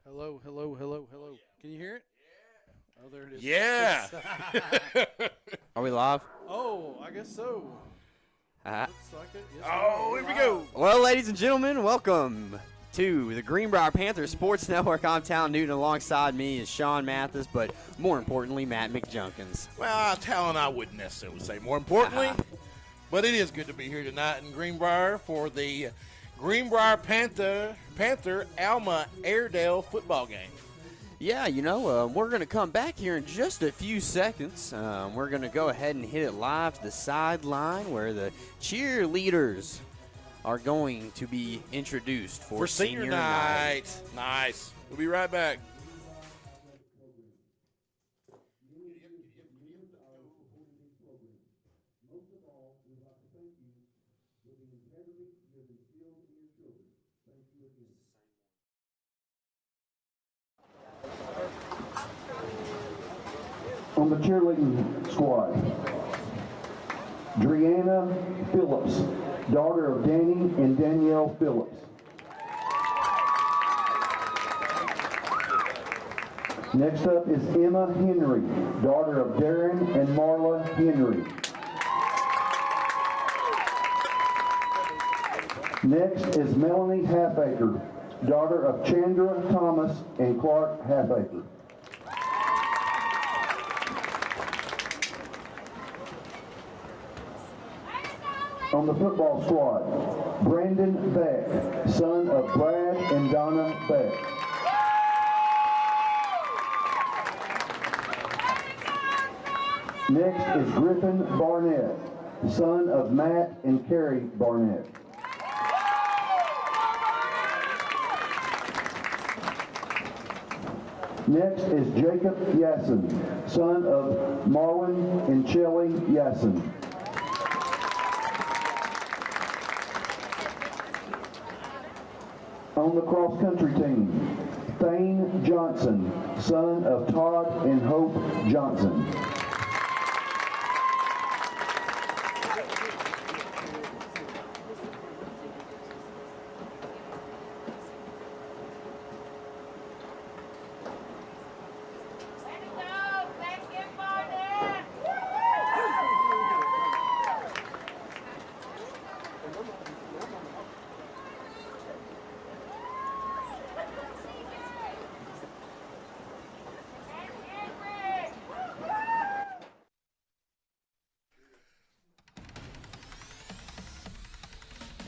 Hello, hello, hello, hello. Can you hear it? Oh, there it is. Yeah. Are we live? Oh, I guess so. Uh, Looks like it. Yes, Oh, here we go. well, ladies and gentlemen, welcome to the Greenbrier Panther Sports Network. I'm Talon Newton. Alongside me is Sean Mathis, but more importantly, Matt McJunkins. Well, Talon, I wouldn't necessarily say more importantly, but it is good to be here tonight in Greenbrier for the Greenbrier Panther Alma Airedale football game. Yeah, we're going to come back here in just a few seconds. We're going to go ahead and hit it live to the sideline where the cheerleaders are going to be introduced for senior night. Nice. We'll be right back. On the cheerleading squad, Drianna Phillips, daughter of Danny and Danielle Phillips. Next up is Emma Henry, daughter of Darren and Marla Henry. Next is Melanie Halfaker, daughter of Chandra Thomas and Clark Halfaker. On the football squad, Brandon Beck, son of Brad and Donna Beck. Next is Griffin Barnett, son of Matt and Carrie Barnett. Next is Jacob Yassin, son of Marwin and Shelly Yassin. On the cross-country team, Thane Johnson, son of Todd and Hope Johnson.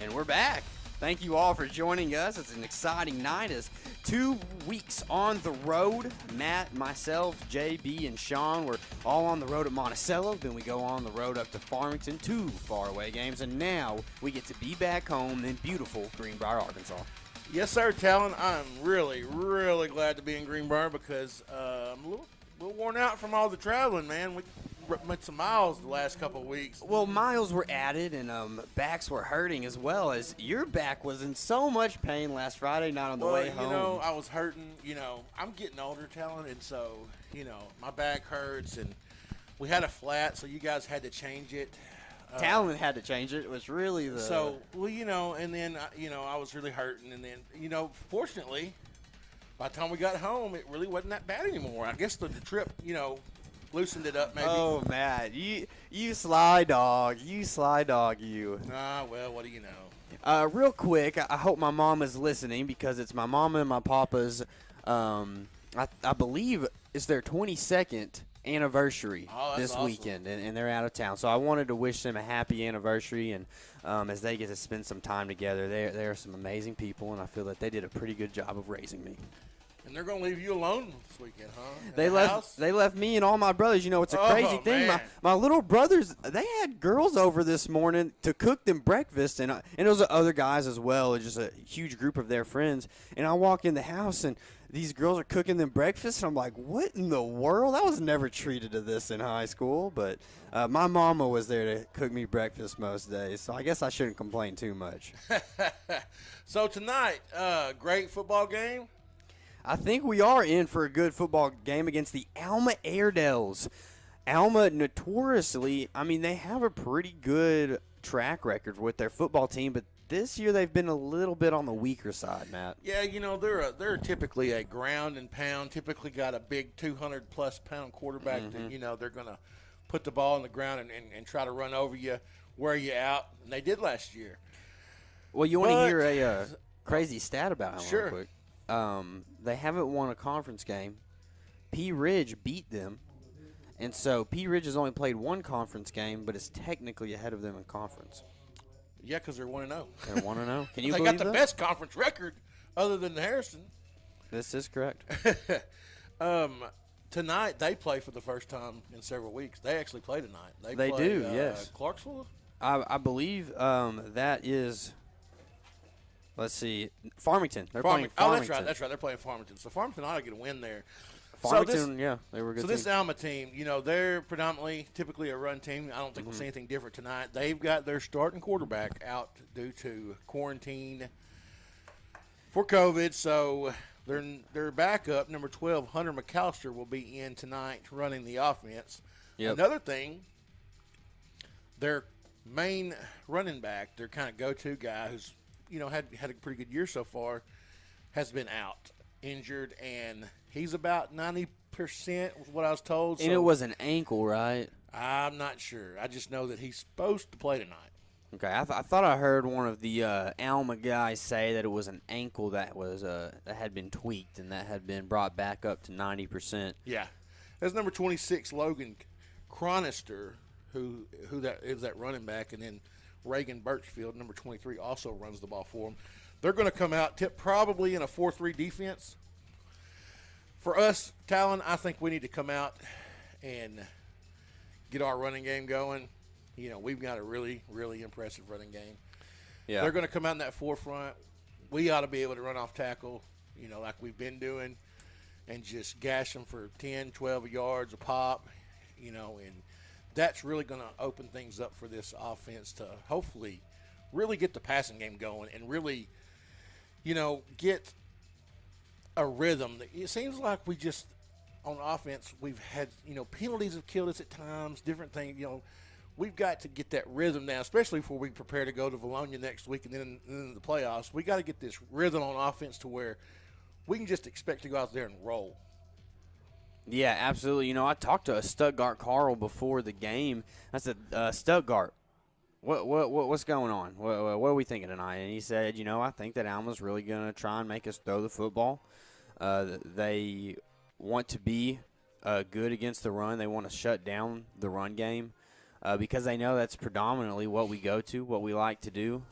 And we're back. Thank you all for joining us. It's an exciting night. It's 2 weeks on the road. Matt, myself, JB, and Sean were all on the road at Monticello. Then we go on the road up to Farmington, 2 faraway games. And now we get to be back home in beautiful Greenbrier, Arkansas. Yes, sir, Talon. I'm really, really glad to be in Greenbrier because I'm a little worn out from all the traveling, man. We made some miles the last couple of weeks. Well, miles were added and backs were hurting as well, as your back was in so much pain last Friday night on the way home. I was hurting. I'm getting older, Talon, and so, my back hurts, and we had a flat, so you guys had to change it. Talon had to change it. It was really the... So, and then, I was really hurting, and then, fortunately, by the time we got home, it really wasn't that bad anymore. I guess the trip, loosened it up maybe. Oh, Matt, you sly dog. You sly dog, you. Well, what do you know? Real quick, I hope my mom is listening because it's my mama and my papa's, I believe it's their 22nd anniversary this awesome. weekend, and they're out of town. So I wanted to wish them a happy anniversary, and as they get to spend some time together, they're some amazing people, and I feel that they did a pretty good job of raising me. And they're going to leave you alone this weekend, huh? They left me and all my brothers. It's a crazy thing. My little brothers, they had girls over this morning to cook them breakfast, and it was other guys as well, just a huge group of their friends. And I walk in the house, and these girls are cooking them breakfast, and I'm like, what in the world? I was never treated to this in high school, but my mama was there to cook me breakfast most days, so I guess I shouldn't complain too much. So tonight, great football game. I think we are in for a good football game against the Alma Airedales. Alma notoriously, they have a pretty good track record with their football team, but this year they've been a little bit on the weaker side, Matt. Yeah, they're typically a ground and pound. Typically got a big 200+ pound quarterback that they're going to put the ball on the ground and try to run over you, wear you out. And they did last year. Well, you want to hear a crazy stat about them Sure. real quick? They haven't won a conference game. Pea Ridge beat them. And so Pea Ridge has only played one conference game, but is technically ahead of them in conference. Yeah, because they're 1-0. They're 1-0. Can you they believe got the that? best conference record other than Harrison. This is correct. Tonight, they play for the first time in several weeks. They actually play tonight. They play, do, yes. Clarksville? I believe that is, let's see, Farmington. They're playing Farmington. Oh, that's right. They're playing Farmington. So Farmington ought to get a win there. Farmington, they were a good. So this Alma team, they're typically a run team. I don't think we'll see anything different tonight. They've got their starting quarterback out due to quarantine for COVID. So their backup, number 12, Hunter McAllister, will be in tonight running the offense. Yep. Another thing, their main running back, their kind of go-to guy who's had a pretty good year so far, has been out, injured, and he's about 90% was what I was told. And it was an ankle, right? I'm not sure. I just know that he's supposed to play tonight. Okay, I thought I heard one of the Alma guys say that it was an ankle that had been tweaked and that had been brought back up to 90%. Yeah. That's number 26, Logan Chronister, who that is that running back, and then Reagan Birchfield, number 23, also runs the ball for them. They're going to come out probably in a 4-3 defense. For us, Talon, I think we need to come out and get our running game going. We've got a really, really impressive running game. Yeah. They're going to come out in that forefront. We ought to be able to run off tackle, like we've been doing, and just gash them for 10, 12 yards a pop, and that's really going to open things up for this offense to hopefully really get the passing game going and really, get a rhythm. It seems like we just, on offense, we've had, penalties have killed us at times, different things, We've got to get that rhythm down, especially before we prepare to go to Bologna next week and then in the playoffs. We got to get this rhythm on offense to where we can just expect to go out there and roll. Yeah, absolutely. I talked to a Stuttgart Carl before the game. I said, Stuttgart, what's going on? What are we thinking tonight? And he said, I think that Alma's really going to try and make us throw the football. They want to be good against the run. They want to shut down the run game. Because they know that's predominantly what we go to, what we like to do.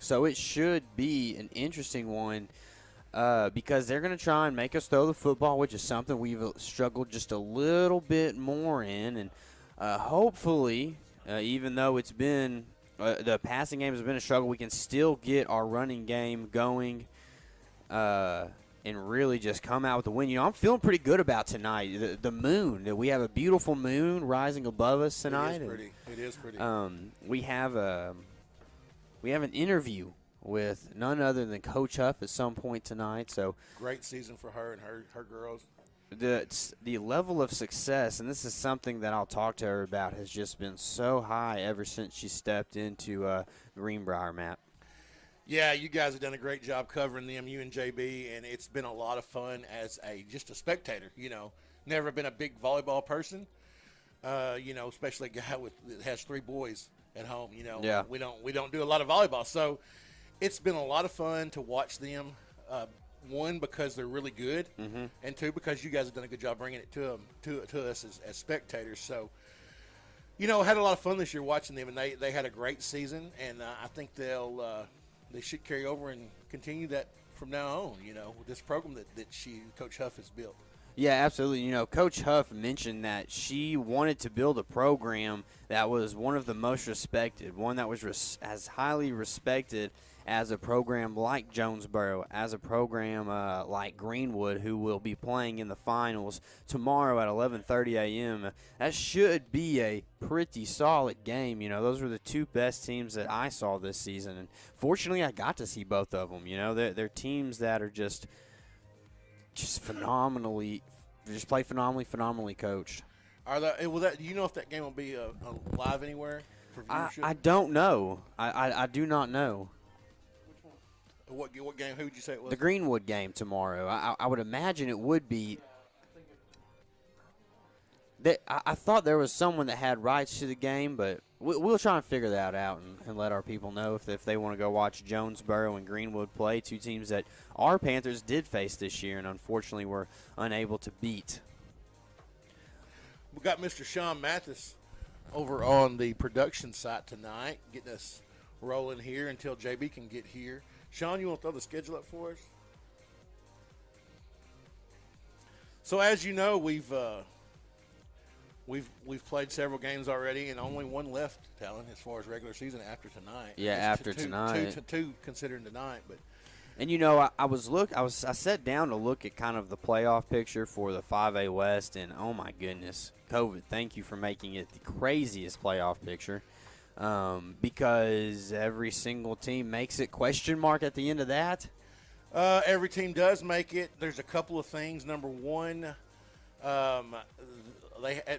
So it should be an interesting one because they're going to try and make us throw the football, which is something we've struggled just a little bit more in. And hopefully, even though it's been the passing game has been a struggle, we can still get our running game going and really just come out with a win. I'm feeling pretty good about tonight. The moon, we have a beautiful moon rising above us tonight. It is pretty. We have an interview with none other than Coach Huff at some point tonight. So great season for her and her girls. The level of success, and this is something that I'll talk to her about, has just been so high ever since she stepped into Greenbrier, Matt. Yeah, you guys have done a great job covering them, you and JB, and it's been a lot of fun as just a spectator. Never been a big volleyball person. Especially a guy that has 3 boys at home. Yeah. we don't do a lot of volleyball, so it's been a lot of fun to watch them. One, because they're really good, and 2, because you guys have done a good job bringing it to us as spectators. So, had a lot of fun this year watching them, and they had a great season, and I think they should carry over and continue that from now on, with this program that Coach Huff has built. Yeah, absolutely. Coach Huff mentioned that she wanted to build a program that was one of the most respected, one that was as highly respected as a program like Jonesboro, as a program like Greenwood, who will be playing in the finals tomorrow at 11:30 a.m. That should be a pretty solid game. Those were the 2 best teams that I saw this season, and fortunately I got to see both of them. They're teams that are just phenomenally, just play phenomenally coached. Do you know if that game will be live anywhere? for viewership? I don't know. I do not know. What game? Who would you say it was? The Greenwood game tomorrow. I would imagine it would be. I thought there was someone that had rights to the game, but we'll try and figure that out and let our people know if they want to go watch Jonesboro and Greenwood play, two teams that our Panthers did face this year and unfortunately were unable to beat. We got Mr. Sean Mathis over on the production site tonight, getting us rolling here until JB can get here. Sean, you want to throw the schedule up for us? So as you know, we've played several games already, and only one left, Talon, as far as regular season after tonight. Yeah, after tonight. Two considering tonight, but. And you know, I sat down to look at kind of the playoff picture for the 5A West, and oh my goodness, COVID! Thank you for making it the craziest playoff picture, because every single team makes it. Question mark at the end of that. Every team does make it. There's a couple of things. Number one, at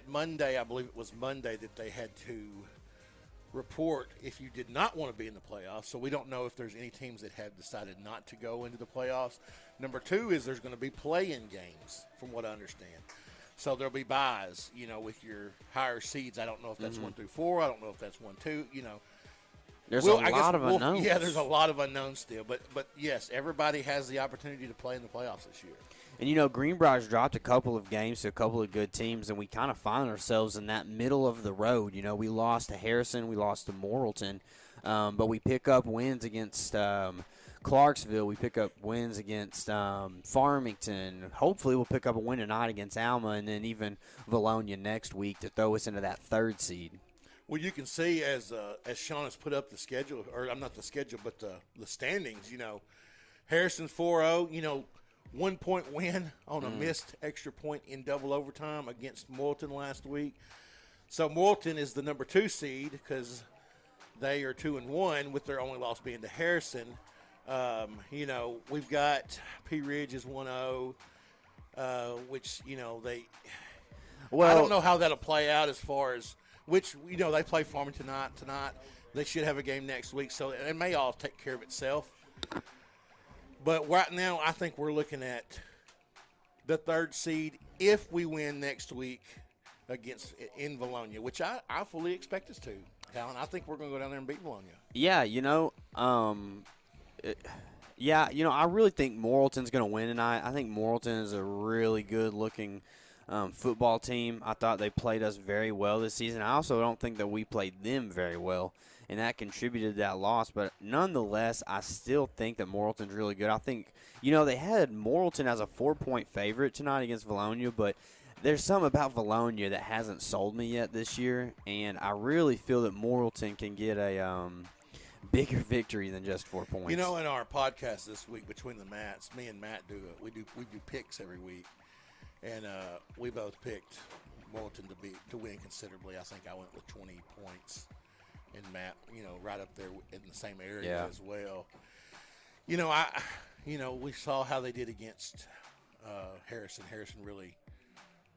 Monday, I believe it was Monday, that they had to report if you did not want to be in the playoffs. So we don't know if there's any teams that have decided not to go into the playoffs. Number two is there's going to be play-in games, from what I understand. So there'll be buys, with your higher seeds. I don't know if that's 1 through 4. I don't know if that's 1, 2. There's a lot of unknowns. Yeah, there's a lot of unknowns still. But yes, everybody has the opportunity to play in the playoffs this year. And, Greenbrier's dropped a couple of games to a couple of good teams, and we kind of find ourselves in that middle of the road. We lost to Harrison. We lost to Morrilton. But we pick up wins against Clarksville. We pick up wins against Farmington. Hopefully we'll pick up a win tonight against Alma and then even Valonia next week to throw us into that 3rd seed. Well, you can see as Sean has put up the schedule, or I'm not the schedule, but the standings, Harrison's 4-0, 1-point win on a missed extra point in double overtime against Morrilton last week. So Morrilton is the number 2 seed because they are 2-1 with their only loss being to Harrison. We've got P Ridge is 1-0, which, they – I don't know how that'll play out as far as which, they play Farmington tonight. They should have a game next week, so it may all take care of itself. But right now, I think we're looking at the 3rd seed if we win next week in Valonia, which I fully expect us to. Talon, I think we're going to go down there and beat Valonia. Yeah, I really think Morrilton's going to win tonight. I think Morrilton is a really good-looking football team. I thought they played us very well this season. I also don't think that we played them very well, and that contributed to that loss. But nonetheless, I still think that Morrilton's really good. I think, they had Morrilton as a 4-point favorite tonight against Valonia, but there's something about Valonia that hasn't sold me yet this year, and I really feel that Morrilton can get a bigger victory than just 4 points. In our podcast this week between the Matts, me and Matt do picks every week, and we both picked Morrilton to win considerably. I think I went with 20 points. And Matt, right up there in the same area as well. We saw how they did against Harrison. Harrison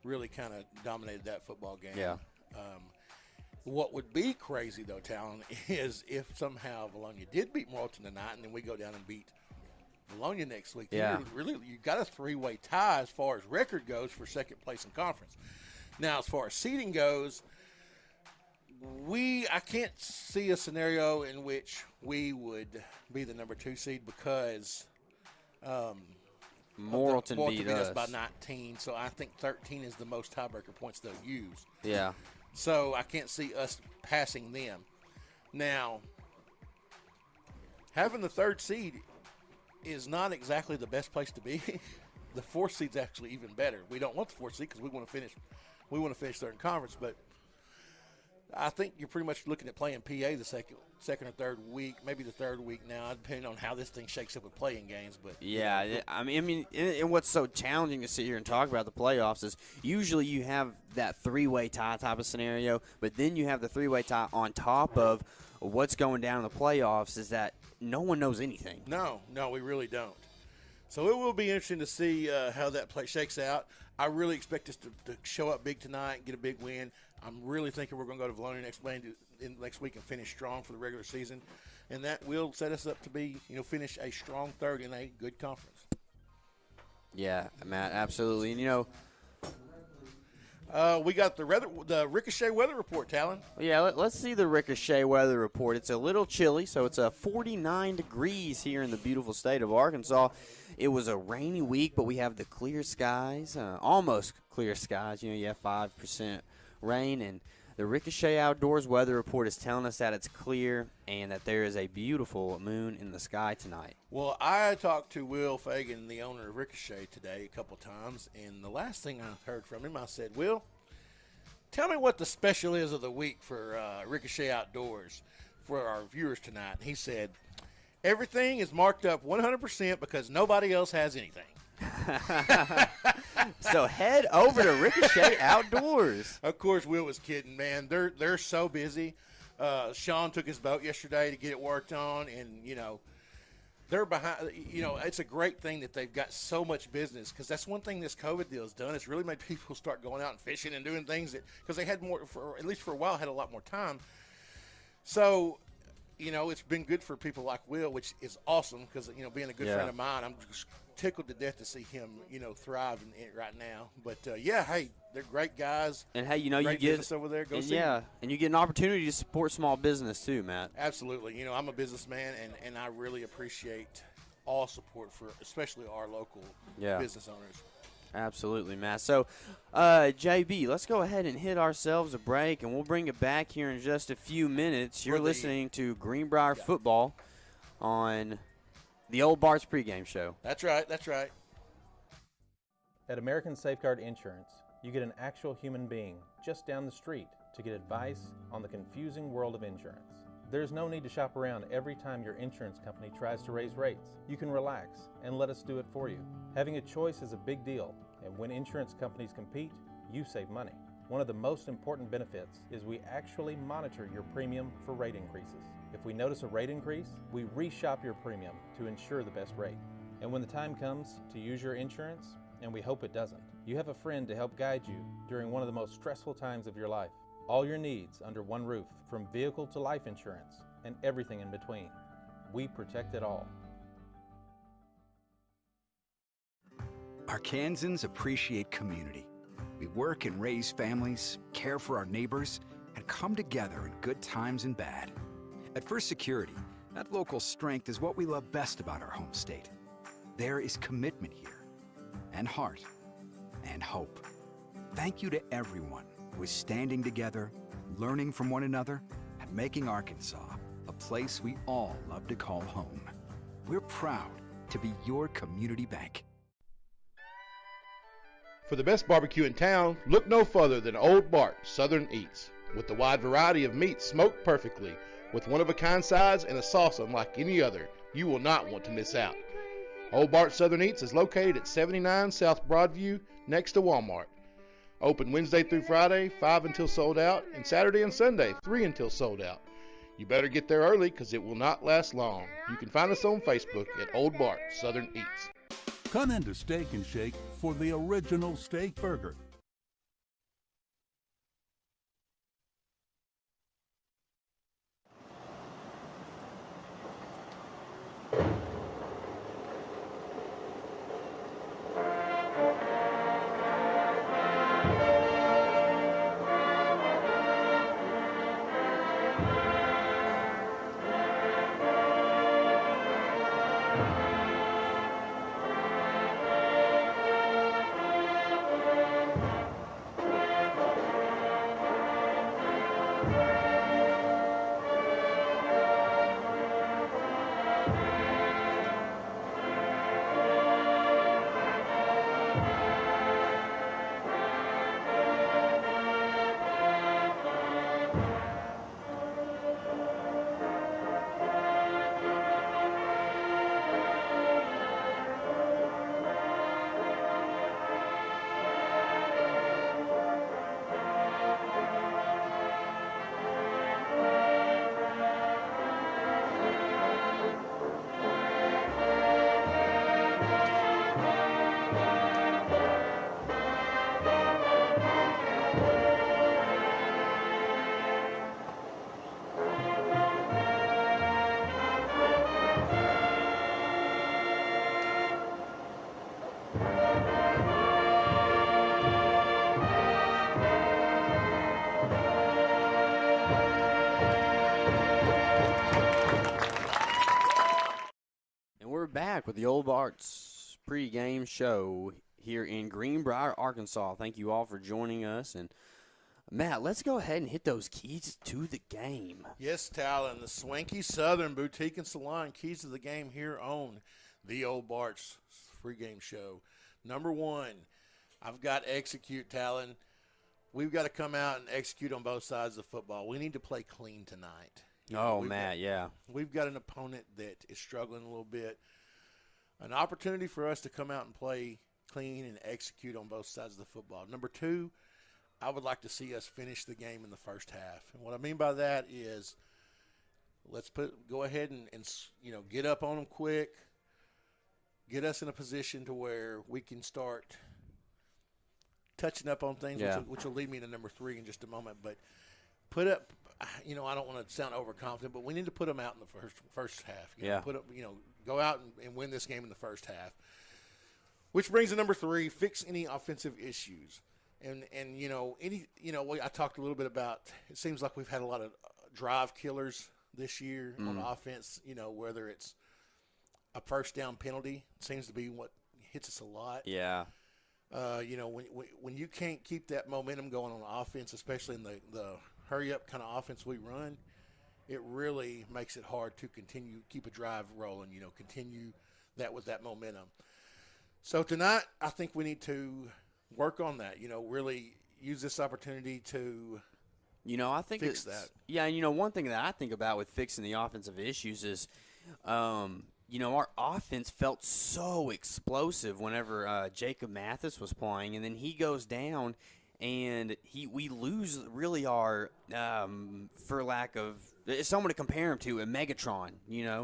really kind of dominated that football game. Yeah. What would be crazy, though, Talon, is if somehow Valonia did beat Morrilton tonight and then we go down and beat Valonia next week. Yeah. You got a 3-way tie as far as record goes for second place in conference. Now, as far as seeding goes, I can't see a scenario in which we would be the number 2 seed because Morrilton beat us by 19. So I think 13 is the most tiebreaker points they'll use. Yeah. So I can't see us passing them. Now, having the 3rd seed is not exactly the best place to be. The 4th seed's actually even better. We don't want the 4th seed because we want to finish 3rd in conference, but I think you're pretty much looking at playing PA the second or 3rd week, maybe the 3rd week now, depending on how this thing shakes up with playing games. But yeah, I mean, and what's so challenging to sit here and talk about the playoffs is usually you have that 3-way tie type of scenario, but then you have the 3-way tie on top of what's going down in the playoffs is that no one knows anything. No, we really don't. So it will be interesting to see how that play shakes out. I really expect us to show up big tonight and get a big win. I'm really thinking we're going to go to Valonia next week and finish strong for the regular season, and that will set us up to be, finish a strong third in a good conference. Yeah, Matt, absolutely. And, we got the Ricochet weather report, Talon. yeah, let's see the Ricochet weather report. It's a little chilly, so it's 49 degrees here in the beautiful state of Arkansas. It was a rainy week, but we have the clear skies, almost clear skies. You have 5% rain, and the Ricochet Outdoors weather report is telling us that it's clear and that there is a beautiful moon in the sky tonight. Well, I talked to Will Fagan, the owner of Ricochet, today a couple times, and the last thing I heard from him, I said, Will, tell me what the special is of the week for Ricochet Outdoors for our viewers tonight. And he said, everything is marked up 100% because nobody else has anything. So head over to Ricochet Outdoors. Of course, Will was kidding, man. They're so busy. Sean took his boat yesterday to get it worked on, and they're behind. It's a great thing that they've got so much business, because that's one thing this COVID deal has done. It's really made people start going out and fishing and doing things because they had more, at least for a while, had a lot more time. So, it's been good for people like Will, which is awesome because being a good friend of mine, I'm just tickled to death to see him, thriving in it right now. But hey, they're great guys. And hey, you great get business over there. Go see them. them. And you get an opportunity to support small business too, Matt. Absolutely. I'm a businessman, and I really appreciate all support for especially our local business owners. Absolutely, Matt. So, JB, let's go ahead and hit ourselves a break, and we'll bring it back here in just a few minutes. You're listening to Greenbrier Football on the Old Bart's pregame show. That's right. That's right. At American Safeguard Insurance, you get an actual human being just down the street to get advice on the confusing world of insurance. There's no need to shop around every time your insurance company tries to raise rates. You can relax and let us do it for you. Having a choice is a big deal, and when insurance companies compete, you save money. One of the most important benefits is we actually monitor your premium for rate increases. If we notice a rate increase, we reshop your premium to ensure the best rate. And when the time comes to use your insurance, and we hope it doesn't, you have a friend to help guide you during one of the most stressful times of your life. All your needs under one roof, from vehicle to life insurance and everything in between. We protect it all. Arkansans appreciate community. We work and raise families, care for our neighbors, and come together in good times and bad. At First Security, that local strength is what we love best about our home state. There is commitment here, and heart, and hope. Thank you to everyone who is standing together, learning from one another, and making Arkansas a place we all love to call home. We're proud to be your community bank. For the best barbecue in town, look no further than Old Bart Southern Eats. With the wide variety of meats smoked perfectly, with one-of-a-kind sides and a sauce unlike any other, you will not want to miss out. Old Bart Southern Eats is located at 79 South Broadview, next to Walmart. Open Wednesday through Friday, 5 until sold out, and Saturday and Sunday, 3 until sold out. You better get there early because it will not last long. You can find us on Facebook at Old Bart Southern Eats. Come into Steak and Shake for the original steak burger. with the Old Bart's pregame show here in Greenbrier, Arkansas. Thank you all for joining us. And, Matt, let's go ahead and hit those keys to the game. Yes, Talon, the Swanky Southern Boutique and Salon, keys to the game here on the Old Bart's pregame show. Number one, I've got execute, Talon. We've got to come out and execute on both sides of the football. We need to play clean tonight. Matt, yeah. We've got an opponent that is struggling a little bit. An opportunity for us to come out and play clean and execute on both sides of the football. Number two, I would like to see us finish the game in the first half. And what I mean by that is let's go ahead and get up on them quick, get us in a position to where we can start touching up on things, which will lead me to number three in just a moment. But put up, I don't want to sound overconfident, but we need to put them out in the first half. Go out and win this game in the first half. Which brings to number three, fix any offensive issues. And I talked a little bit about, it seems like we've had a lot of drive killers this year on offense, whether it's a first down penalty, it seems to be what hits us a lot. Yeah. When you can't keep that momentum going on offense, especially in the hurry-up kind of offense we run, it really makes it hard to keep a drive rolling, continue that with that momentum. So tonight, I think we need to work on that, really use this opportunity to I think fix that. Yeah, one thing that I think about with fixing the offensive issues is, our offense felt so explosive whenever Jacob Mathis was playing, and then he goes down, and we lose really our, for lack of someone to compare him to, a Megatron,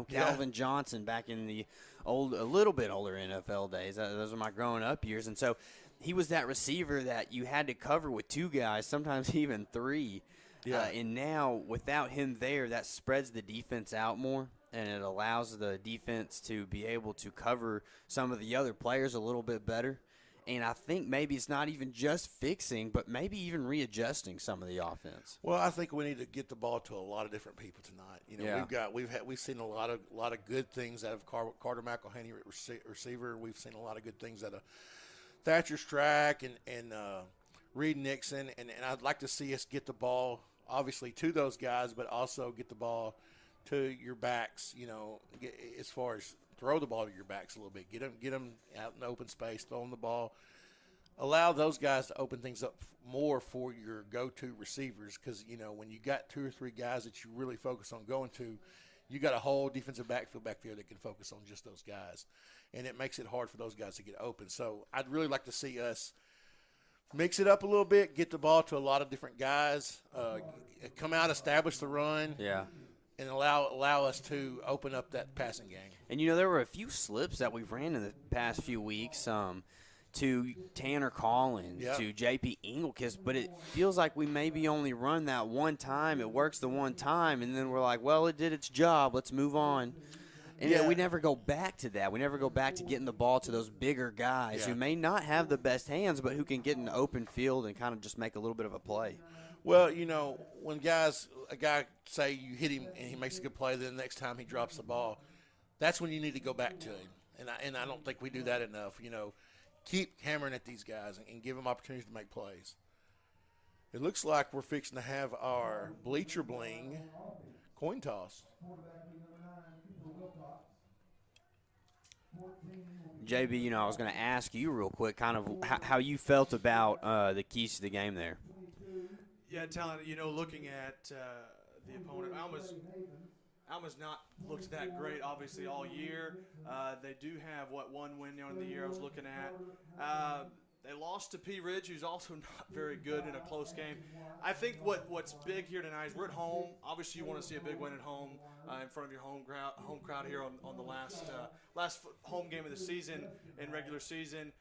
Calvin Johnson back in the a little bit older NFL days. Those are my growing up years, and so he was that receiver that you had to cover with two guys, sometimes even three. Yeah. And now, without him there, that spreads the defense out more, and it allows the defense to be able to cover some of the other players a little bit better. And I think maybe it's not even just fixing, but maybe even readjusting some of the offense. Well, I think we need to get the ball to a lot of different people tonight. We've seen a lot of good things out of Carter McElhaney at receiver. We've seen a lot of good things out of Thatcher Strack and Reed Nixon, and I'd like to see us get the ball, obviously, to those guys, but also get the ball to your backs, as far as throw the ball to your backs a little bit. Get them out in the open space, throw them the ball. Allow those guys to open things up more for your go-to receivers because, when you got two or three guys that you really focus on going to, you got a whole defensive backfield back there that can focus on just those guys. And it makes it hard for those guys to get open. So I'd really like to see us mix it up a little bit, get the ball to a lot of different guys, come out, establish the run. Yeah. And allow us to open up that passing game. And, there were a few slips that we've ran in the past few weeks to Tanner Collins, to J.P. Engelkist, but it feels like we maybe only run that one time. It works the one time, and then we're like, well, it did its job. Let's move on. And we never go back to that. We never go back to getting the ball to those bigger guys who may not have the best hands, but who can get in the open field and kind of just make a little bit of a play. Well, when a guy say you hit him and he makes a good play, then the next time he drops the ball, that's when you need to go back to him. And I don't think we do that enough. Keep hammering at these guys and give them opportunities to make plays. It looks like we're fixing to have our bleacher bling coin toss. JB, I was going to ask you real quick kind of how you felt about the keys to the game there. Yeah, Talon, looking at the opponent, Alma's not looked that great, obviously, all year. They do have, one win in the year I was looking at. They lost to P. Ridge, who's also not very good in a close game. I think what's big here tonight is we're at home. Obviously, you want to see a big win at home in front of your home crowd here on the last home game of the season in regular season.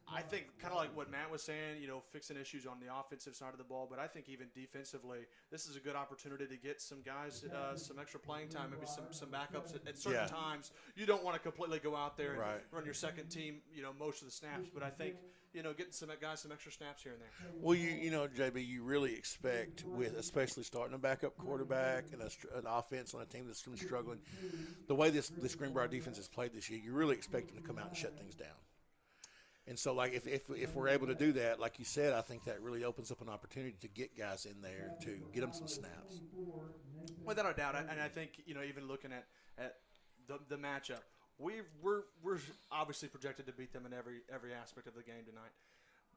I think kind of like what Matt was saying, fixing issues on the offensive side of the ball, but I think even defensively, this is a good opportunity to get some guys some extra playing time, maybe some backups at certain times. You don't want to completely go out there and run your second team, most of the snaps, but I think, getting some guys some extra snaps here and there. Well, JB, you really expect, with especially starting a backup quarterback and an offense on a team that's been struggling, the way this Greenbrier defense has played this year, you really expect them to come out and shut things down. And so, like, if we're able to do that, like you said, I think that really opens up an opportunity to get guys in there to get them some snaps. Without a doubt, and I think even looking at the matchup, we're obviously projected to beat them in every aspect of the game tonight.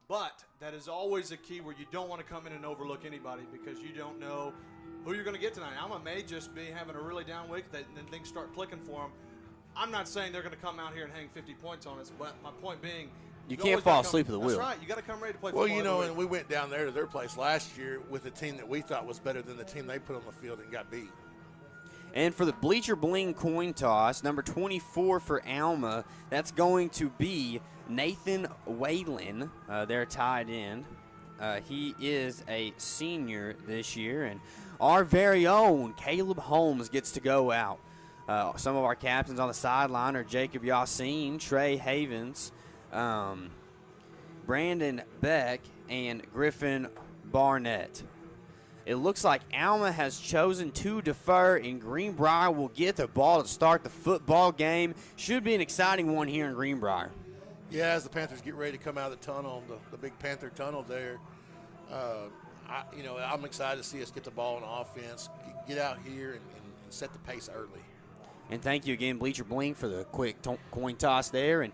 But that is always a key where you don't want to come in and overlook anybody because you don't know who you're going to get tonight. Alma may just be having a really down week, and then things start clicking for them. I'm not saying they're going to come out here and hang 50 points on us, but my point being, you can't fall asleep at the wheel. That's right. You got to come ready to play football. Well, and we went down there to their place last year with a team that we thought was better than the team they put on the field and got beat. And for the Bleacher Bling coin toss, number 24 for Alma, that's going to be Nathan Whalen, their tight end. He is a senior this year, and our very own Caleb Holmes gets to go out. Some of our captains on the sideline are Jacob Yassine, Trey Havens, Brandon Beck, and Griffin Barnett. It looks like Alma has chosen to defer, and Greenbrier will get the ball to start the football game. Should be an exciting one here in Greenbrier. Yeah, as the Panthers get ready to come out of the tunnel, the big Panther tunnel there, I'm excited to see us get the ball on offense, get out here and set the pace early. And thank you again, Bleacher Bling, for the quick coin toss there. And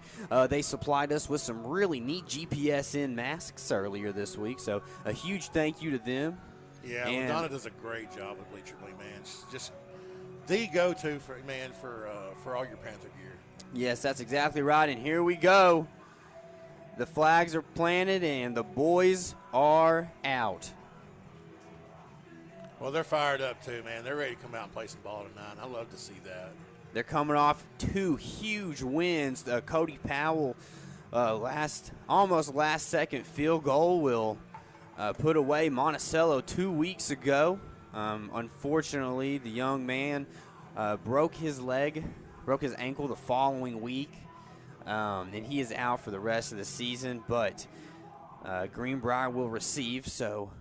they supplied us with some really neat GPS-in masks earlier this week, so a huge thank you to them. Yeah, well, Donna does a great job with Bleacher Bling, man. She's just the go-to for all your Panther gear. Yes, that's exactly right. And here we go. The flags are planted, and the boys are out. Well, they're fired up too, man. They're ready to come out and play some ball tonight. I love to see that. They're coming off 2 huge wins. Cody Powell, almost last-second field goal will put away Monticello 2 weeks ago. Unfortunately, the young man broke his ankle the following week, and he is out for the rest of the season. But Greenbrier will receive, so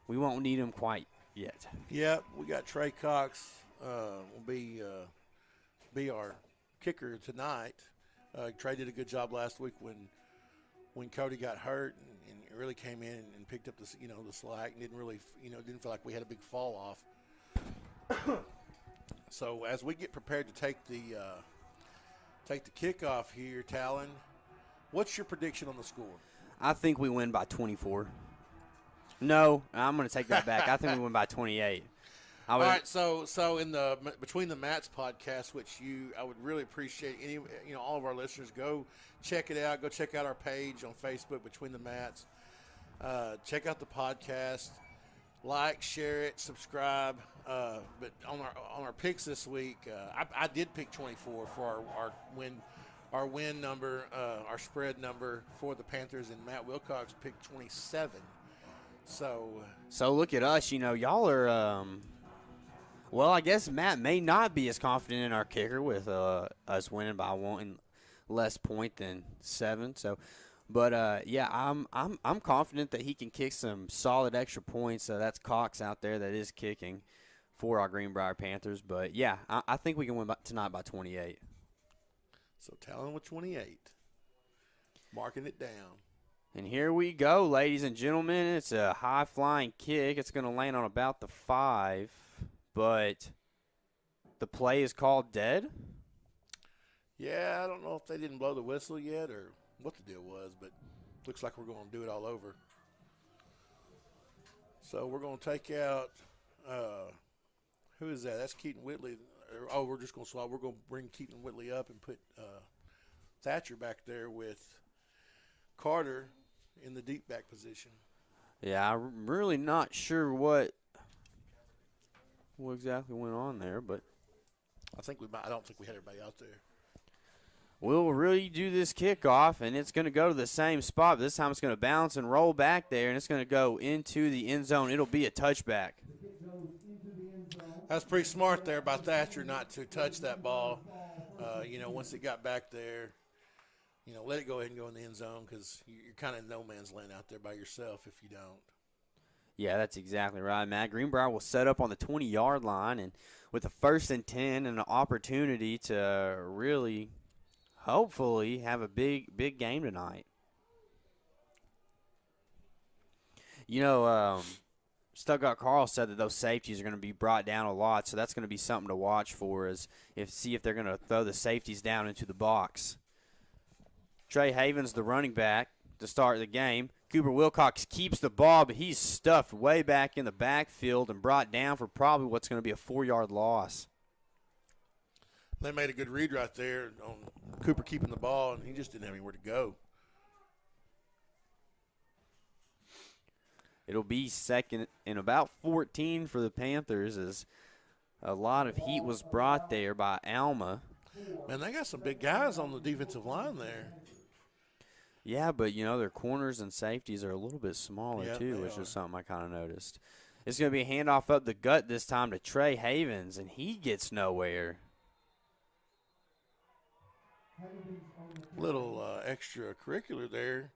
we won't need him quite yet. Yep, we got Trey Cox will be our kicker tonight. Trey did a good job last week when Cody got hurt and really came in and picked up the slack and didn't feel like we had a big fall off. So as we get prepared to take the kickoff here, Talon, what's your prediction on the score? I think we win by 24. No, I'm going to take that back. I think we win by 28. All right, so in the Between the Mats podcast, which I would really appreciate all of our listeners, go check it out. Go check out our page on Facebook, Between the Mats. Check out the podcast, like, share it, subscribe. But on our picks this week, I did pick 24 for our win number, our spread number for the Panthers, and Matt Wilcox picked 27. So look at us. Y'all are. Well, I guess Matt may not be as confident in our kicker with us winning by 1 less point than 7. So, but yeah, I'm confident that he can kick some solid extra points. That's Cox out there that is kicking for our Greenbrier Panthers. But yeah, I think we can win tonight by 28. So Talon with 28, marking it down. And here we go, ladies and gentlemen. It's a high-flying kick. It's going to land on about the 5, but the play is called dead. Yeah, I don't know if they didn't blow the whistle yet or what the deal was, but looks like we're going to do it all over. So we're going to take out who is that? That's Keaton Whitley. Oh, we're just going to swap. We're going to bring Keaton Whitley up and put Thatcher back there with Carter in the deep back position. Yeah, I'm really not sure what exactly went on there, but I don't think we had everybody out there. will really do this kickoff, and it's going to go to the same spot. This time it's going to bounce and roll back there, and it's going to go into the end zone. It'll be a touchback. That's pretty smart there by Thatcher not to touch that ball. Once it got back there, let it go ahead and go in the end zone because you're kind of in no man's land out there by yourself if you don't. Yeah, that's exactly right, Matt. Greenbrier will set up on the 20-yard line, and with a 1st and 10 and an opportunity to really, hopefully, have a big game tonight. Stuttgart Carl said that those safeties are going to be brought down a lot, so that's going to be something to watch for see if they're going to throw the safeties down into the box. Trey Havens, the running back, to start the game. Cooper Wilcox keeps the ball, but he's stuffed way back in the backfield and brought down for probably what's going to be a 4-yard loss. They made a good read right there on Cooper keeping the ball, and he just didn't have anywhere to go. It'll be 2nd and about 14 for the Panthers as a lot of heat was brought there by Alma. Man, they got some big guys on the defensive line there. Yeah, but, their corners and safeties are a little bit smaller, too, which is something I kind of noticed. It's going to be a handoff up the gut this time to Trey Havens, and he gets nowhere. Little extracurricular there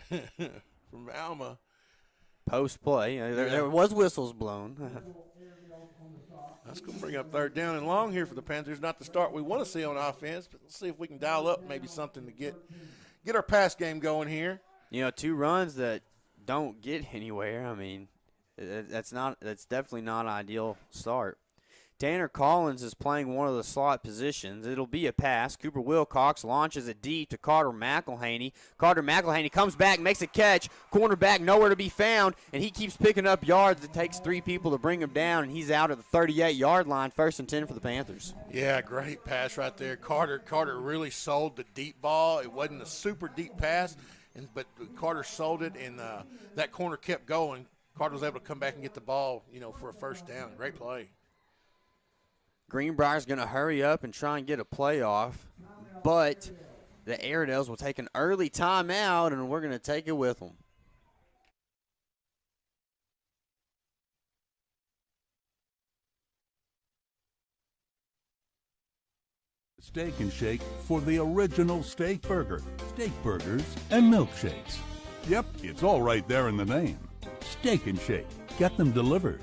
from Alma. Post play. There was whistles blown. That's going to bring up 3rd down and long here for the Panthers. Not the start we want to see on offense, but let's see if we can dial up maybe something to get our pass game going here. 2 runs that don't get anywhere. I mean, that's definitely not an ideal start. Tanner Collins is playing one of the slot positions. It'll be a pass. Cooper Wilcox launches it deep to Carter McElhaney. Carter McElhaney comes back, makes a catch. Cornerback nowhere to be found, and he keeps picking up yards. It takes 3 people to bring him down, and he's out at the 38-yard line, 1st and 10 for the Panthers. Yeah, great pass right there. Carter really sold the deep ball. It wasn't a super deep pass, but Carter sold it, and that corner kept going. Carter was able to come back and get the ball, for a 1st down. Great play. Greenbrier's going to hurry up and try and get a playoff, but the Airedales will take an early timeout, and we're going to take it with them. Steak and Shake for the original steak burger, steak burgers, and milkshakes. Yep, it's all right there in the name. Steak and Shake. Get them delivered.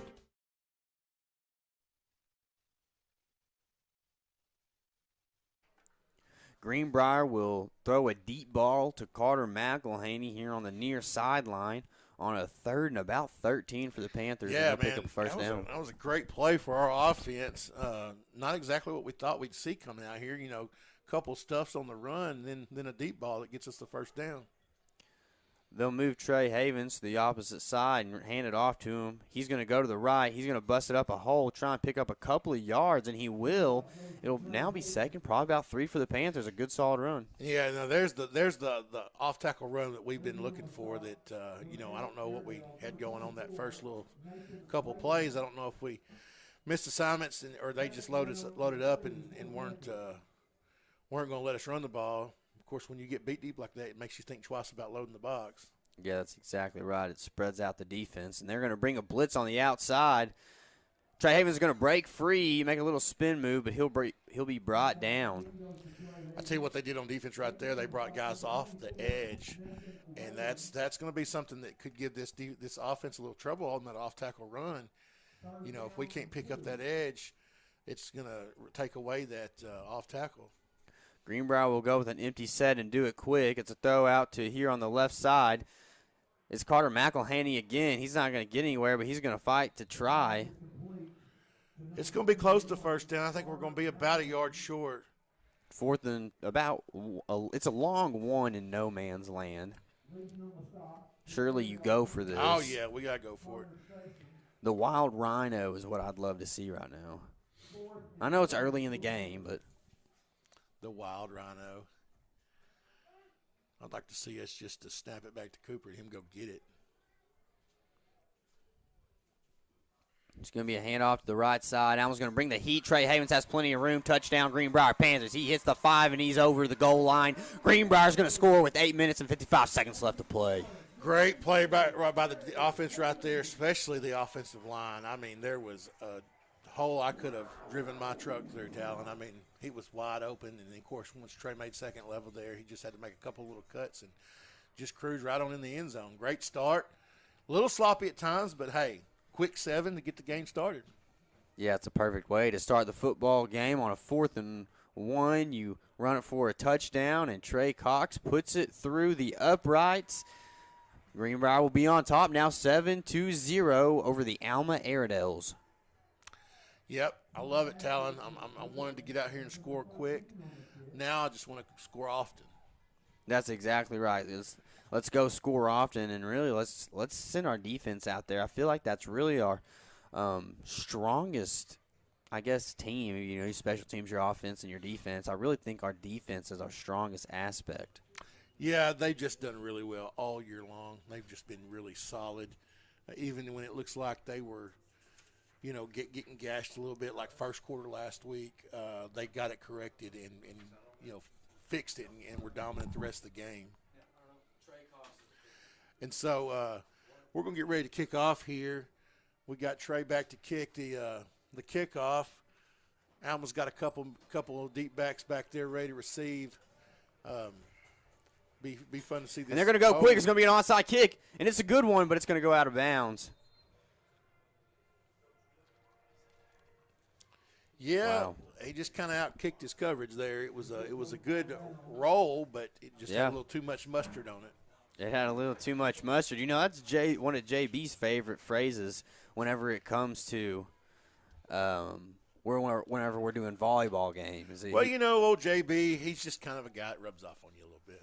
Greenbrier will throw a deep ball to Carter McElhaney here on the near sideline on a 3rd and about 13 for the Panthers. Yeah, man, pick up a first down. That was a great play for our offense. Not exactly what we thought we'd see coming out here. A couple stuffs on the run, then a deep ball that gets us the 1st down. They'll move Trey Havens to the opposite side and hand it off to him. He's going to go to the right. He's going to bust it up a hole, try and pick up a couple of yards, and he will. It'll now be 2nd, probably about 3 for the Panthers. A good, solid run. Yeah, no, there's the off-tackle run that we've been looking for that, I don't know what we had going on that first little couple plays. I don't know if we missed assignments or they just loaded up and weren't going to let us run the ball. Of course, when you get beat deep like that, it makes you think twice about loading the box. Yeah, that's exactly right. It spreads out the defense, and they're going to bring a blitz on the outside. Trey Havens is going to break free, make a little spin move, but he'll be brought down. I tell you what they did on defense right there. They brought guys off the edge, and that's going to be something that could give this offense a little trouble on that off-tackle run. If we can't pick up that edge, it's going to take away that off-tackle. Greenbrier will go with an empty set and do it quick. It's a throw out to here on the left side. It's Carter McElhaney again. He's not going to get anywhere, but he's going to fight to try. It's going to be close to 1st down. I think we're going to be about a yard short. 4th and about it's a long one in no man's land. Surely you go for this. Oh, yeah, we got to go for it. The wild rhino is what I'd love to see right now. I know it's early in the game, but. The wild rhino. I'd like to see us just to snap it back to Cooper and him go get it. It's going to be a handoff to the right side. Alma's going to bring the heat. Trey Havens has plenty of room. Touchdown, Greenbrier Panthers. He hits the 5, and he's over the goal line. Greenbrier's going to score with 8 minutes and 55 seconds left to play. Great play by the offense right there, especially the offensive line. I mean, there was a hole I could have driven my truck through, Talon. I mean, he was wide open, and, of course, once Trey made second level there, he just had to make a couple little cuts and just cruise right on in the end zone. Great start. A little sloppy at times, but, hey, quick 7 to get the game started. Yeah, it's a perfect way to start the football game. On a 4th and 1, you run it for a touchdown, and Trey Cox puts it through the uprights. Greenbrier will be on top now 7-0 over the Alma Airedales. Yep, I love it, Talon. I wanted to get out here and score quick. Now I just want to score often. That's exactly right. Let's go score often, and really let's send our defense out there. I feel like that's really our strongest, I guess, team. You know, your special teams, your offense, and your defense. I really think our defense is our strongest aspect. Yeah, they've just done really well all year long. They've just been really solid. Even when it looks like they were, you know, getting gashed a little bit, like first quarter last week, they got it corrected and you know, fixed it and were dominant the rest of the game. And so we're going to get ready to kick off here. We got Trey back to kick the kickoff. Alma's got a couple of deep backs back there ready to receive. Be fun to see this. And they're going to go quick. It's going to be an onside kick, and it's a good one, but it's going to go out of bounds. Yeah, wow. He just kind of out-kicked his coverage there. It was a good roll, but it just had a little too much mustard on it. It had a little too much mustard. You know, that's one of JB's favorite phrases whenever it comes to whenever we're doing volleyball games. Well, you know, old JB, he's just kind of a guy that rubs off on you a little bit.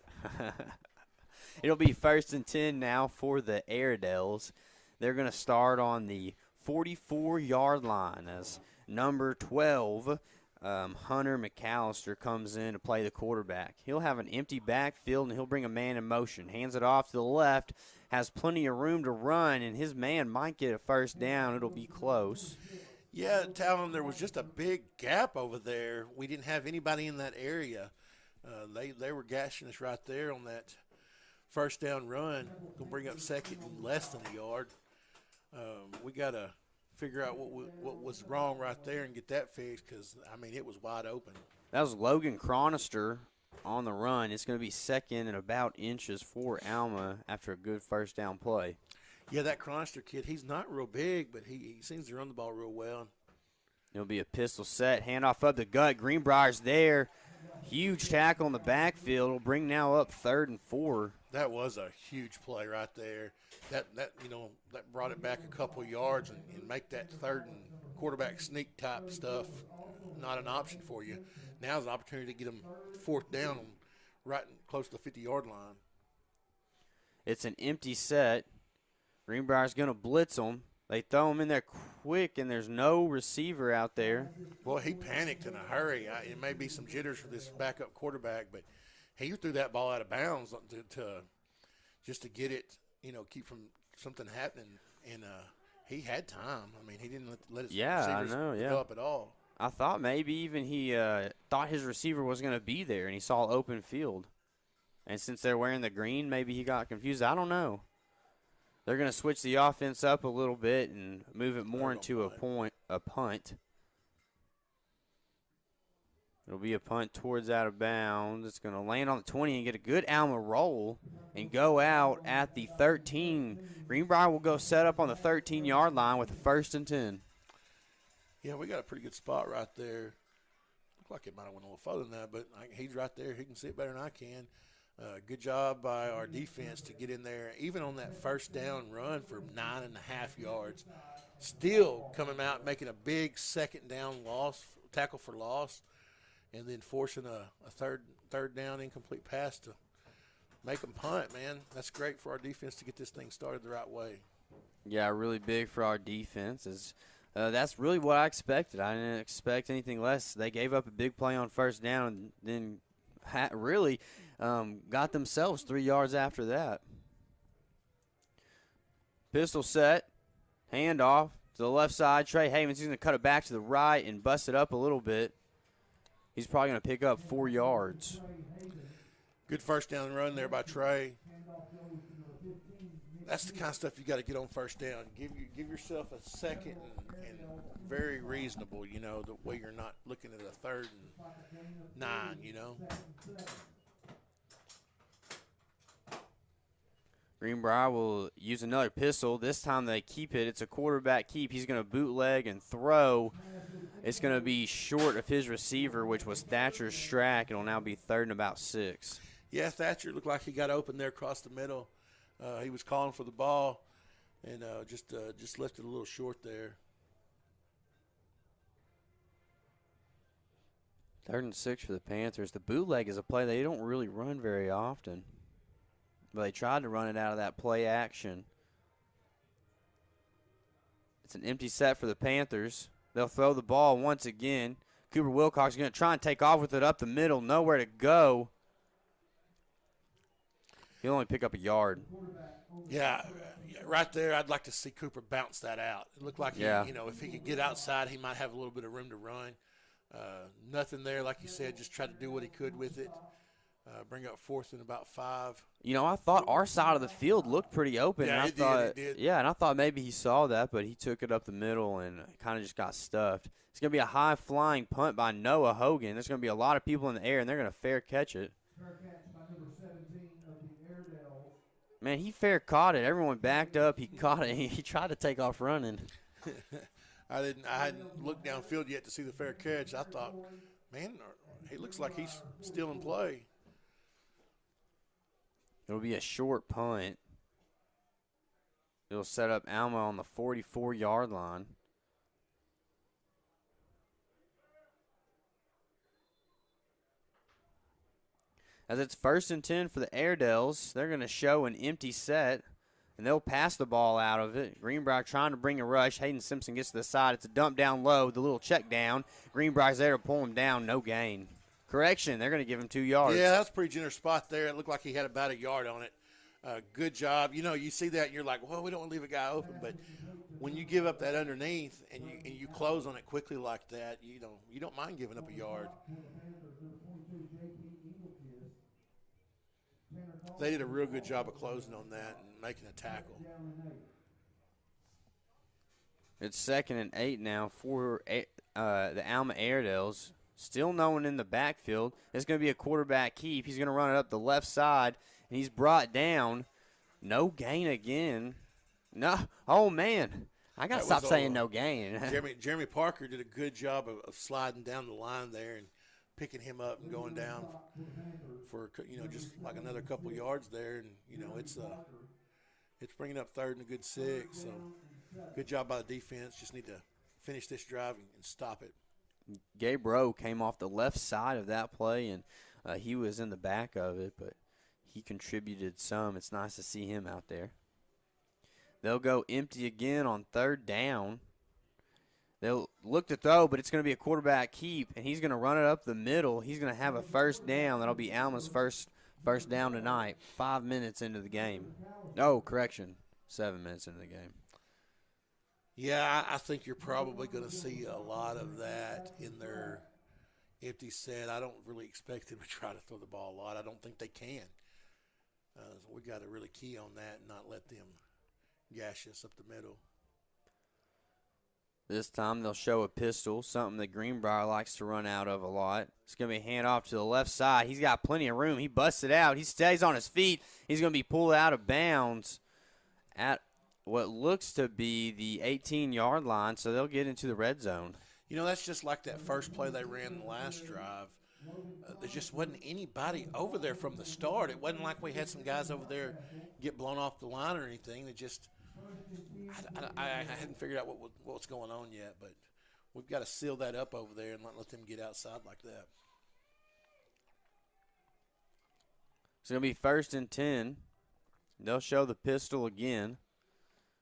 It'll be 1st and 10 now for the Airedales. They're going to start on the 44-yard line as number 12, Hunter McAllister, comes in to play the quarterback. He'll have an empty backfield, and he'll bring a man in motion. Hands it off to the left, has plenty of room to run, and his man might get a first down. It'll be close. Yeah, Talon, there was just a big gap over there. We didn't have anybody in that area. They were gashing us right there on that first down run. Going to bring up second and less than a yard. We got to figure out what was wrong right there and get that fixed because, I mean, it was wide open. That was Logan Chronister on the run. It's going to be second and about inches for Alma after a good first down play. Yeah, that Chronister kid, he's not real big, but he seems to run the ball real well. It'll be a pistol set, handoff up the gut. Greenbrier's there. Huge tackle in the backfield. Will bring now up 3rd and 4. That was a huge play right there. That brought it back a couple yards and make that 3rd and quarterback sneak type stuff not an option for you. Now's an opportunity to get them 4th down right close to the 50-yard line. It's an empty set. Greenbrier's going to blitz them. They throw him in there quick, and there's no receiver out there. Boy, he panicked in a hurry. It may be some jitters for this backup quarterback, but he threw that ball out of bounds just to get it, keep from something happening. And he had time. I mean, he didn't let his receivers go up at all. I thought maybe even he thought his receiver was going to be there, and he saw open field. And since they're wearing the green, maybe he got confused. I don't know. They're going to switch the offense up a little bit and move it more into a punt. It'll be a punt towards out of bounds. It's going to land on the 20 and get a good Alma roll and go out at the 13. Greenbrier will go set up on the 13-yard line with a 1st and 10. Yeah, we got a pretty good spot right there. Looked like it might have went a little further than that, but he's right there. He can see it better than I can. Good job by our defense to get in there, even on that first down run for 9.5 yards. Still coming out, making a big second down tackle for loss, and then forcing a third down incomplete pass to make them punt, man. That's great for our defense to get this thing started the right way. Yeah, really big for our defense. That's really what I expected. I didn't expect anything less. They gave up a big play on first down and then really got themselves 3 yards after that. Pistol set, handoff, To the left side, Trey Havens. He's going to cut it back to the right and bust it up a little bit. He's probably going to pick up 4 yards. Good first down run there by Trey. That's the kind of stuff you got to get on first down. Give yourself a second and very reasonable, you know, the way you're not looking at a 3rd and 9, you know. Greenbrier will use another pistol. This time they keep it. It's a quarterback keep. He's going to bootleg and throw. It's going to be short of his receiver, which was Thatcher Strack. It'll now be 3rd and about 6. Yeah, Thatcher looked like he got open there across the middle. He was calling for the ball and just left it a little short there. 3rd and 6 for the Panthers. The bootleg is a play they don't really run very often. But they tried to run it out of that play action. It's an empty set for the Panthers. They'll throw the ball once again. Cooper Wilcox is going to try and take off with it up the middle. Nowhere to go. He'll only pick up a yard. Yeah, right there, I'd like to see Cooper bounce that out. It looked like, if he could get outside, he might have a little bit of room to run. Nothing there, like you said, just try to do what he could with it. Bring up 4th and about 5. You know, I thought our side of the field looked pretty open. Yeah, it did. Yeah, and I thought maybe he saw that, but he took it up the middle and kind of just got stuffed. It's going to be a high-flying punt by Noah Hogan. There's going to be a lot of people in the air, and they're going to fair catch it. Man, he fair caught it. Everyone backed up. He caught it. He tried to take off running. I hadn't looked downfield yet to see the fair catch. I thought, man, he looks like he's still in play. It'll be a short punt. It'll set up Alma on the 44-yard line. As it's 1st and 10 for the Airedales, they're going to show an empty set, and they'll pass the ball out of it. Greenbrier trying to bring a rush. Hayden Simpson gets to the side. It's a dump down low, the little check down. Greenbrier's there to pull him down, no gain. Correction, they're going to give him 2 yards. Yeah, that's a pretty generous spot there. It looked like he had about a yard on it. Good job. You know, you see that and you're like, well, we don't want to leave a guy open, but when you give up that underneath and you close on it quickly like that, you don't mind giving up a yard. They did a real good job of closing on that and making a tackle. It's 2nd and 8 now for the Alma Airedales. Still no one in the backfield. It's going to be a quarterback keep. He's going to run it up the left side, and he's brought down. No gain again. No. Oh, man. I got to stop saying no gain. Jeremy Parker did a good job of sliding down the line there and picking him up and going down for, just like another couple yards there. And, it's bringing up 3rd and a good 6. So good job by the defense. Just need to finish this drive and stop it. Gabe Rowe came off the left side of that play, and he was in the back of it, but he contributed some. It's nice to see him out there. They'll go empty again on 3rd down. They'll look to throw, but it's going to be a quarterback keep, and he's going to run it up the middle. He's going to have a 1st down. That'll be Alma's first down tonight, 5 minutes into the game. No, correction, 7 minutes into the game. Yeah, I think you're probably going to see a lot of that in their empty set. I don't really expect them to try to throw the ball a lot. I don't think they can. So we got to really key on that and not let them gash us up the middle. This time they'll show a pistol, something that Greenbrier likes to run out of a lot. It's going to be a handoff to the left side. He's got plenty of room. He busts it out. He stays on his feet. He's going to be pulled out of bounds at what looks to be the 18-yard line, so they'll get into the red zone. That's just like that first play they ran the last drive. There just wasn't anybody over there from the start. It wasn't like we had some guys over there get blown off the line or anything. They just I hadn't figured out what's going on yet, but we've got to seal that up over there and not let them get outside like that. It's going to be 1st and 10. They'll show the pistol again.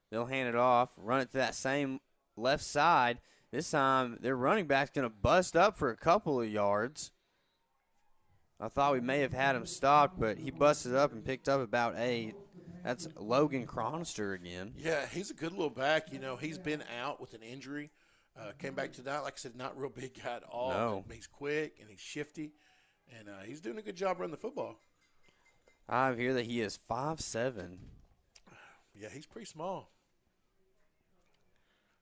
They'll hand it off, run it to that same left side. This time their running back's going to bust up for a couple of yards. I thought we may have had him stopped, but he busted up and picked up about 8. That's Logan Cronster again. Yeah, he's a good little back. You know, he's been out with an injury. Came back tonight, like I said, not real big guy at all. No. But he's quick and he's shifty, and he's doing a good job running the football. I have here that he is 5'7". Yeah, he's pretty small.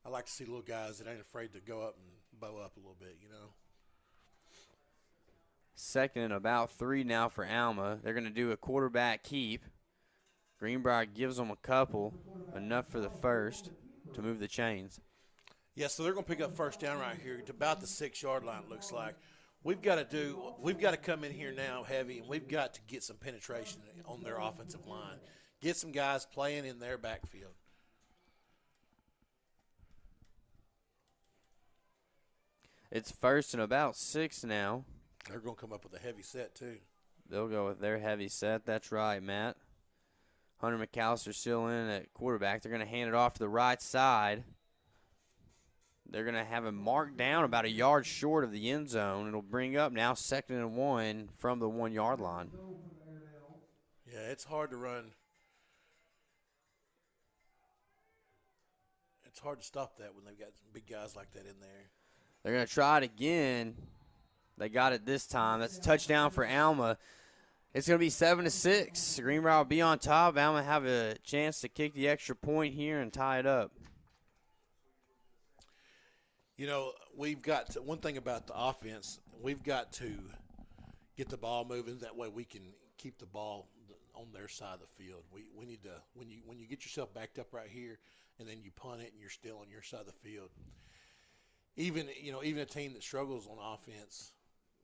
I like to see little guys that ain't afraid to go up and bow up a little bit, you know. Second and about 3 now for Alma. They're going to do a quarterback keep. Greenbrier gives them a couple, enough for the first to move the chains. Yeah, so they're going to pick up first down right here. It's about the 6-yard line, it looks like. We've got to come in here now heavy, and we've got to get some penetration on their offensive line. Get some guys playing in their backfield. It's first and about 6 now. They're going to come up with a heavy set, too. They'll go with their heavy set. That's right, Matt. Hunter McAllister still in at quarterback. They're going to hand it off to the right side. They're going to have him marked down about a yard short of the end zone. It'll bring up now 2nd and 1 from the 1-yard line. Yeah, it's hard to run. It's hard to stop that when they've got some big guys like that in there. They're going to try it again. They got it this time. That's a touchdown for Alma. It's going to be 7-6. Greenbrier will be on top. Alma have a chance to kick the extra point here and tie it up. You know, we've got to, one thing about the offense, we've got to get the ball moving. That way we can keep the ball on their side of the field. We need to, when you get yourself backed up right here and then you punt it and you're still on your side of the field, even a team that struggles on offense,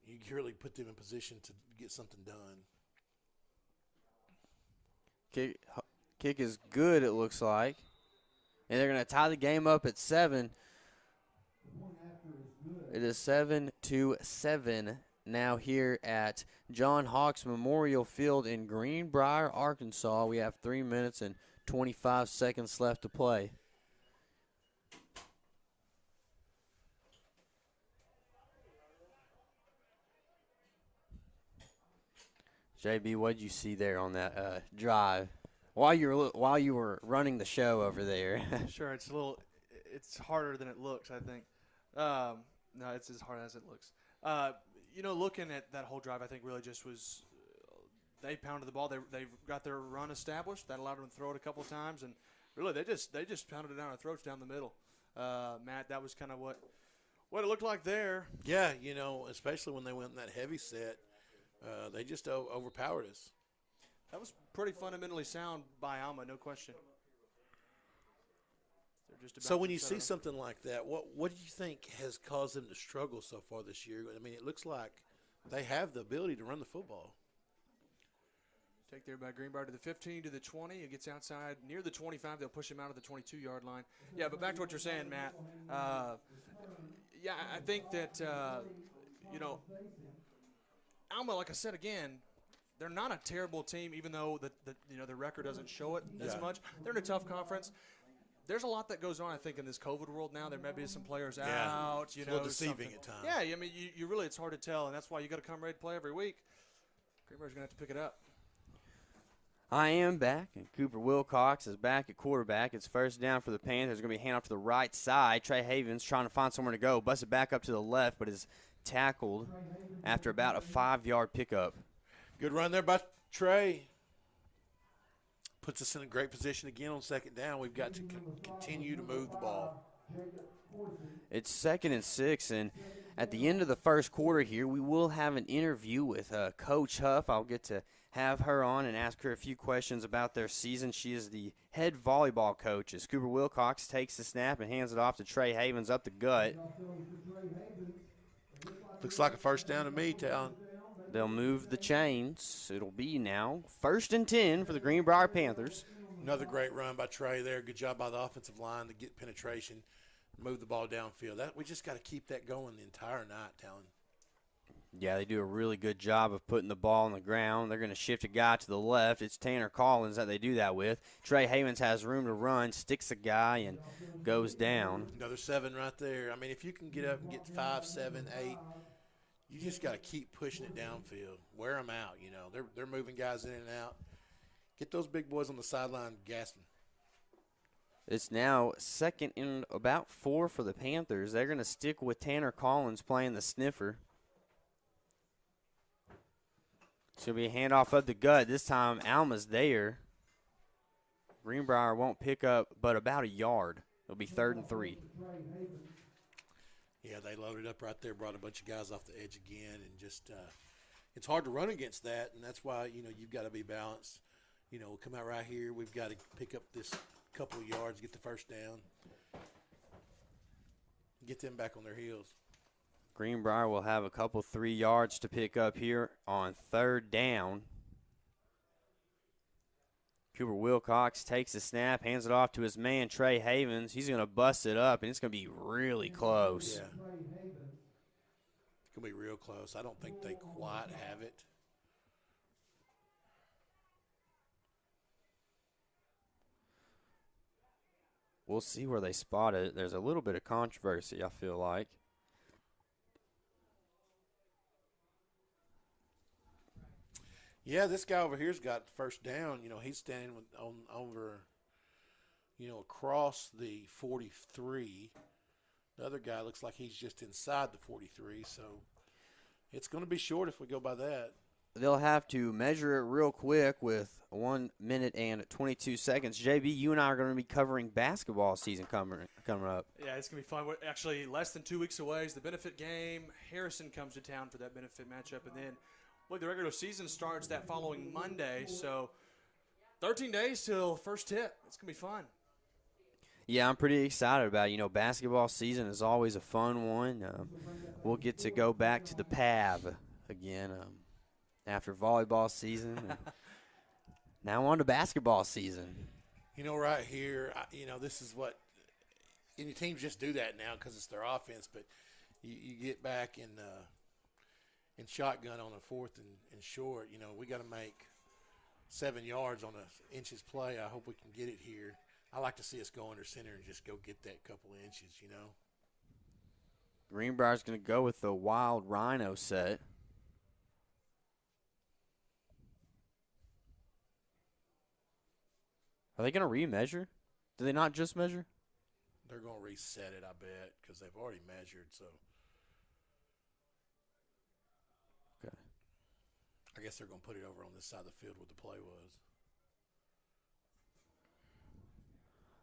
you can really put them in position to get something done. Kick is good, it looks like. And they're going to tie the game up at 7. It is 7-7 now here at John Hawks Memorial Field in Greenbrier, Arkansas. We have 3 minutes and 25 seconds left to play. JB, what did you see there on that drive while you were running the show over there? Sure, it's harder than it looks, I think. No, it's as hard as it looks. Looking at that whole drive, I think really just was they pounded the ball. They got their run established. That allowed them to throw it a couple of times, and really they just pounded it down our throats down the middle. Matt, that was kind of what it looked like there. Yeah, especially when they went in that heavy set, they just overpowered us. That was pretty fundamentally sound by Alma, no question. So when you see something like that, what do you think has caused them to struggle so far this year? I mean, it looks like they have the ability to run the football. Take there by Greenbrier to the 15, to the 20. It gets outside near the 25. They'll push him out of the 22-yard line. Yeah, but back to what you're saying, Matt. I think that, Alma, like I said again, they're not a terrible team, even though their record doesn't show it as much. They're in a tough conference. There's a lot that goes on, I think, in this COVID world now. There may be some players out. It's a little deceiving at times. Yeah, I mean, you really, it's hard to tell, and that's why you got to come ready to play every week. Greenbrier's going to have to pick it up. I am back, and Cooper Wilcox is back at quarterback. It's first down for the Panthers. Going to be hand off to the right side. Trey Havens trying to find somewhere to go. Busted back up to the left, but is tackled after about a 5-yard pickup. Good run there by Trey. Puts us in a great position again on second down. We've got to continue to move the ball. It's 2nd and 6, and at the end of the first quarter here, we will have an interview with Coach Huff. I'll get to have her on and ask her a few questions about their season. She is the head volleyball coach as Cooper Wilcox takes the snap and hands it off to Trey Havens up the gut. Looks like a first down to me, Talon. They'll move the chains. It'll be now 1st and 10 for the Greenbrier Panthers. Another great run by Trey there. Good job by the offensive line to get penetration, move the ball downfield. We just got to keep that going the entire night, Talon. Yeah, they do a really good job of putting the ball on the ground. They're going to shift a guy to the left. It's Tanner Collins that they do that with. Trey Havens has room to run, sticks a guy, and goes down. Another 7 right there. I mean, if you can get up and get 5, 7, 8, you just got to keep pushing it downfield. Wear them out, They're moving guys in and out. Get those big boys on the sideline gassing. It's now 2nd and about 4 for the Panthers. They're going to stick with Tanner Collins playing the sniffer. Should be a handoff of the gut. This time Alma's there. Greenbrier won't pick up but about a yard. It'll be 3rd and 3. Yeah, they loaded up right there, brought a bunch of guys off the edge again, and just it's hard to run against that, and that's why, you've got to be balanced. Come out right here. We've got to pick up this couple of yards, get the first down, get them back on their heels. Greenbrier will have a couple 3 yards to pick up here on 3rd down. Cooper Wilcox takes the snap, hands it off to his man, Trey Havens. He's going to bust it up, and it's going to be really close. Yeah. It's going to be real close. I don't think they quite have it. We'll see where they spot it. There's a little bit of controversy, I feel like. Yeah, this guy over here's got first down. He's standing over, across the 43. The other guy looks like he's just inside the 43, so it's going to be short if we go by that. They'll have to measure it real quick with 1 minute and 22 seconds. JB, you and I are going to be covering basketball season coming up. Yeah, it's going to be fun. We're actually less than 2 weeks away is the benefit game. Harrison comes to town for that benefit matchup, and then the regular season starts that following Monday, so 13 days till first tip. It's going to be fun. Yeah, I'm pretty excited about it. Basketball season is always a fun one. We'll get to go back to the PAV again after volleyball season. Now on to basketball season. Right here, this is what any teams just do that now because it's their offense, but you get back in shotgun on a 4th and short. We got to make 7 yards on a inches play. I hope we can get it here. I like to see us go under center and just go get that couple of inches, Greenbrier's going to go with the Wild Rhino set. Are they going to remeasure? Do they not just measure? They're going to reset it, I bet, because they've already measured, so. Okay. I guess they're going to put it over on this side of the field where the play was.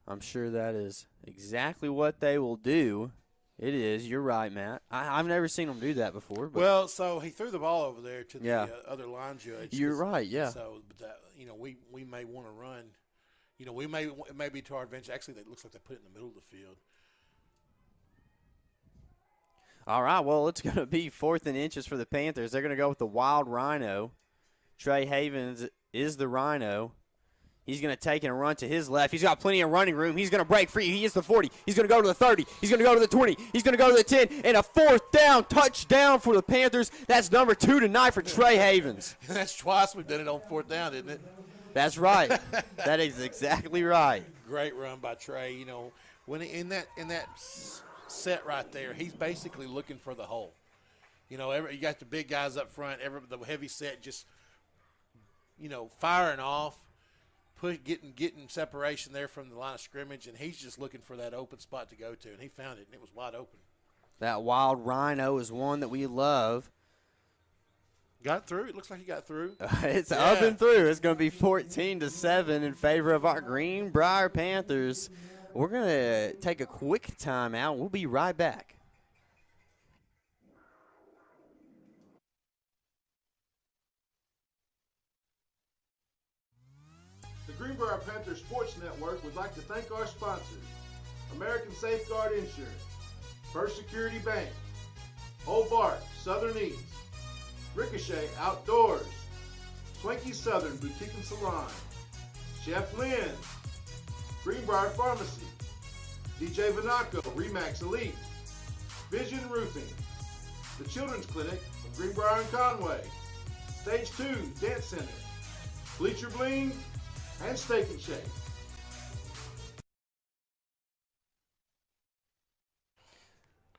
I'm sure that is exactly what they will do. It is. You're right, Matt. I've never seen them do that before. But well, so he threw the ball over there to the other line judge. You're right, yeah. So, that, we may want to run. It may be to our advantage. Actually, it looks like they put it in the middle of the field. All right, well, it's going to be 4th and inches for the Panthers. They're going to go with the Wild Rhino. Trey Havens is the Rhino. He's going to take and run to his left. He's got plenty of running room. He's going to break free. He is the 40. He's going to go to the 30. He's going to go to the 20. He's going to go to the 10. And a 4th down touchdown for the Panthers. That's number 2 tonight for Trey Havens. That's twice we've done it on 4th down, isn't it? That's right. That is exactly right. Great run by Trey. When in that set right there, he's basically looking for the hole. You got the big guys up front, the heavy set just, firing off, getting separation there from the line of scrimmage, and he's just looking for that open spot to go to, and he found it, and it was wide open. That Wild Rhino is one that we love. Got through. It looks like he got through. It's up and through. It's going to be 14-7 in favor of our Greenbrier Panthers. We're going to take a quick timeout. We'll be right back. The Greenbrier Panther Sports Network would like to thank our sponsors: American Safeguard Insurance, First Security Bank, Old Bart, Southern Eats, Ricochet Outdoors, Swanky Southern Boutique and Salon, Chef Lynn, Greenbrier Pharmacy, DJ Vanaco, Remax Elite, Vision Roofing, the Children's Clinic of Greenbrier and Conway, Stage 2 Dance Center, Bleacher Bling, and Steak and Shake.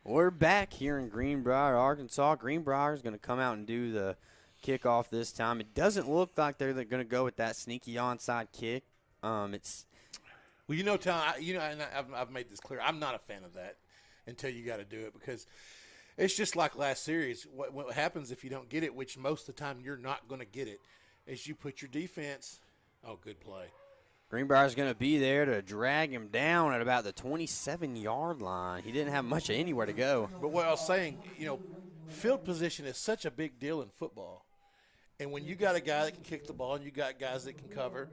We're back here in Greenbrier, Arkansas. Greenbrier is going to come out and do the kickoff this time. It doesn't look like they're going to go with that sneaky onside kick. It's Well, Tom, and I've made this clear. I'm not a fan of that until you got to do it, because it's just like last series. What happens if you don't get it, which most of the time you're not going to get it, is you put your defense. Oh, good play. Greenbrier's going to be there to drag him down at about the 27-yard line. He didn't have much of anywhere to go. But what I was saying, field position is such a big deal in football. And when you got a guy that can kick the ball and you got guys that can cover,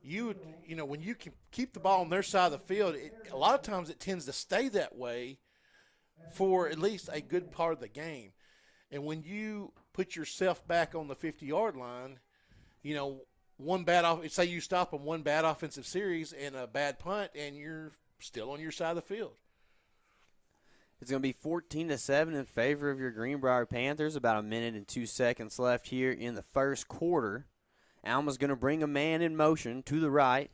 when you can keep the ball on their side of the field, a lot of times it tends to stay that way for at least a good part of the game. And when you put yourself back on the 50-yard line, one bad say you stop on one bad offensive series and a bad punt, and you're still on your side of the field. It's going to be 14-7 in favor of your Greenbrier Panthers. About a minute and 2 seconds left here in the first quarter. Alma's going to bring a man in motion to the right.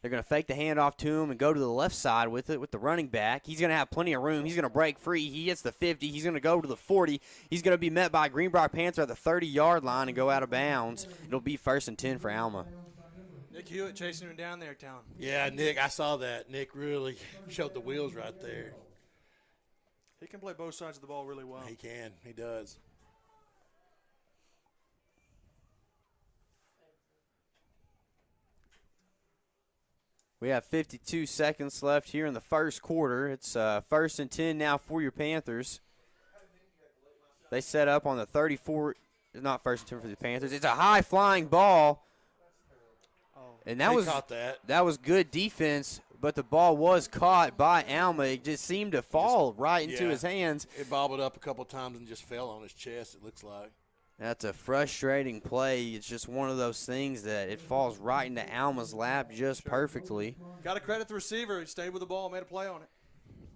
They're going to fake the handoff to him and go to the left side with it with the running back. He's going to have plenty of room. He's going to break free. He hits the 50. He's going to go to the 40. He's going to be met by a Greenbrier Panther at the 30-yard line and go out of bounds. It'll be 1st and 10 for Alma. Nick Hewitt chasing him down there, Town. Yeah, Nick, I saw that. Nick really showed the wheels right there. He can play both sides of the ball really well. He can. He does. We have 52 seconds left here in the first quarter. It's 1st and 10 now for your Panthers. They set up on the 34. It's not 1st and 10 for the Panthers. It's a high-flying ball. And that caught that. That was good defense, but the ball was caught by Alma. It just seemed to fall right into his hands. It bobbled up a couple times and just fell on his chest, it looks like. That's a frustrating play. It's just one of those things that it falls right into Alma's lap just perfectly. Got to credit the receiver. He stayed with the ball, made a play on it.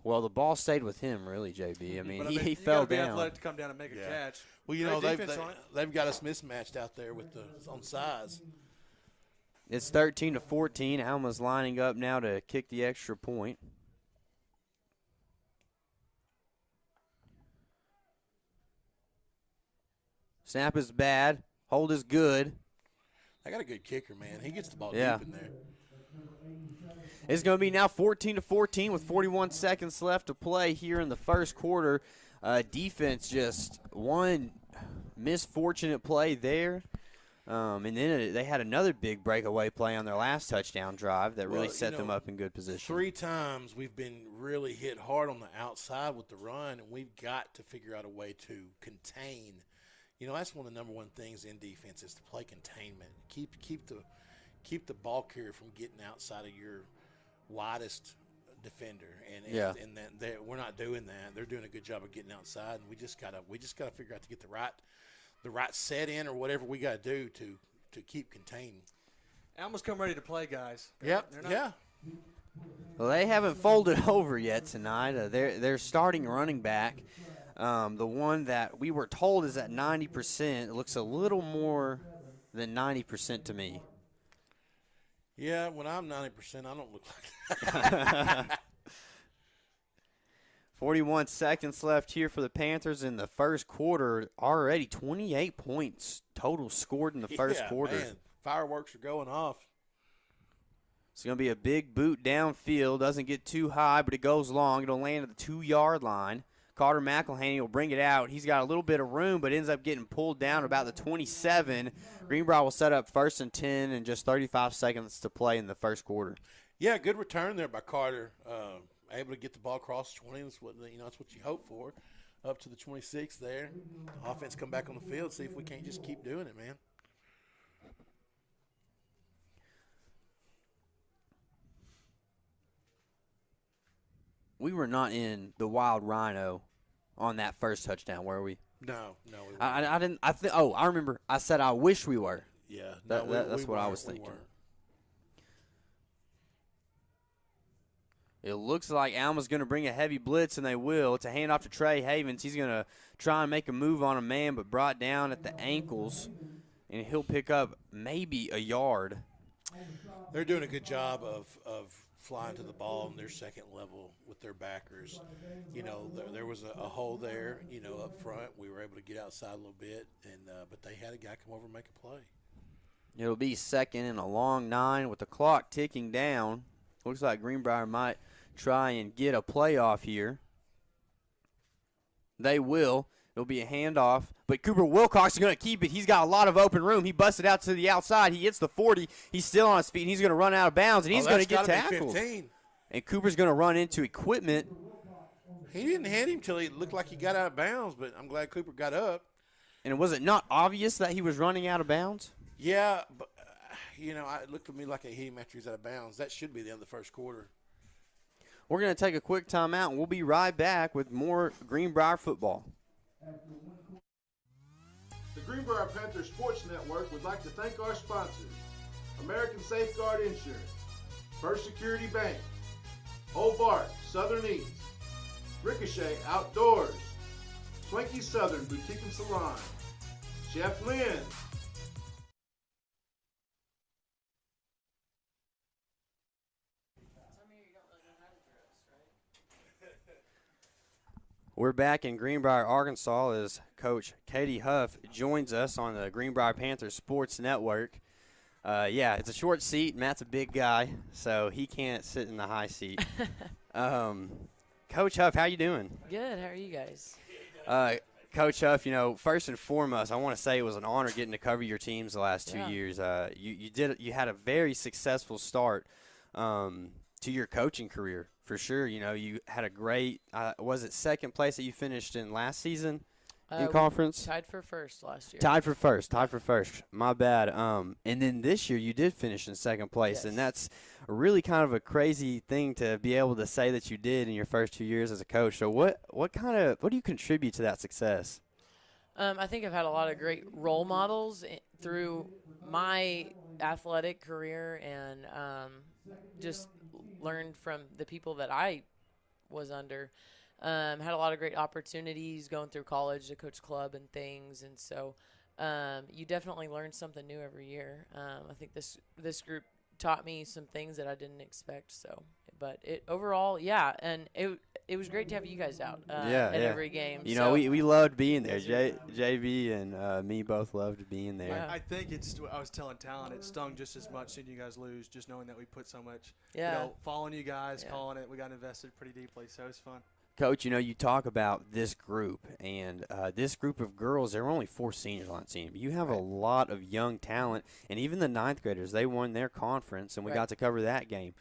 Well, the ball stayed with him, really, JB. I mean, he you fell be down. athletic to come down and make a catch. Well, they've got us mismatched out there on size. It's 13-14. Alma's lining up now to kick the extra point. Snap is bad. Hold is good. I got a good kicker, man. He gets the ball deep in there. It's going to be now 14-14 with 41 seconds left to play here in the first quarter. Defense just one misfortunate play there. And then they had another big breakaway play on their last touchdown drive that really set them up in good position. 3 times we've been really hit hard on the outside with the run, and we've got to figure out a way to contain. That's one of the number one things in defense is to play containment. Keep the ball carrier from getting outside of your widest defender, and we're not doing that. They're doing a good job of getting outside, and we just gotta figure out to get the right set in or whatever we got to do to keep contained. Alma's come ready to play, guys. Yep. Well, they haven't folded over yet tonight. They're starting running back. The one that we were told is at 90%. It looks a little more than 90% to me. Yeah, when I'm 90%, I don't look like that. 41 seconds left here for the Panthers in the first quarter. Already 28 points total scored in the first quarter. Man, fireworks are going off. It's going to be a big boot downfield. Doesn't get too high, but it goes long. It'll land at the 2-yard line. Carter McElhaney will bring it out. He's got a little bit of room, but ends up getting pulled down about the 27. Greenbrier will set up 1st and 10 and just 35 seconds to play in the first quarter. Yeah, good return there by Carter. Able to get the ball across 20. That's what you hope for. Up to the 26 there. The offense come back on the field. See if we can't just keep doing it, man. We were not in the Wild Rhino on that first touchdown, were we? No, we weren't. I didn't. I remember. I said I wish we were. Yeah, that's what I was thinking. It looks like Alma's going to bring a heavy blitz, and they will. It's a handoff to Trey Havens. He's going to try and make a move on a man, but brought down at the ankles, and he'll pick up maybe a yard. They're doing a good job of flying to the ball in their second level with their backers. There was a hole there, up front. We were able to get outside a little bit, but they had a guy come over and make a play. It'll be second and a long 9 with the clock ticking down. Looks like Greenbrier might try and get a playoff here. They will. It'll be a handoff. But Cooper Wilcox is going to keep it. He's got a lot of open room. He busted out to the outside. He hits the 40. He's still on his feet, and he's going to run out of bounds, and he's going to get tackled. 15. And Cooper's going to run into equipment. He didn't hit him until he looked like he got out of bounds, but I'm glad Cooper got up. And was it not obvious that he was running out of bounds? Yeah, but, it looked to me like he hit him after he was out of bounds. That should be the end of the first quarter. We're going to take a quick timeout, and we'll be right back with more Greenbrier football. The Greenbrier Panther Sports Network would like to thank our sponsors: American Safeguard Insurance, First Security Bank, Old Bart, Southern Eats, Ricochet Outdoors, Swanky Southern Boutique and Salon, Chef Lynn, We're back in Greenbrier, Arkansas, as Coach Cody Huff joins us on the Greenbrier Panthers Sports Network. It's a short seat. Matt's a big guy, so he can't sit in the high seat. Coach Huff, how you doing? Good. How are you guys? Coach Huff, first and foremost, I want to say it was an honor getting to cover your teams the last 2 years. You had a very successful start to your coaching career. For sure, you had a great, was it second place that you finished in last season in conference? Tied for first last year. Tied for first. My bad. And then this year you did finish in second place, yes. And that's really kind of a crazy thing to be able to say that you did in your first 2 years as a coach. So what do you contribute to that success? I think I've had a lot of great role models through my athletic career, and just learned from the people that I was under. Had a lot of great opportunities going through college to coach club and things, and so you definitely learn something new every year. I think this group taught me some things that I didn't expect. So, but overall, and it was great to have you guys out at every game. We loved being there. JB and me both loved being there. Yeah. I think I was telling Talon, it stung just as much seeing you guys lose, just knowing that we put so much, following you guys, calling it. We got invested pretty deeply, so it was fun. Coach, you talk about this group, and this group of girls, there were only 4 seniors on the team. You have a lot of young talent, and even the 9th graders, they won their conference, and we got to cover that game.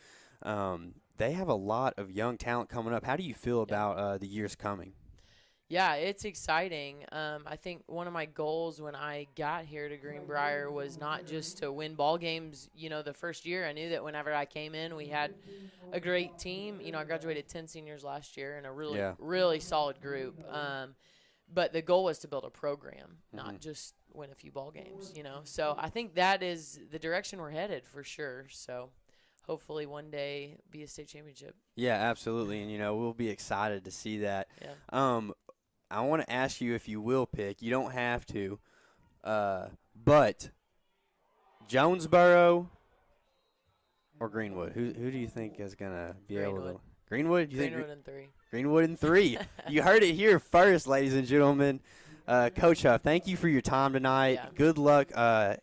They have a lot of young talent coming up. How do you feel about the years coming? Yeah, it's exciting. I think one of my goals when I got here to Greenbrier was not just to win ball games, the first year. I knew that whenever I came in, we had a great team. I graduated 10 seniors last year and a really solid group. But the goal was to build a program, not just win a few ball games, So I think that is the direction we're headed for sure. So hopefully one day be a state championship. Yeah, absolutely. And, we'll be excited to see that. Yeah. I want to ask you if you will pick. You don't have to. But Jonesboro or Greenwood? Who do you think is going to be able to? Greenwood? Greenwood in 3. Greenwood in 3. You heard it here first, ladies and gentlemen. Coach Huff, thank you for your time tonight. Yeah. Good luck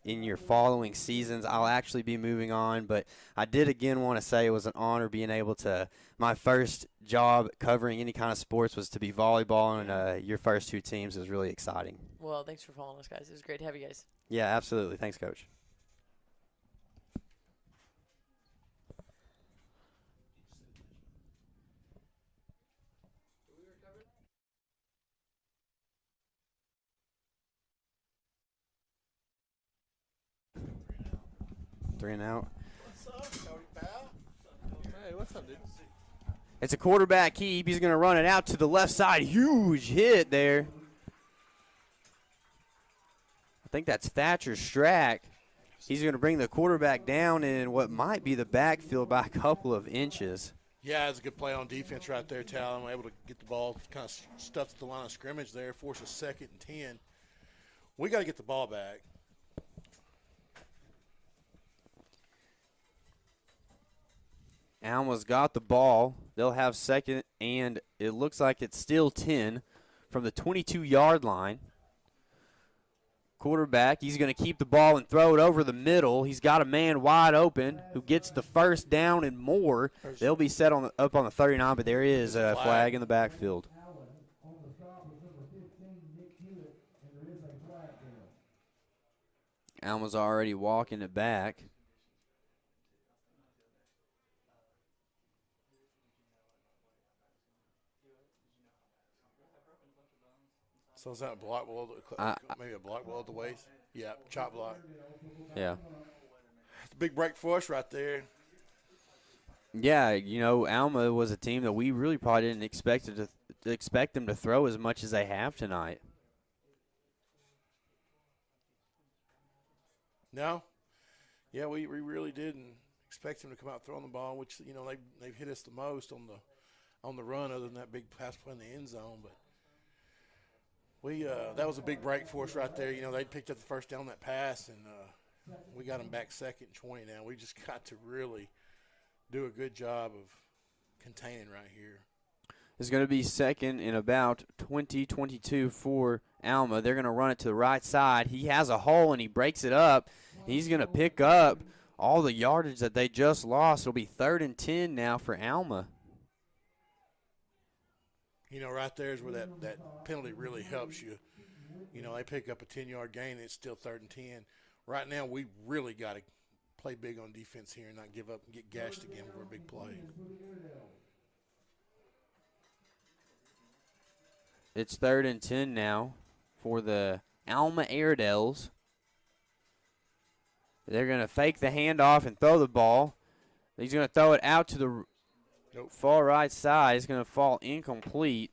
in your following seasons. I'll actually be moving on, but I did again want to say it was an honor being able to – my first job covering any kind of sports was to be volleyball, and your first 2 teams was really exciting. Well, thanks for following us, guys. It was great to have you guys. Yeah, absolutely. Thanks, Coach. Three and out. What's up, Cody Powell? Hey, what's up, dude? It's a quarterback keep. He's going to run it out to the left side. Huge hit there. I think that's Thatcher Strack. He's going to bring the quarterback down in what might be the backfield by a couple of inches. Yeah, it's a good play on defense right there, Tal. I'm able to get the ball kind of stuffed at the line of scrimmage there, force a 2nd and 10. We got to get the ball back. Alma's got the ball. They'll have second, and it looks like it's still 10 from the 22-yard line. Quarterback, he's going to keep the ball and throw it over the middle. He's got a man wide open who gets the first down and more. They'll be set up on the 39, but there is a flag in the backfield. Alma's already walking it back. So is that a block below maybe a block below the waist? Yeah, chop block. Yeah. It's a big break for us right there. Yeah, you know, Alma was a team that we really probably didn't expect them to throw as much as they have tonight. No. Yeah, we really didn't expect them to come out throwing the ball, which, you know, they've hit us the most on the run other than that big pass play in the end zone, but that was a big break for us right there. You know, they picked up the first down on that pass, and we got them back second and 20 now. We just got to really do a good job of containing right here. It's going to be second in about 20-22 for Alma. They're going to run it to the right side. He has a hole, and he breaks it up. He's going to pick up all the yardage that they just lost. It'll be 3rd and 10 now for Alma. You know, right there is where that penalty really helps you. You know, they pick up a 10-yard gain, and it's still 3rd and 10. Right now, we really got to play big on defense here and not give up and get gashed again for a big play. It's 3rd and 10 now for the Alma Airedales. They're going to fake the handoff and throw the ball. He's going to throw it out to the far right side. It's going to fall incomplete.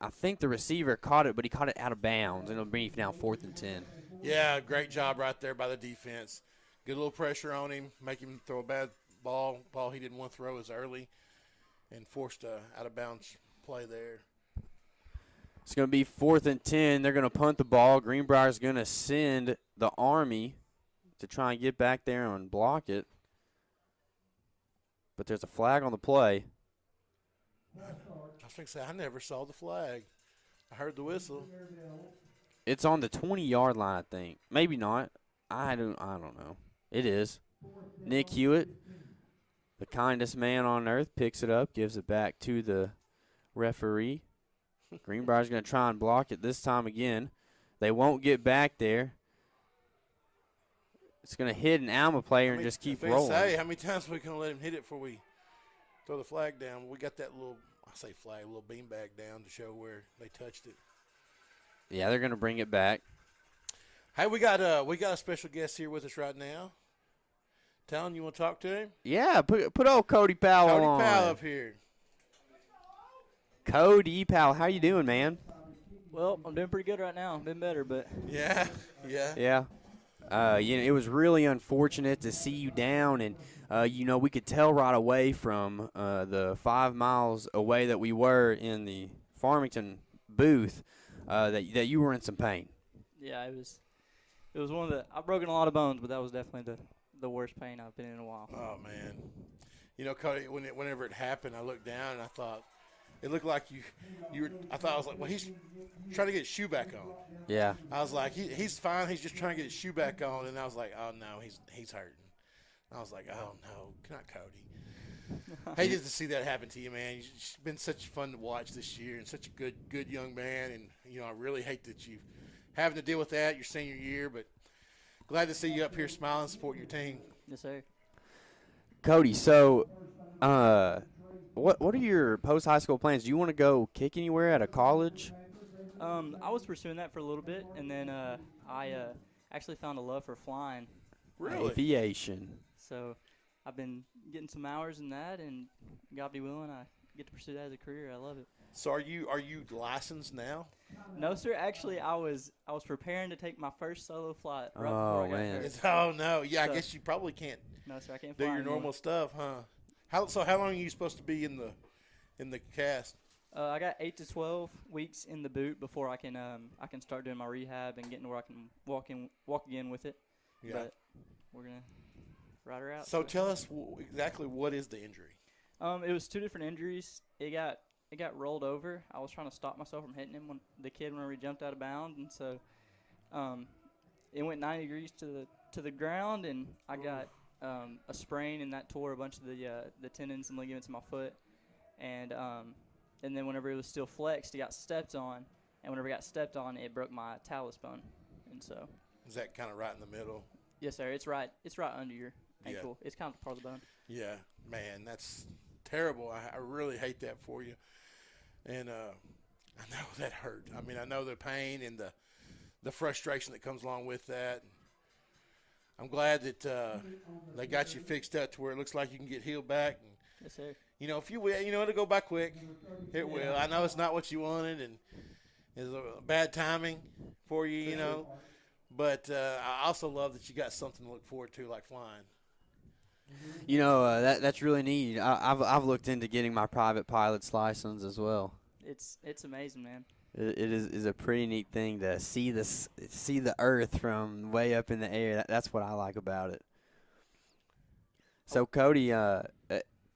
I think the receiver caught it, but he caught it out of bounds, and it'll bring you now 4th and 10. Yeah, great job right there by the defense. Get a little pressure on him, make him throw a bad ball he didn't want to throw as early, and forced a out-of-bounds play there. It's going to be 4th and 10. They're going to punt the ball. Greenbrier's going to send the Army to try and get back there and block it. But there's a flag on the play. I was going to say, I never saw the flag. I heard the whistle. It's on the 20-yard line, I think. Maybe not. I don't know. It is. Nick Hewitt, the kindest man on earth, picks it up, gives it back to the referee. Greenbrier's going to try and block it this time again. They won't get back there. It's going to hit an Alma player and just keep rolling. How many times are we going to let him hit it before we throw the flag down? We got that little, a little beanbag down to show where they touched it. Yeah, they're going to bring it back. Hey, we got a special guest here with us right now. Talon, you want to talk to him? Yeah, put old Cody Powell on. Cody Powell up here. Cody Powell, how you doing, man? Well, I'm doing pretty good right now. Been better, but yeah. You know, it was really unfortunate to see you down, and you know, we could tell right away from the 5 miles away that we were in the Farmington booth that you were in some pain. Yeah, it was one of the. I've broken a lot of bones, but that was definitely the worst pain I've been in a while. Oh man, you know, Cody, whenever it happened, I looked down and I thought. It looked like you were. I was like, well, he's trying to get his shoe back on. Yeah. I was like, he's fine. He's just trying to get his shoe back on. And I was like, oh no, he's hurting. And I was like, oh no, not Cody. Hated to see that happen to you, man. You've been such fun to watch this year, and such a good young man. And you know, I really hate that you having to deal with that your senior year, but glad to see you up here smiling, support your team. Yes, sir. Cody, so. What are your post-high school plans? Do you want to go kick anywhere at a college? I was pursuing that for a little bit, and then I actually found a love for flying. Really? Aviation. So I've been getting some hours in that, and God be willing, I get to pursue that as a career. I love it. So are you licensed now? No, sir. Actually, I was preparing to take my first solo flight right before I got hurt. Oh no, yeah. So, I guess you probably can't. No, sir. I can't do fly your anymore. normal stuff, huh? How long are you supposed to be in the cast? I got 8 to 12 weeks in the boot before I can start doing my rehab and getting where I can walk again with it. Yeah. But we're gonna ride her out. So tell us exactly what is the injury. It was 2 different injuries. It got rolled over. I was trying to stop myself from hitting him whenever he jumped out of bounds, and so it went 90 degrees to the ground, and I got a sprain, and that tore a bunch of the tendons and ligaments in my foot, and then whenever it was still flexed, it got stepped on, and whenever it got stepped on, it broke my talus bone, and so. Is that kind of right in the middle? Yes, sir. It's right under your ankle. Yeah. It's kind of part of the bone. Yeah, man, that's terrible. I really hate that for you. And I know that hurt. I mean, I know the pain and the frustration that comes along with that. I'm glad that they got you fixed up to where it looks like you can get healed back. And, yes, sir. you know, if you will, it'll go by quick. It will. I know it's not what you wanted, and it's a bad timing for you, you know. But I also love that you got something to look forward to, like flying. You know, that's really neat. I've looked into getting my private pilot's license as well. It's amazing, man. It is a pretty neat thing to see the Earth from way up in the air. That's what I like about it. So Cody,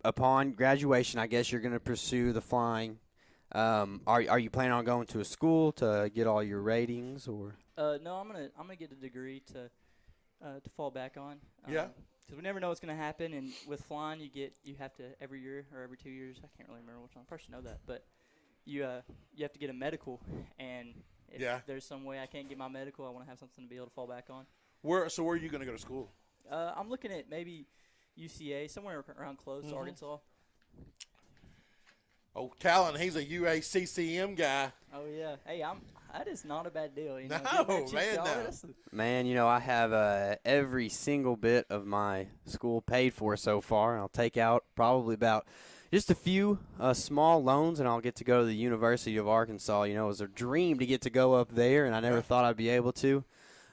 upon graduation, I guess you're going to pursue the flying. Are you planning on going to a school to get all your ratings, or? No, I'm gonna get a degree to fall back on. Yeah. Because we never know what's gonna happen, and with flying, you have to every year or every 2 years. I can't really remember which one. I probably should know that, but you have to get a medical, and if there's some way I can't get my medical, I want to have something to be able to fall back on. Where are you gonna go to school? I'm looking at maybe UCA, somewhere around close to Arkansas. Oh, Talon, he's a UACCM guy. Oh yeah, hey, that is not a bad deal. You know, No, man, no. Man, you know, I have every single bit of my school paid for so far, and I'll take out probably about just a few small loans, and I'll get to go to the University of Arkansas. You know, it was a dream to get to go up there, and I never thought I'd be able to.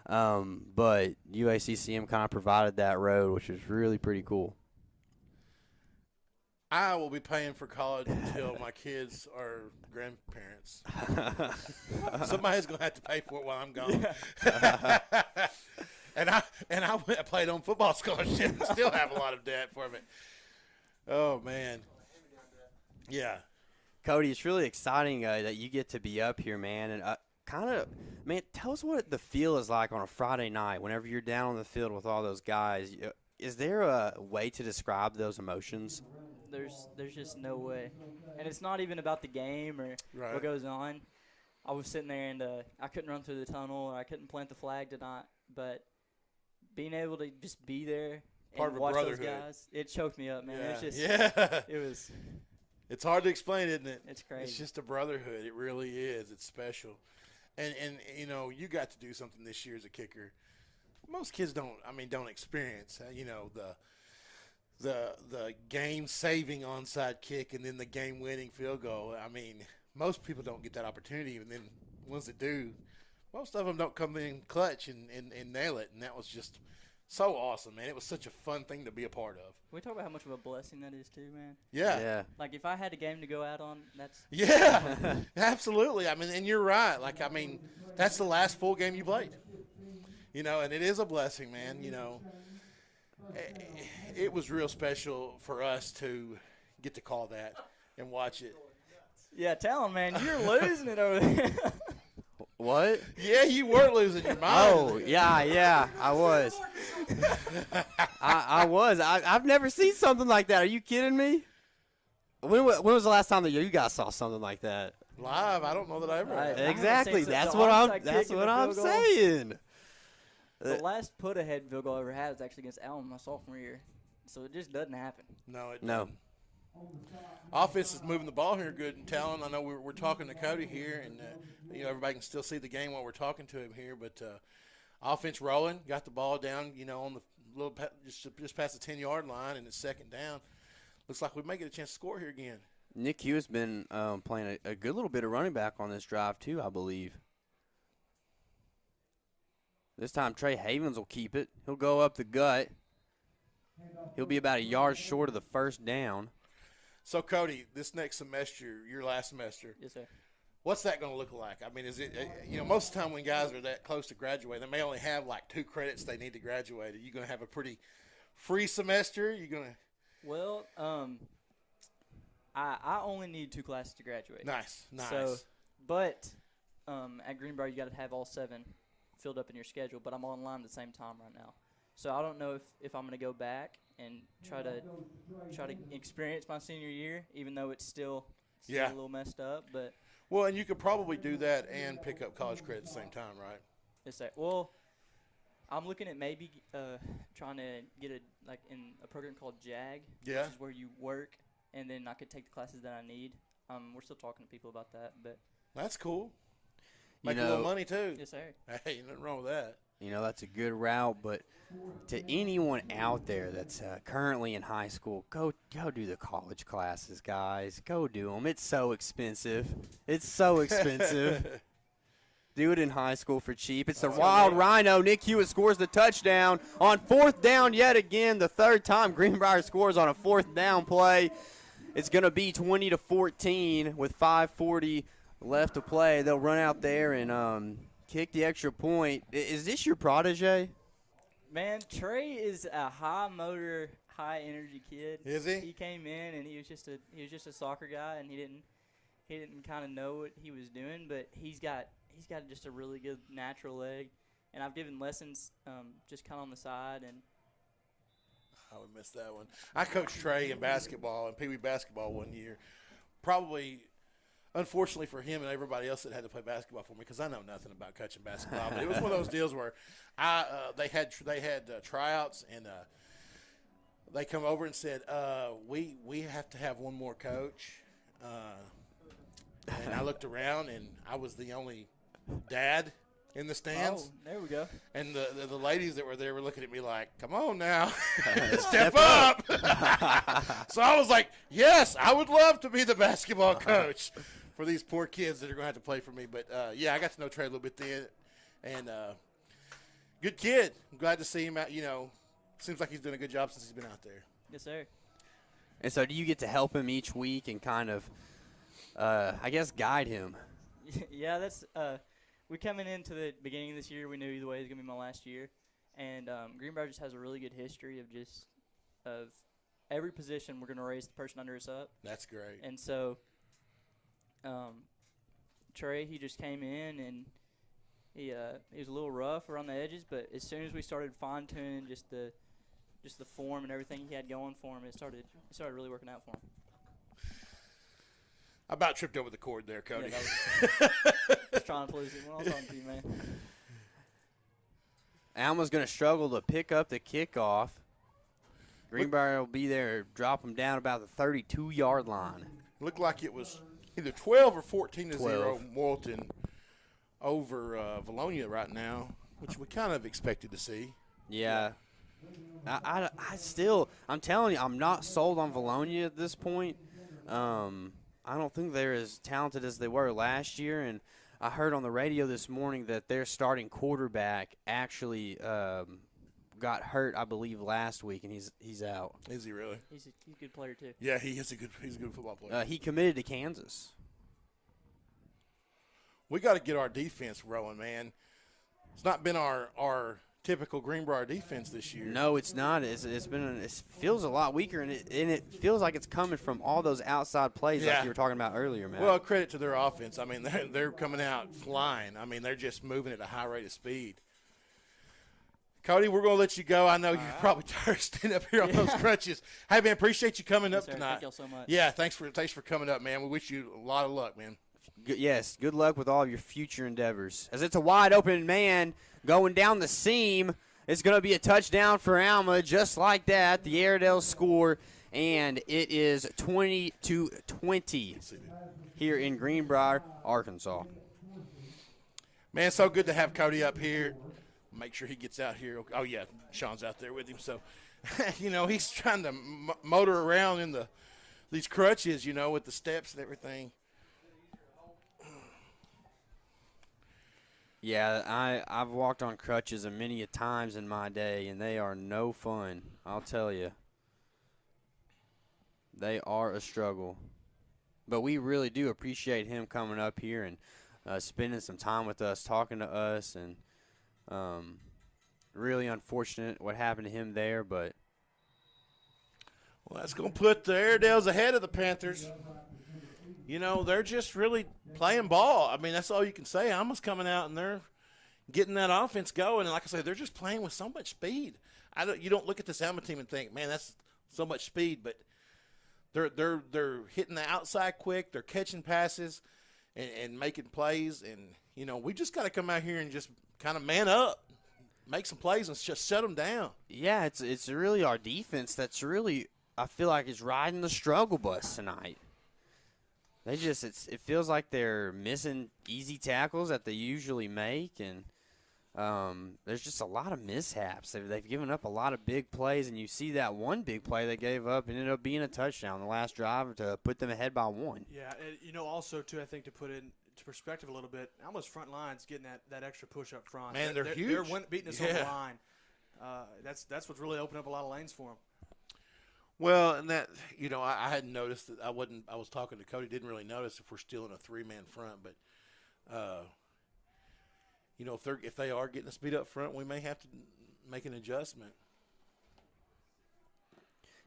But UACCM kind of provided that road, which was really pretty cool. I will be paying for college until my kids are grandparents. Somebody's going to have to pay for it while I'm gone. and I played on football scholarship and still have a lot of debt for it. Oh, man. Yeah. Cody, it's really exciting that you get to be up here, man. And man, tell us what the feel is like on a Friday night whenever you're down on the field with all those guys. Is there a way to describe those emotions? There's just no way. And it's not even about the game or what goes on. I was sitting there, and I couldn't run through the tunnel, or I couldn't plant the flag tonight. But being able to just be there and watch those guys, it choked me up, man. Yeah. It's just, it was. It's hard to explain, isn't it? It's crazy. It's just a brotherhood. It really is. It's special. And you know, you got to do something this year as a kicker. Most kids don't experience, you know, the game-saving onside kick and then the game-winning field goal. I mean, most people don't get that opportunity, and then ones that do, most of them don't come in clutch and nail it, and that was just so awesome, man. It was such a fun thing to be a part of. We talk about how much of a blessing that is too, man. Yeah. Like, if I had a game to go out on, that's – Yeah, absolutely. I mean, and you're right. Like, I mean, that's the last full game you played. You know, and it is a blessing, man, you know. It was real special for us to get to call that and watch it. Yeah, tell him, man, you're losing it over there. What? Yeah, you were losing your mind. Oh, yeah, I was. I was. I've never seen something like that. Are you kidding me? When was the last time that you guys saw something like that? Live? I don't know that I ever have. Exactly. That's what I'm saying. The last put-ahead field goal I ever had was actually against Alma my sophomore year. So it just doesn't happen. No. Offense is moving the ball here good and Talon. I know we're talking to Cody here, and you know, everybody can still see the game while we're talking to him here. But offense rolling, got the ball down, you know, on the little just past the 10-yard line, and it's second down. Looks like we may get a chance to score here again. Nick Hugh has been playing a good little bit of running back on this drive too, I believe. This time Trey Havens will keep it. He'll go up the gut. He'll be about a yard short of the first down. So, Cody, this next semester, your last semester, yes, sir. What's that going to look like? I mean, is it, you know, most of the time when guys are that close to graduate, they may only have like 2 credits they need to graduate. Are you going to have a pretty free semester? You gonna? Well, I only need 2 classes to graduate. Nice. So, but at Greenbrier you got to have all 7 filled up in your schedule. But I'm online at the same time right now, so I don't know if I'm going to go back and try to experience my senior year, even though it's still a little messed up. But well, and you could probably do that and pick up college credit at the same time, right? it's like, well, I'm looking at maybe trying to get in a program called JAG, Yeah. which is where you work, and then I could take the classes that I need. We're still talking to people about that, but That's cool. You Make a know- little money too. yes, sir. Hey, nothing wrong with that. You know, that's a good route, but to anyone out there that's currently in high school, go do the college classes, guys. Go do them. It's so expensive. It's so expensive. Do it in high school for cheap. It's the Wild Rhino. Nick Hewitt scores the touchdown on 4th down yet again. The 3rd time Greenbrier scores on a 4th down play. It's going to be 20-14 with 5:40 left to play. They'll run out there and kick the extra point. Is this your protege? Man, Trey is a high motor, high energy kid. Is he? He came in and he was just a soccer guy, and he didn't kind of know what he was doing, but he's got just a really good natural leg, and I've given lessons just kind of on the side. And I would miss that one. I coached Trey in basketball and Pee Wee basketball one year. Probably, unfortunately for him and everybody else that had to play basketball for me, because I know nothing about coaching basketball. But it was one of those deals where they had tryouts, and they come over and said, we have to have one more coach. And I looked around, and I was the only dad in the stands. oh, there we go. And the ladies that were there were looking at me like, come on now, step up. So I was like, yes, I would love to be the basketball coach for these poor kids that are going to have to play for me. But, I got to know Trey a little bit then. And good kid. I'm glad to see him out. Seems like he's doing a good job since he's been out there. Yes, sir. And so do you get to help him each week and kind of, I guess, guide him? Yeah, that's we coming into the beginning of this year, we knew either way it was going to be my last year. And Greenbrier just has a really good history of every position we're going to raise the person under us up. That's great. And so Trey, he just came in, and he was a little rough around the edges, but as soon as we started fine-tuning just the form and everything he had going for him, it started really working out for him. I about tripped over the cord there, Cody. Yeah, just trying to please him. Well, I was talking to you, man. Alma's going to struggle to pick up the kickoff. Greenbrier will be there, drop him down about the 32-yard line. Looked like it was either 12 or 14-0 12. Morton over Valonia right now, which we kind of expected to see. Yeah. I still, I'm telling you, I'm not sold on Valonia at this point. I don't think they're as talented as they were last year, and I heard on the radio this morning that their starting quarterback actually got hurt, I believe, last week, and he's out. Is he really? He's a good player too. Yeah, he's a good football player. He committed to Kansas. We got to get our defense rolling, man. It's not been our typical Greenbrier defense this year. No, it's not. It feels a lot weaker, and it feels like it's coming from all those outside plays like you were talking about earlier, man. Well, credit to their offense. I mean, they're coming out flying. I mean, they're just moving at a high rate of speed. Cody, we're going to let you go. I know you're probably tired standing up here on those crutches. Hey, man, appreciate you coming up sir. tonight. Thank y'all so much. Yeah, thanks for coming up, man. We wish you a lot of luck, man. Yes, good luck with all of your future endeavors. As it's a wide open man going down the seam, it's going to be a touchdown for Alma, just like that. The Airedales score, and it is 20-20 here in Greenbrier, Arkansas. Man, so good to have Cody up here. Make sure he gets out here. Oh, yeah, Sean's out there with him. So, he's trying to motor around in these crutches, with the steps and everything. Yeah, I've walked on crutches many a times in my day, and they are no fun, I'll tell you. They are a struggle. But we really do appreciate him coming up here and spending some time with us, talking to us, and really unfortunate what happened to him there, but Well, that's going to put the Airedales ahead of the Panthers. You know, they're just really playing ball. I mean, that's all you can say. Alma's coming out, and they're getting that offense going. And like I say, they're just playing with so much speed. You don't look at this Alma team and think, man, that's so much speed. But they're hitting the outside quick. They're catching passes and making plays. And, you know, we just got to come out here and just kind of man up, make some plays, and just shut them down. Yeah, it's really our defense that's really, I feel like, is riding the struggle bus tonight. They just, it feels like they're missing easy tackles that they usually make, and there's just a lot of mishaps. They've given up a lot of big plays, and you see that one big play they gave up ended up being a touchdown the last drive to put them ahead by 1. Yeah, and, you know, also, too, I think to put it into perspective a little bit, Alma's front line's getting that extra push up front. Man, they're huge. They're beating us on the line. That's what's really opened up a lot of lanes for them. Well, and that, you know, I hadn't noticed that. I was talking to Cody, didn't really notice if we're still in a 3-man front, but you know, if they are getting the speed up front, we may have to make an adjustment.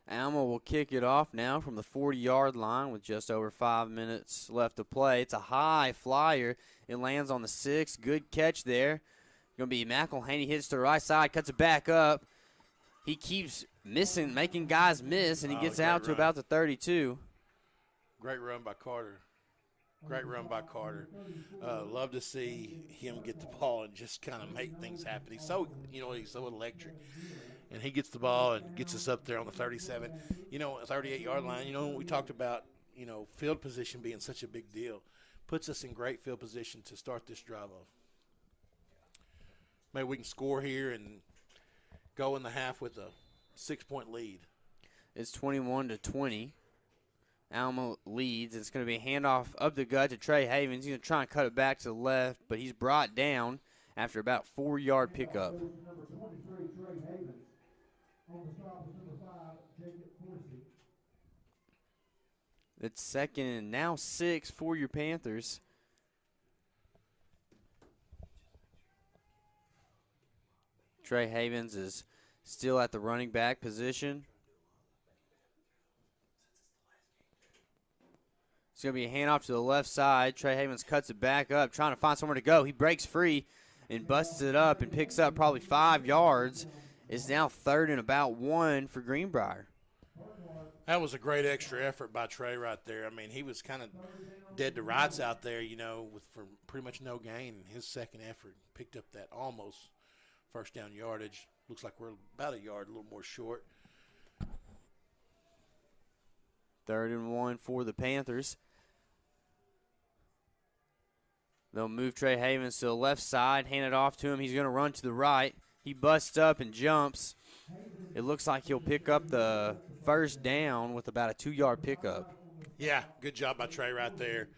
Alma will kick it off now from the 40-yard line with just over 5 minutes left to play. It's a high flyer. It lands on the 6. Good catch there. Going to be McElhaney, hits to the right side, cuts it back up. He keeps missing, making guys miss, and he gets out to about the 32. Great run by Carter. Great run by Carter. Love to see him get the ball and just kind of make things happen. He's so electric. And he gets the ball and gets us up there on the 37. You know, 38-yard line. You know, we talked about, you know, field position being such a big deal. Puts us in great field position to start this drive off. Maybe we can score here and go in the half with a 6-point lead. It's 21-20. Alma leads. It's going to be a handoff up the gut to Trey Havens. He's going to try and cut it back to the left, but he's brought down after about 4-yard pickup. It's second and now 6 for your Panthers. Trey Havens is still at the running back position. It's going to be a handoff to the left side. Trey Havens cuts it back up, trying to find somewhere to go. He breaks free and busts it up and picks up probably 5 yards. It's now 3rd and about 1 for Greenbrier. That was a great extra effort by Trey right there. I mean, he was kind of dead to rights out there, you know, for pretty much no gain. His second effort picked up that almost first down yardage. Looks like we're about a yard, a little more short. 3rd and 1 for the Panthers. They'll move Trey Havens to the left side, hand it off to him. He's going to run to the right. He busts up and jumps. It looks like he'll pick up the first down with about a 2-yard pickup. Yeah, good job by Trey right there,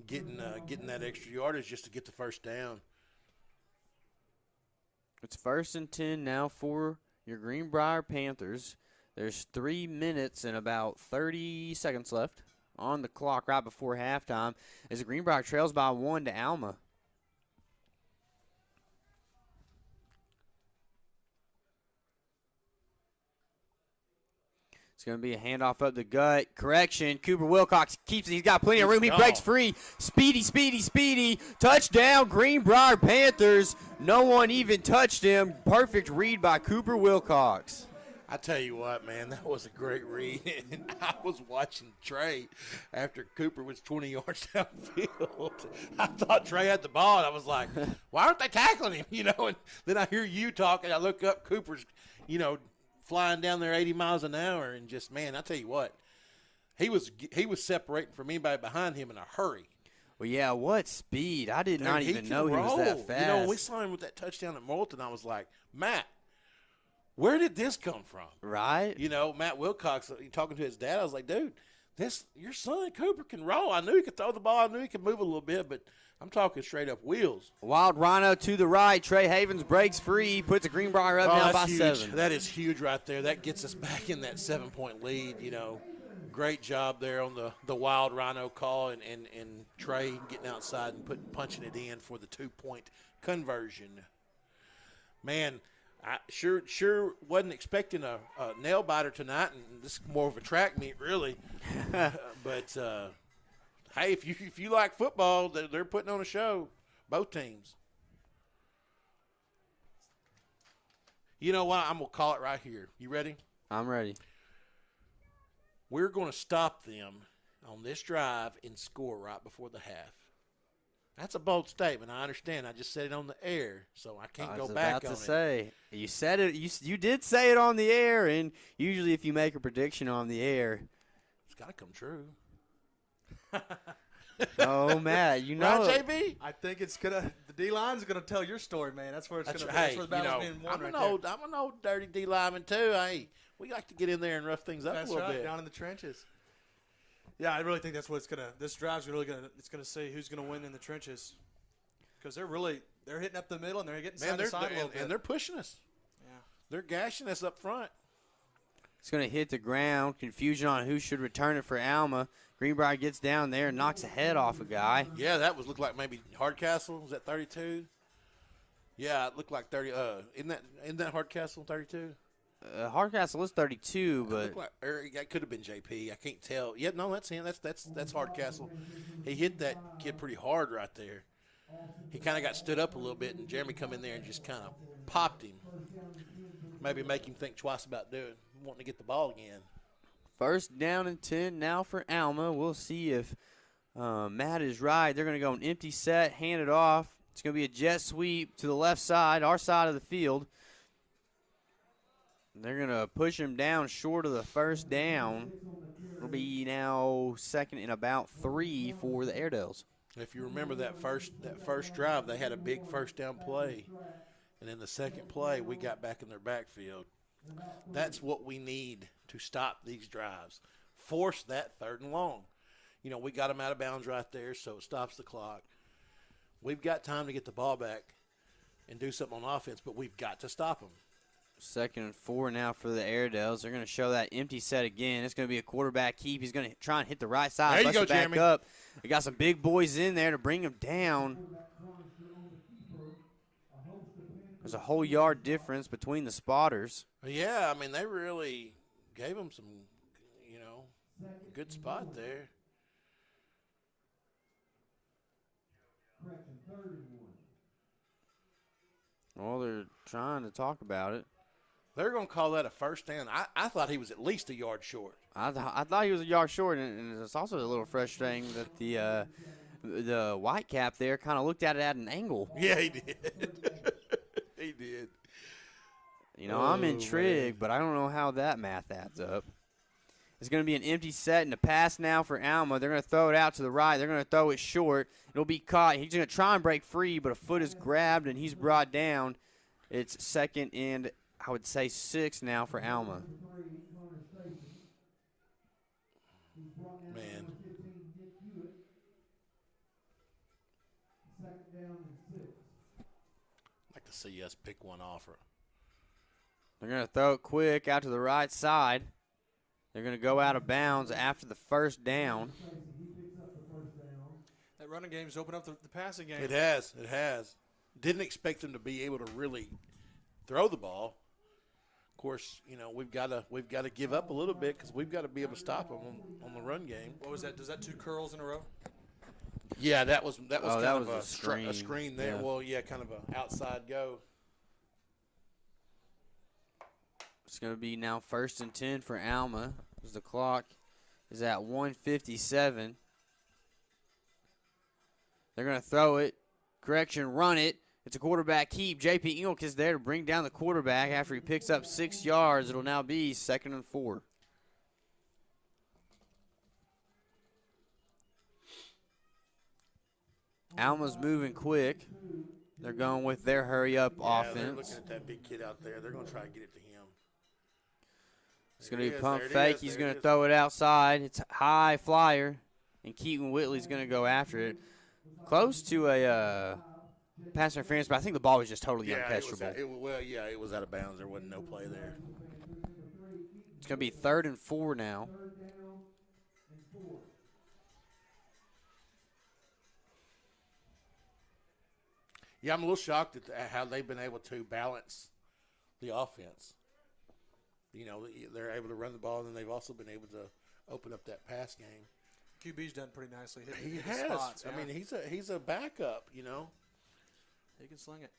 getting that extra yardage just to get the first down. It's 1st and 10 now for your Greenbrier Panthers. There's 3 minutes and about 30 seconds left on the clock right before halftime as the Greenbrier trails by 1 to Alma. It's going to be a handoff up the gut. Correction. Cooper Wilcox keeps it. He's got plenty of room. He breaks free. Speedy. Touchdown, Greenbrier Panthers. No one even touched him. Perfect read by Cooper Wilcox. I tell you what, man, that was a great read. And I was watching Trey after Cooper was 20 yards downfield. I thought Trey had the ball, and I was like, why aren't they tackling him? You know, and then I hear you talking. I look up, Cooper's, you know, flying down there 80 miles an hour, and just, man, I tell you what, he was separating from anybody behind him in a hurry. Well, yeah, what speed. I did not even know he was that fast. You know, when we saw him with that touchdown at Moulton, I was like, Matt, where did this come from? Right. You know, Matt Wilcox, talking to his dad, I was like, dude, your son Cooper can roll. I knew he could throw the ball. I knew he could move a little bit, but I'm talking straight up wheels. Wild Rhino to the right. Trey Havens breaks free, puts a Greenbrier up now by huge. 7. That is huge right there. That gets us back in that 7-point lead. You know, great job there on the Wild Rhino call and Trey getting outside and punching it in for the 2-point conversion. Man, I sure wasn't expecting a nail biter tonight, and this is more of a track meet, really. But hey, if you like football, they're putting on a show, both teams. You know what? I'm gonna call it right here. You ready? I'm ready. We're gonna stop them on this drive and score right before the half. That's a bold statement. I understand. I just said it on the air, so I can't go back on it. I was about to say, you said it. You did say it on the air, and usually if you make a prediction on the air, it's got to come true. Oh, Matt, you know. Right, JB? I think it's the D line's gonna tell your story, man. That's where it's gonna. Hey, that's where the battle's being won I'm an old dirty D lineman too. Hey, we like to get in there and rough things up That's a little right, bit. down in the trenches. Yeah, I really think that's what it's gonna. This drive's really gonna. It's gonna say who's gonna win in the trenches, because they're hitting up the middle and they're getting side to side a little bit. And they're pushing us. Yeah, they're gashing us up front. It's going to hit the ground. Confusion on who should return it for Alma. Greenbrier gets down there and knocks a head off a guy. Yeah, that looked like maybe Hardcastle. Was that 32? Yeah, it looked like 30. Isn't that Hardcastle 32? Hardcastle is 32, but that could have been JP. I can't tell. Yeah, no, that's him. That's Hardcastle. He hit that kid pretty hard right there. He kind of got stood up a little bit, and Jeremy come in there and just kind of popped him. Maybe make him think twice about wanting to get the ball again. First down and 10 now for Alma. We'll see if Matt is right. They're going to go an empty set, hand it off. It's going to be a jet sweep to the left side, our side of the field. They're going to push him down short of the first down. It'll be now second and about 3 for the Airedales. If you remember that first drive, they had a big first down play. And in the second play, we got back in their backfield. That's what we need to stop these drives. Force that third and long. You know, we got them out of bounds right there, so it stops the clock. We've got time to get the ball back and do something on offense, but we've got to stop them. Second and 4 now for the Airedales. They're going to show that empty set again. It's going to be a quarterback keep. He's going to try and hit the right side. There you go, back Jeremy. up. They got some big boys in there to bring him down. There's a whole yard difference between the spotters. Yeah, I mean, they really gave him some, good spot there. Well, they're trying to talk about it. They're going to call that a first down. I thought he was at least a yard short. I thought he was a yard short, and it's also a little frustrating that the white cap there kind of looked at it at an angle. Yeah, he did. He did. I'm intrigued, but I don't know how that math adds up. It's going to be an empty set and a pass now for Alma. They're going to throw it out to the right. They're going to throw it short. It'll be caught. He's going to try and break free, but a foot is grabbed, and he's brought down. It's second and, I would say, 6 now for Alma. Man. I'd like to see us pick one off. They're going to throw it quick out to the right side. They're going to go out of bounds after the first down. That running game's opened up the passing game. It has. Didn't expect them to be able to really throw the ball. Of course, we've got to give up a little bit because we've got to be able to stop them on the run game. What was that? Does that 2 curls in a row? Yeah, that was kind of a screen there. Yeah. Well, yeah, kind of an outside go. It's going to be now first and 10 for Alma as the clock is at 1:57. They're going to throw it. Correction, run it. It's a quarterback keep. J.P. Ingle is there to bring down the quarterback after he picks up 6 yards. It'll now be second and 4. Alma's moving quick. They're going with their hurry-up offense. They're looking at that big kid out there. They're going to try to get it to him. It's going to be pump fake. He's going to throw it outside. It's a high flyer, and Keaton Whitley's going to go after it. Close to a pass interference, but I think the ball was just totally uncatchable. It was out of bounds. There wasn't no play there. It's going to be 3rd and 4 now. Yeah, I'm a little shocked at how they've been able to balance the offense. You know, they're able to run the ball, and then they've also been able to open up that pass game. QB's done pretty nicely. He hit has. Spots, yeah. I mean, he's a backup, you know. He can sling it.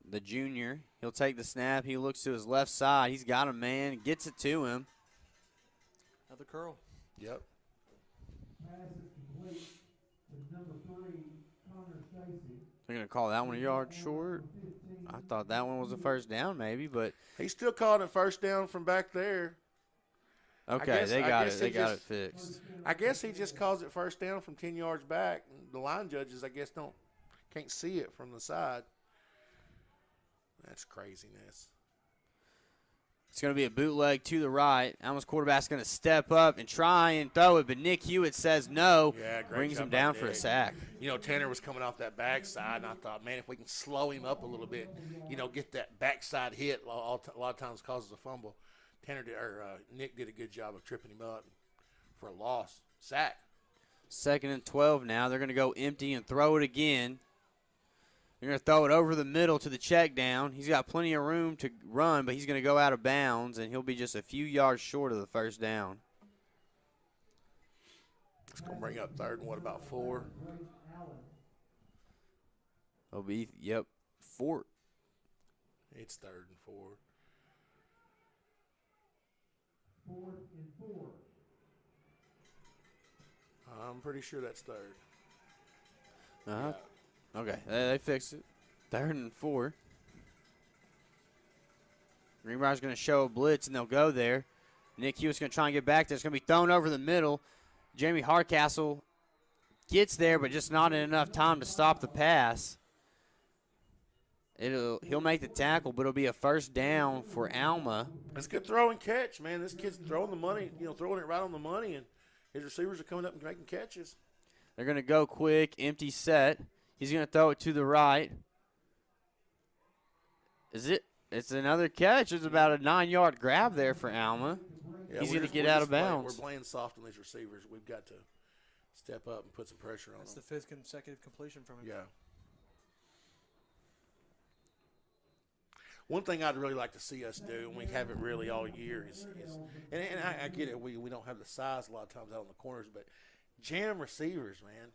The junior, he'll take the snap. He looks to his left side. He's got a man, gets it to him. Another curl. Yep. They're going to call that one a yard short. I thought that one was a first down maybe, but. He's still calling it first down from back there. Okay, they got it. They got it fixed. I guess he just calls it first down from 10 yards back. The line judges, I guess, can't see it from the side. That's craziness. It's going to be a bootleg to the right. Alma's quarterback's going to step up and try and throw it, but Nick Hewitt says no. Yeah, great brings job him down by for a Nick. sack. You know, Tanner was coming off that backside, and I thought, man, if we can slow him up a little bit, you know, get that backside hit, a lot of times causes a fumble. Nick did a good job of tripping him up for a loss. Sack. 2nd and 12 now. They're going to go empty and throw it again. They're going to throw it over the middle to the check down. He's got plenty of room to run, but he's going to go out of bounds, and he'll be just a few yards short of the first down. It's going to bring up 3rd and what, about 4? It'll be, 4. It's 3rd and 4. 4th and 4. I'm pretty sure that's 3rd. Uh-huh. Yeah. Okay, they fixed it. 3rd and 4. Greenbrier's going to show a blitz, and they'll go there. Nick Hewitt's going to try and get back there. It's going to be thrown over the middle. Jamie Hardcastle gets there, but just not in enough time to stop the pass. He'll make the tackle, but it'll be a first down for Alma. That's good throw and catch, man. This kid's throwing the money, throwing it right on the money, and his receivers are coming up and making catches. They're going to go quick, empty set. He's going to throw it to the right. It's another catch. It's about a 9-yard grab there for Alma. Yeah, he's going to get out of bounds. We're playing soft on these receivers. We've got to step up and put some pressure on That's them. That's the 5th consecutive completion from him. Yeah. One thing I'd really like to see us do, and we haven't really all year, is and I get it, we don't have the size a lot of times out on the corners, but jam receivers, man.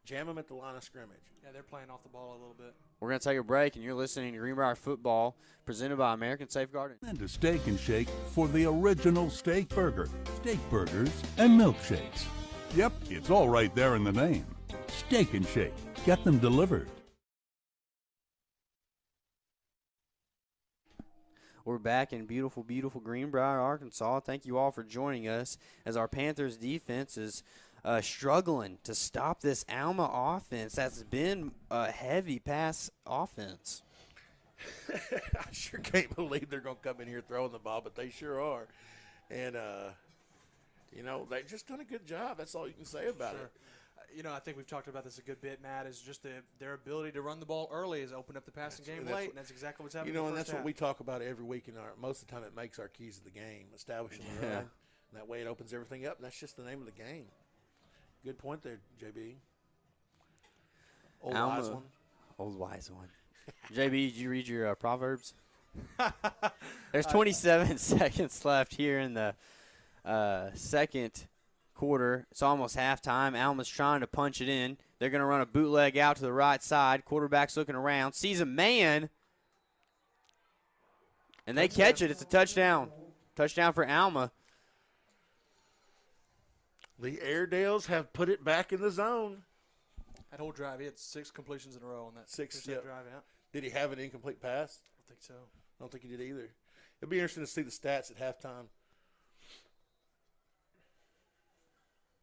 Jam them at the line of scrimmage. Yeah, they're playing off the ball a little bit. We're going to take a break, and you're listening to Greenbrier Football, presented by American Safeguard. And a Steak and Shake for the original steak burger, steak burgers, and milkshakes. Yep, it's all right there in the name. Steak and Shake. Get them delivered. We're back in beautiful, beautiful Greenbrier, Arkansas. Thank you all for joining us as our Panthers defense is struggling to stop this Alma offense that's been a heavy pass offense. I sure can't believe they're going to come in here throwing the ball, but they sure are. And, they've just done a good job. That's all you can say about it. I think we've talked about this a good bit, Matt, is just their ability to run the ball early is open up the passing game late, and that's exactly what's happening. And that's what we talk about every week. Most of the time it makes our keys of the game, establishing the run. And that way it opens everything up, and that's just the name of the game. Good point there, JB. Old wise one. Old wise one. JB, did you read your Proverbs? There's 27 seconds left here in the second quarter. It's almost halftime. Alma's trying to punch it in. They're going to run a bootleg out to the right side. Quarterback's looking around, sees a man, and they catch it. It's a touchdown. Touchdown for Alma. The Airedales have put it back in the zone. That whole drive, he had 6 completions in a row on that drive out. Did he have an incomplete pass? I don't think so. I don't think he did either. It'll be interesting to see the stats at halftime.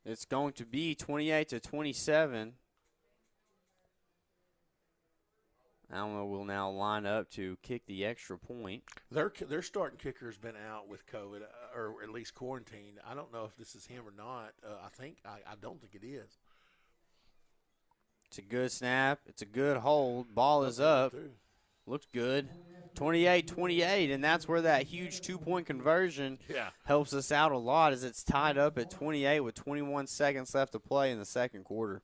It's going to be 28-27. Alma will now line up to kick the extra point. Their starting kicker has been out with COVID, or at least quarantined. I don't know if this is him or not. I don't think it is. It's a good snap. It's a good hold. Ball is up. Looks good. 28-28, and that's where that huge 2-point conversion helps us out a lot, as it's tied up at 28 with 21 seconds left to play in the second quarter.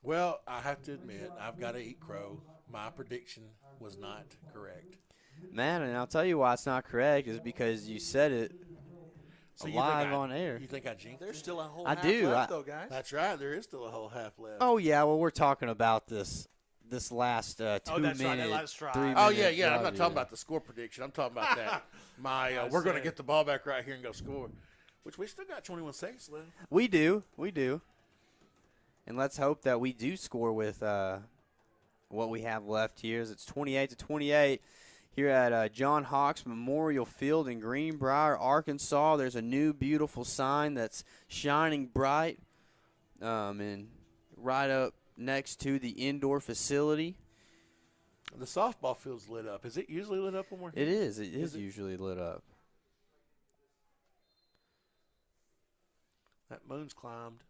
Well, I have to admit, I've got to eat crow my prediction was not correct. Man, and I'll tell you why it's not correct is because you said it live on air. You think I jinxed There's it? still a whole I half do. left, though, guys. That's right. There is still a whole half left. Oh, yeah, well, we're talking about this last 2 that's right, minute, that last drive. 3 Oh, minute yeah. I'm not drive, talking about the score prediction. I'm talking about that. We're going to get the ball back right here and go score, which we still got 21 seconds left. We do. And let's hope that we do score with what we have left here. It's 28-28 here at John Hawks Memorial Field in Greenbrier, Arkansas. There's a new beautiful sign that's shining bright and right up next to the indoor facility. The softball field's lit up. Is it usually lit up when we're here? It is. It is usually lit up. That moon's climbed.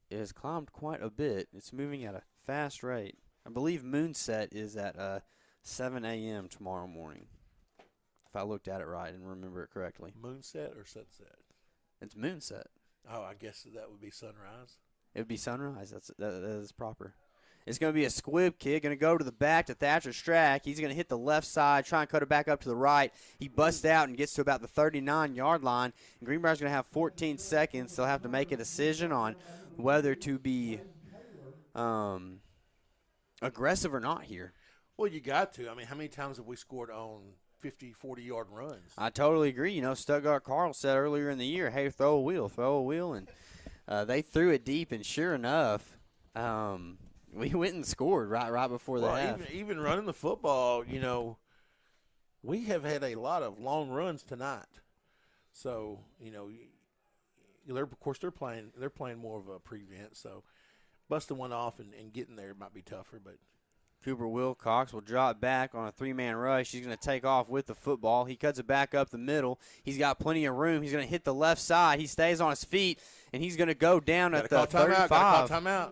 It has climbed quite a bit. It's moving at a fast rate. I believe moonset is at 7 a.m. tomorrow morning, if I looked at it right and remember it correctly. Moonset or sunset? It's moonset. Oh, I guess that would be sunrise. It would be sunrise. That is proper. It's going to be a squib kick. Going to go to the back to Thatcher Strack. He's going to hit the left side, try and cut it back up to the right. He busts out and gets to about the 39-yard line. And Greenbrier's going to have 14 seconds. They'll have to make a decision on whether to be aggressive or not here. Well, you got to. I mean, how many times have we scored on 50, 40-yard runs? I totally agree. You know, Stuttgart Carl said earlier in the year, hey, throw a wheel. And they threw it deep, and sure enough, we went and scored right before the half. Even running the football, you know, we have had a lot of long runs tonight. So, you know, of course they're playing more of a prevent. So, busting one off and getting there might be tougher. But Cooper Wilcox will drop back on a 3-man rush. He's going to take off with the football. He cuts it back up the middle. He's got plenty of room. He's going to hit the left side. He stays on his feet, and he's going to go down at the 35. Gotta call timeout.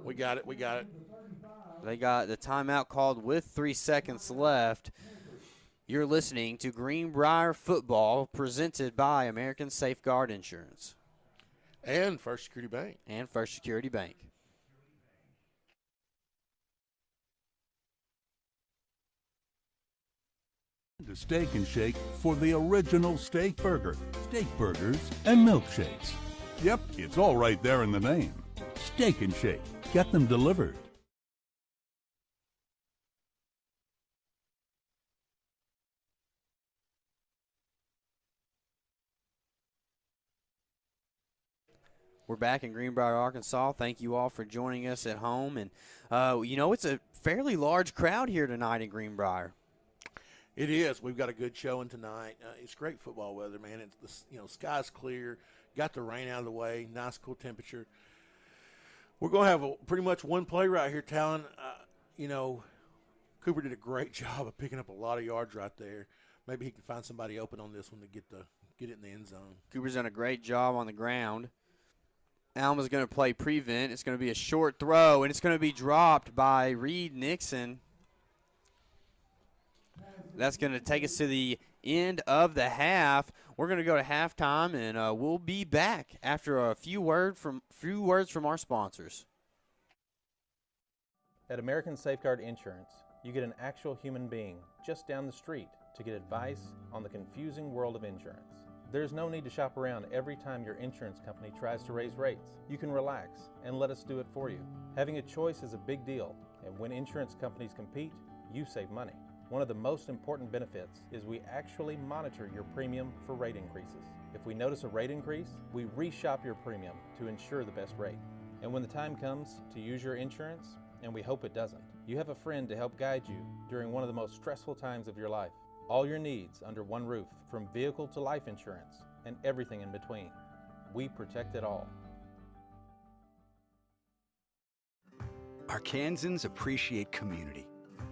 We got it. They got the timeout called with 3 seconds left. You're listening to Greenbrier Football presented by American Safeguard Insurance. And First Security Bank. The Steak and Shake for the original steak burger, steak burgers, and milkshakes. Yep, it's all right there in the name. Steak and Shake. Get them delivered. We're back in Greenbrier, Arkansas. Thank you all for joining us at home. And, you know, it's a fairly large crowd here tonight in Greenbrier. It is. We've got a good showing tonight. It's great football weather, man. It's sky's clear. Got the rain out of the way. Nice, cool temperature. We're going to have pretty much one play right here, Talon. You know, Cooper did a great job of picking up a lot of yards right there. Maybe he can find somebody open on this one to get it in the end zone. Cooper's done a great job on the ground. Alma's going to play prevent. It's going to be a short throw, and it's going to be dropped by Reed Nixon. That's going to take us to the end of the half. We're going to go to halftime, and we'll be back after a few words from our sponsors. At American Safeguard Insurance, you get an actual human being just down the street to get advice on the confusing world of insurance. There's no need to shop around every time your insurance company tries to raise rates. You can relax and let us do it for you. Having a choice is a big deal, and when insurance companies compete, you save money. One of the most important benefits is we actually monitor your premium for rate increases. If we notice a rate increase, we reshop your premium to ensure the best rate. And when the time comes to use your insurance, and we hope it doesn't, you have a friend to help guide you during one of the most stressful times of your life. All your needs under one roof, from vehicle to life insurance, and everything in between. We protect it all. Arkansans appreciate community.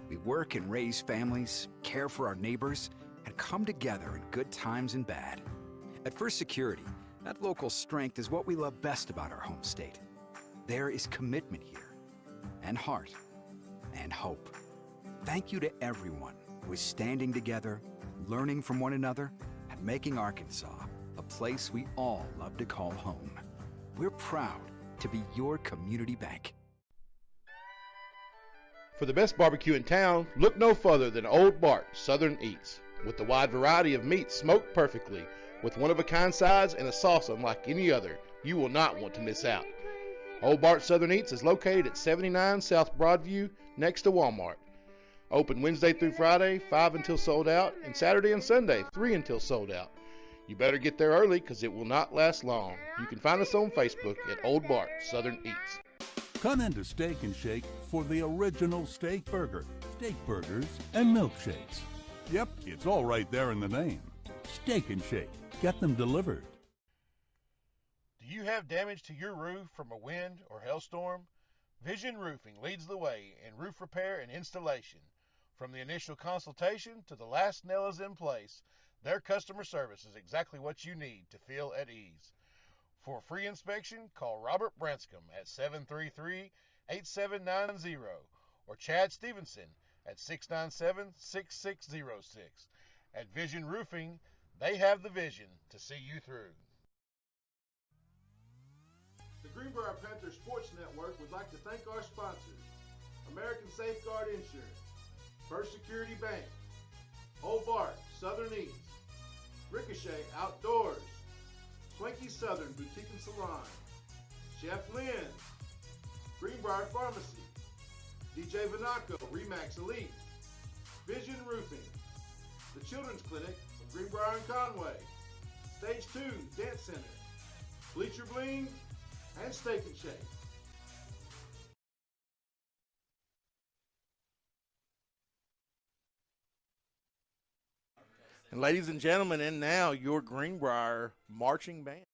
We work and raise families, care for our neighbors, and come together in good times and bad. At First Security, that local strength is what we love best about our home state. There is commitment here, and heart, and hope. Thank you to everyone who is standing together, learning from one another, and making Arkansas a place we all love to call home. We're proud to be your community bank. For the best barbecue in town, look no further than Old Bart Southern Eats. With the wide variety of meats smoked perfectly, with one-of-a-kind sides and a sauce unlike any other, you will not want to miss out. Old Bart Southern Eats is located at 79 South Broadview, next to Walmart. Open Wednesday through Friday, 5 until sold out, and Saturday and Sunday, 3 until sold out. You better get there early because it will not last long. You can find us on Facebook at Old Bart Southern Eats. Come into Steak and Shake for the original steak burger, steak burgers, and milkshakes. Yep, it's all right there in the name. Steak and Shake. Get them delivered. Do you have damage to your roof from a wind or hailstorm? Vision Roofing leads the way in roof repair and installation. From the initial consultation to the last nail is in place, their customer service is exactly what you need to feel at ease. For a free inspection, call Robert Branscombe at 733-8790 or Chad Stevenson at 697-6606. At Vision Roofing, they have the vision to see you through. The Greenbrier Panther Sports Network would like to thank our sponsors: American Safeguard Insurance, First Security Bank, Old Bart Southern Eats, Ricochet Outdoors, Swanky Southern Boutique and Salon, Chef Lynn's, Greenbrier Pharmacy, DJ Vanaco Remax Elite, Vision Roofing, the Children's Clinic of Greenbrier and Conway, Stage 2 Dance Center, Bleacher Bling, and Steak and Shake. And ladies and gentlemen, and now your Greenbrier marching band.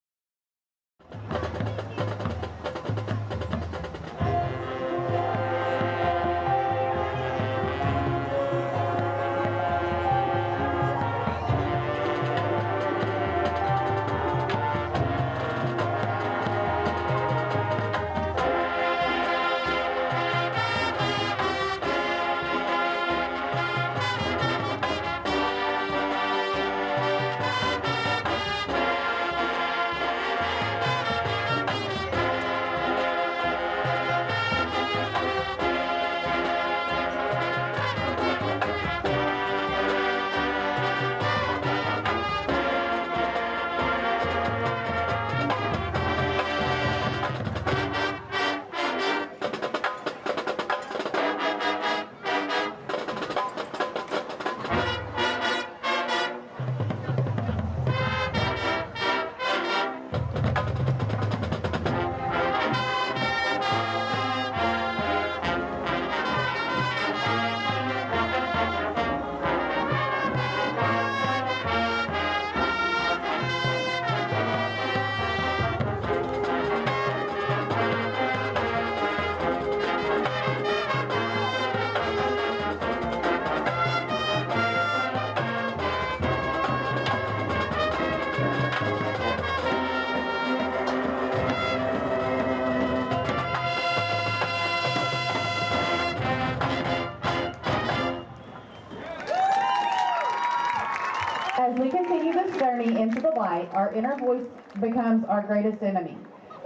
As we continue this journey into the light, our inner voice becomes our greatest enemy.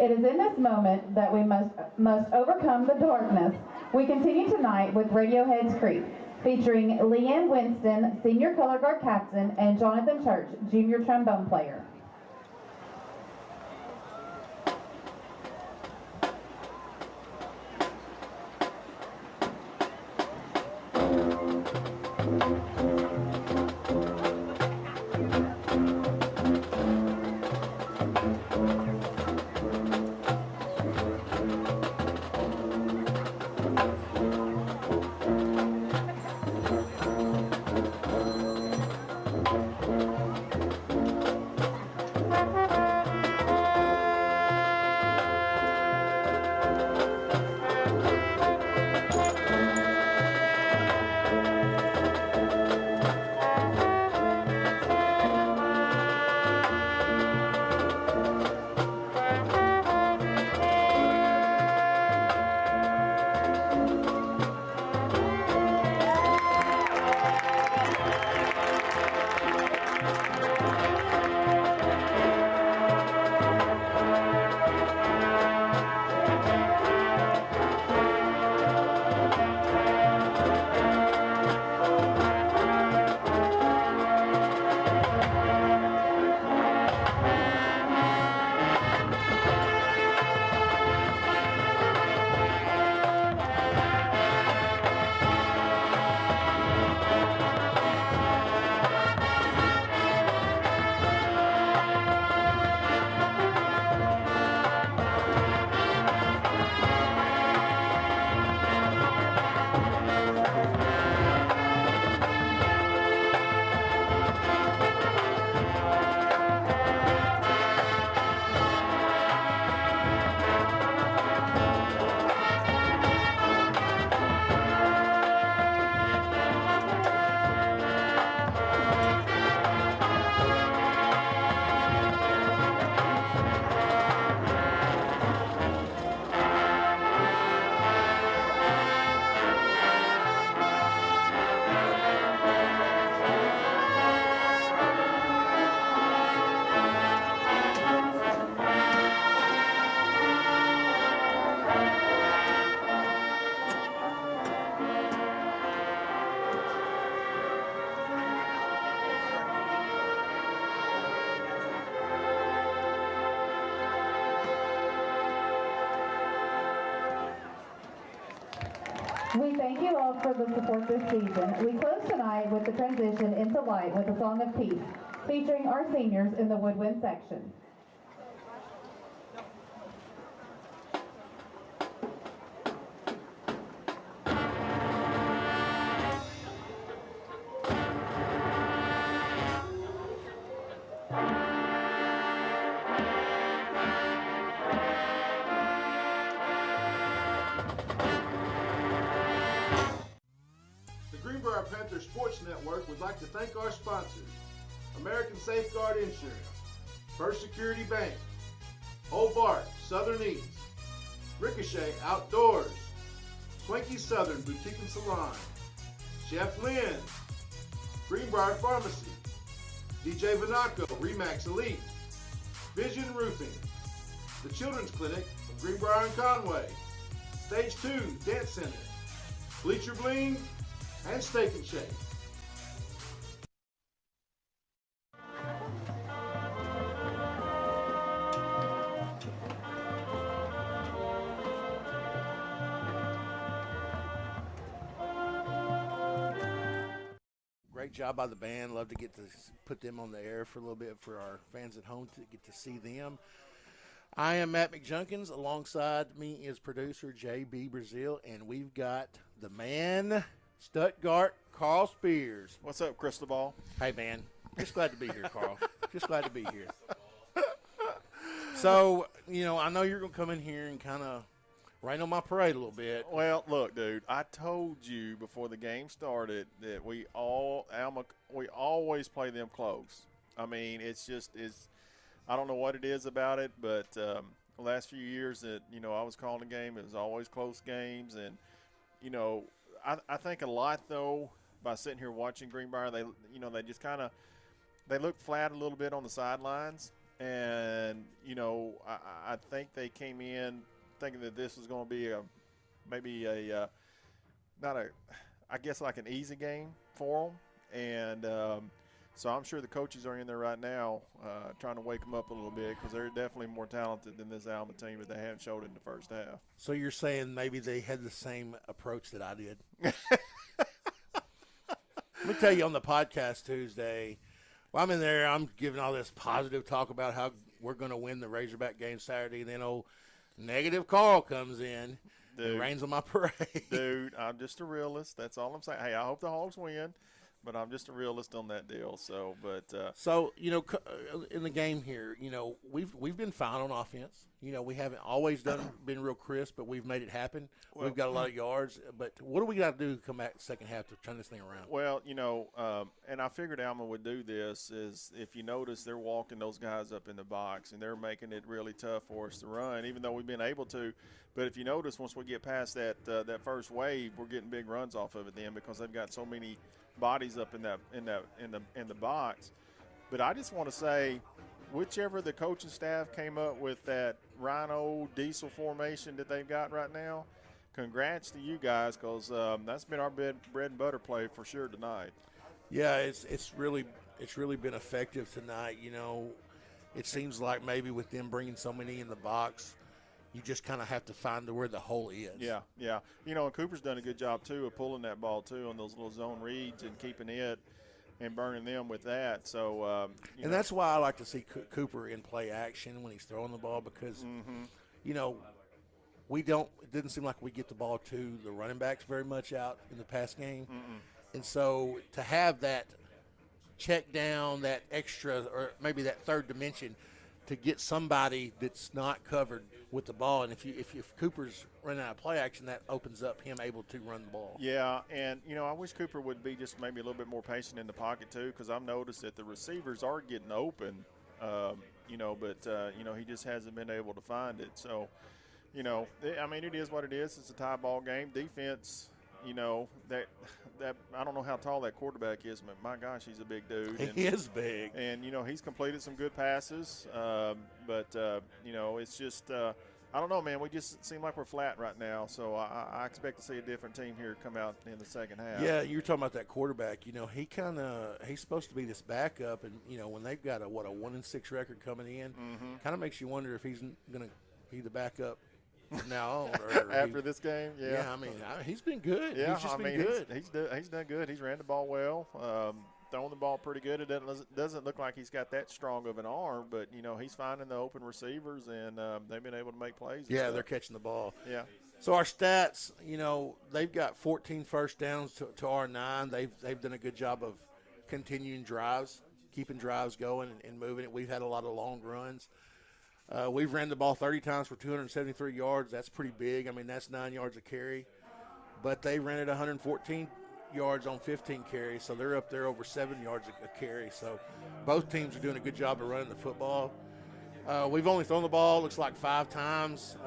It is in this moment that we must overcome the darkness. We continue tonight with Radiohead's Creep, featuring Leanne Winston, Senior Color Guard Captain, and Jonathan Church, Junior Trombone Player. We thank you all for the support this season. We close tonight with the transition into light with a song of peace, featuring our seniors in the woodwind section. The Greenbrier Panther Sports Network would like to thank our sponsors: American Safeguard Insurance, First Security Bank, Old Bart, Southern Eats, Ricochet Outdoors, Swanky Southern Boutique and Salon, Chef Lynn's, Greenbrier Pharmacy, DJ Vanaco, Remax Elite, Vision Roofing, the Children's Clinic of Greenbrier and Conway, Stage 2 Dance Center, Bleacher Bling, and Steak and Shake. Great job by the band. Love to get to put them on the air for a little bit for our fans at home to get to see them. I am Matt McJunkins. Alongside me is producer J.B. Brazil, and we've got the man, Stuttgart, Carl Spears. What's up, Cristobal? Hey, man. Just glad to be here, Carl. Just glad to be here. So, I know you're going to come in here and kind of rain on my parade a little bit. Well, look, dude, I told you before the game started that we always play them close. I mean, it's I don't know what it is about it, but the last few years that, I was calling the game, it was always close games. And, I think a lot, though, by sitting here watching Greenbrier, they just kind of – they look flat a little bit on the sidelines. And, I think they came in thinking that this was going to be I guess like an easy game for them. And so I'm sure the coaches are in there right now trying to wake them up a little bit because they're definitely more talented than this Alma team, but they haven't showed it in the first half. So you're saying maybe they had the same approach that I did? Let me tell you, on the podcast Tuesday, I'm in there, I'm giving all this positive talk about how we're going to win the Razorback game Saturday, and then old negative Carl comes in and rains on my parade. Dude, I'm just a realist. That's all I'm saying. Hey, I hope the Hogs win. But I'm just a realist on that deal. So, in the game here, we've been fine on offense. We haven't always been real crisp, but we've made it happen. Well, we've got a lot of yards. But what do we got to do to come back the second half to turn this thing around? Well, and I figured Alma would do this is if you notice they're walking those guys up in the box and they're making it really tough for us to run, even though we've been able to. But if you notice, once we get past that first wave, we're getting big runs off of it then because they've got so many bodies up in the box. But I just want to say, whichever the coaching staff came up with that Rhino diesel formation that they've got right now, congrats to you guys because that's been our bread and butter play for sure tonight. Yeah, it's really been effective tonight. It seems like maybe with them bringing so many in the box, you just kind of have to find where the hole is. Yeah. And Cooper's done a good job, too, of pulling that ball, too, on those little zone reads and keeping it and burning them with that. So, that's why I like to see Cooper in play action when he's throwing the ball because, it didn't seem like we get the ball to the running backs very much out in the pass game. And so to have that check down, that extra or maybe that third dimension to get somebody that's not covered with the ball. And if Cooper's running out of play action, that opens up him able to run the ball. Yeah, and, I wish Cooper would be just maybe a little bit more patient in the pocket, too, because I've noticed that the receivers are getting open, but he just hasn't been able to find it. So, it is what it is. It's a tie ball game. Defense, that I don't know how tall that quarterback is, but my gosh, he's a big dude. He is big. And, he's completed some good passes. It's just I don't know, man. We just seem like we're flat right now. So I expect to see a different team here come out in the second half. Yeah, you were talking about that quarterback. He's supposed to be this backup. And, when they've got a 1-6 record coming in, kind of makes you wonder if he's going to be the backup now after this game. Yeah, I mean, he's been good. Yeah, he's just been good. good. He's done good. He's ran the ball well, throwing the ball pretty good. It doesn't look like he's got that strong of an arm, but he's finding the open receivers, and they've been able to make plays. Yeah, they're catching the ball. Yeah. So our stats, they've got 14 first downs to our 9. They've done a good job of continuing drives, keeping drives going and moving it. We've had a lot of long runs. We've ran the ball 30 times for 273 yards. That's pretty big. I mean, that's 9 yards a carry. But they ran it 114 yards on 15 carries, so they're up there over 7 yards a carry. So both teams are doing a good job of running the football. We've only thrown the ball, looks like 5 times,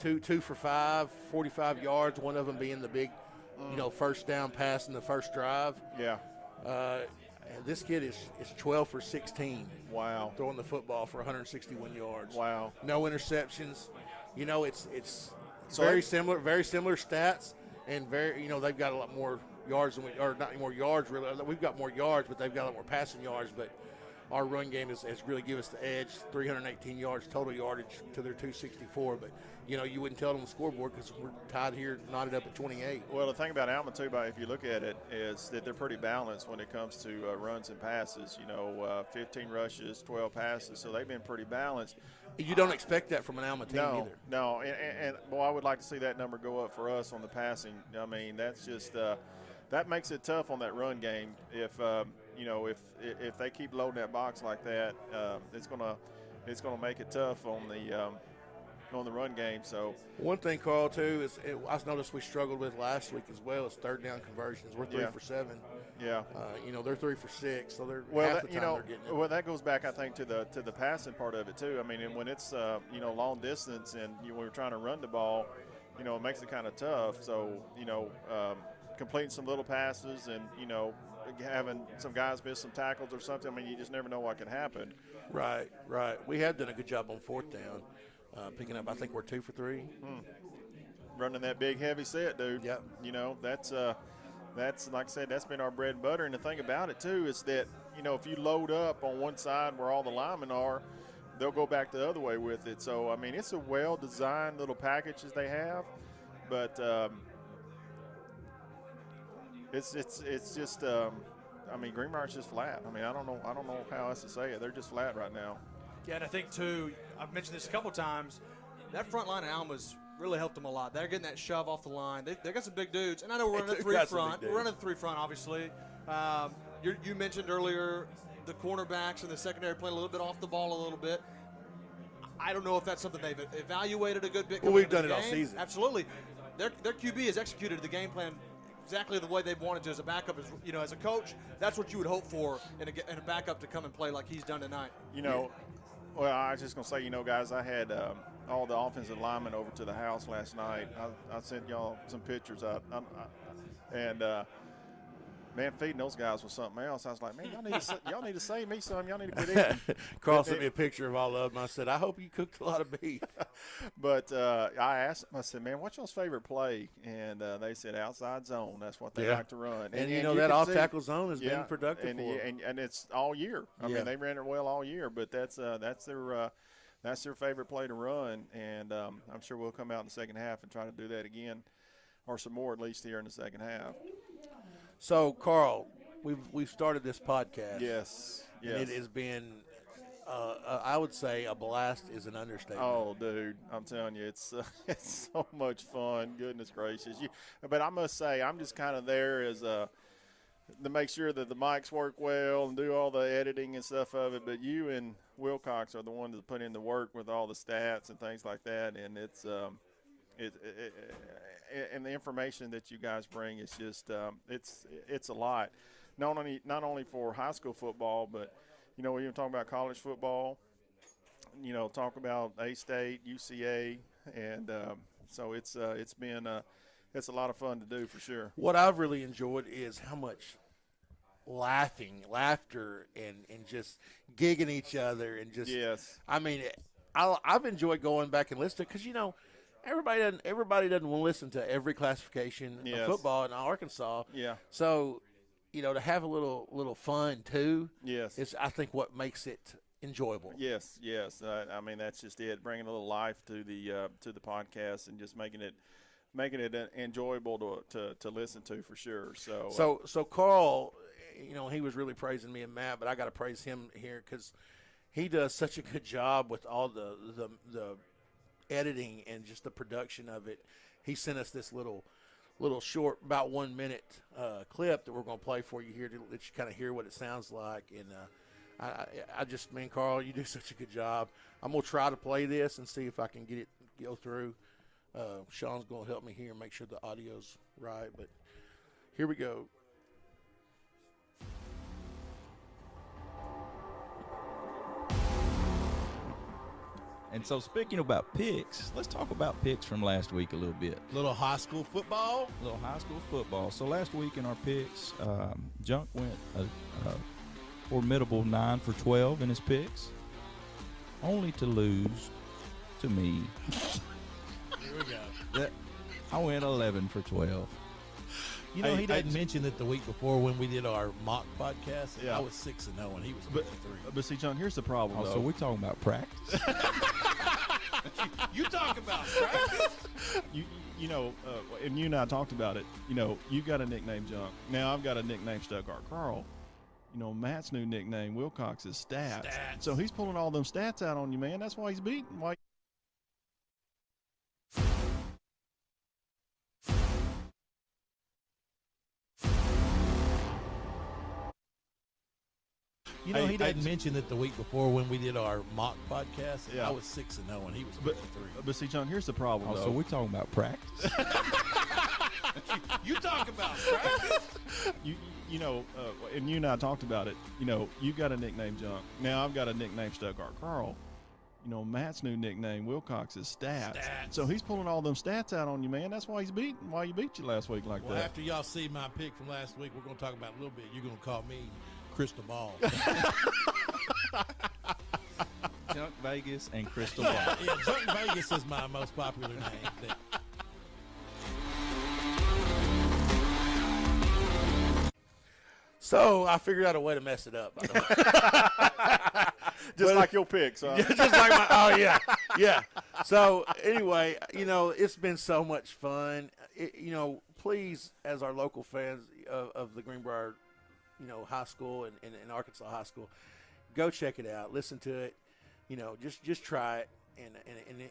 two for 5, 45 yards, one of them being the big, first down pass in the first drive. Yeah. And this kid is 12 for 16. Wow. Throwing the football for 161 yards. Wow. No interceptions. It's very similar stats, and they've got a lot more yards than or not more yards really. We've got more yards, but they've got a lot more passing yards. But our run game has really given us the edge. 318 yards total yardage to their 264. But you wouldn't tell them the scoreboard because we're tied here, knotted up at 28. Well, the thing about Alma too, if you look at it, is that they're pretty balanced when it comes to runs and passes. 15 rushes, 12 passes, so they've been pretty balanced. You don't expect that from an Alma team either. No, and I would like to see that number go up for us on the passing. I mean, that's just that makes it tough on that run game. If they keep loading that box like that, it's gonna make it tough on the run game. So one thing, Carl, too, is I noticed we struggled with last week as well is third down conversions. We're 3 for 7. Yeah. They're 3 for 6, so they're well, half the time they're getting it. Well, that goes back, I think, to the passing part of it too. I mean, and when it's long distance and when we're trying to run the ball, it makes it kind of tough. So completing some little passes and having some guys miss some tackles or something. I mean, you just never know what can happen. Right. We have done a good job on fourth down, picking up. I think we're 2 for 3. Running that big heavy set, dude. Yep. That's like I said, that's been our bread and butter. And the thing about it too is that if you load up on one side where all the linemen are, they'll go back the other way with it. So I mean, it's a well-designed little package as they have, but it's just. I mean, Greenbrier's just flat. I mean, I don't know how else to say it. They're just flat right now. Yeah, and I think too, I've mentioned this a couple times. That front line of Alma's really helped them a lot. They're getting that shove off the line. They got some big dudes, and I know we're running a 3 front. We're running a 3 front, obviously. You mentioned earlier the cornerbacks and the secondary playing a little bit off the ball a little bit. I don't know if that's something they've evaluated a good bit. Well, we've done it all season. Absolutely. Their QB has executed the game plan exactly the way they wanted to as a backup. As a coach, that's what you would hope for in a backup to come and play like he's done tonight. Well, I was just going to say, guys, I had all the offensive linemen over to the house last night. I sent y'all some pictures out. Man, feeding those guys was something else. I was like, man, y'all need to save me some. Y'all need to quit eating. Carl sent me a picture of all of them. I said, I hope you cooked a lot of beef. But I asked them, I said, man, what's y'all's favorite play? And they said outside zone. That's what they like to run. And that off-tackle zone has been productive for them. And it's all year. I mean, they ran it well all year. But that's their favorite play to run. And I'm sure we'll come out in the second half and try to do that again, or some more at least here in the second half. So, Carl, we've started this podcast. Yes. And it has been, I would say, a blast is an understatement. Oh, dude, I'm telling you, it's so much fun. Goodness gracious! But I must say, I'm just kind of there as to make sure that the mics work well and do all the editing and stuff of it. But you and Wilcox are the ones that put in the work with all the stats and things like that, and it's and the information that you guys bring is just it's a lot. Not only for high school football, but we even talk about college football. Talk about A-State, UCA, and so it's a lot of fun to do for sure. What I've really enjoyed is how much laughter, and just gigging each other, and just I mean, I've enjoyed going back and listening because Everybody doesn't want to listen to every classification of football in Arkansas. Yeah. So, to have a little fun too. Yes. Is I think what makes it enjoyable. Yes. I mean, that's just it. Bringing a little life to the podcast and just making it enjoyable to listen to for sure. So Carl, he was really praising me and Matt, but I got to praise him here because he does such a good job with all the editing and just the production of it. He sent us this little short, about 1 minute clip that we're going to play for you here to let you kind of hear what it sounds like. And I just, man, Carl, you do such a good job. I'm going to try to play this and see if I can go through. Sean's going to help me here and make sure the audio's right. But here we go. And so speaking about picks, let's talk about picks from last week a little bit. Little high school football. So last week in our picks, Junk went a formidable 9 for 12 in his picks, only to lose to me. Here we go. I went 11 for 12. He didn't mention that the week before when we did our mock podcast, yeah. I was 6-0 and he was 3. But see, John, here's the problem. So we're talking about practice. You talk about practice. And you and I talked about it. You've got a nickname, Junk. Now I've got a nickname, Stuttgart Carl. Matt's new nickname, Wilcox, is Stats. So he's pulling all them stats out on you, man. That's why he's beating. Why? He didn't mention that the week before when we did our mock podcast, yeah. I was 6-0 and he was 3. But see, John, here's the problem. So we're talking about practice. You talk about practice. And you and I talked about it. You've got a nickname, Junk. Now I've got a nickname, Stuttgart Carl. Matt's new nickname, Wilcox, is Stats. So he's pulling all them stats out on you, man. That's why he's beating. Why he beat you last week like that. Well, after y'all see my pick from last week, we're going to talk about it a little bit. You're going to call me Crystal Ball. Junk Vegas and Crystal Ball. Yeah, Junk Vegas is my most popular name. So I figured out a way to mess it up. By the way. Just like your picks, huh? Just like my. Oh yeah. So anyway, it's been so much fun. Please, as our local fans of the Greenbrier, high school and Arkansas high school, go check it out. Listen to it. Just try it. And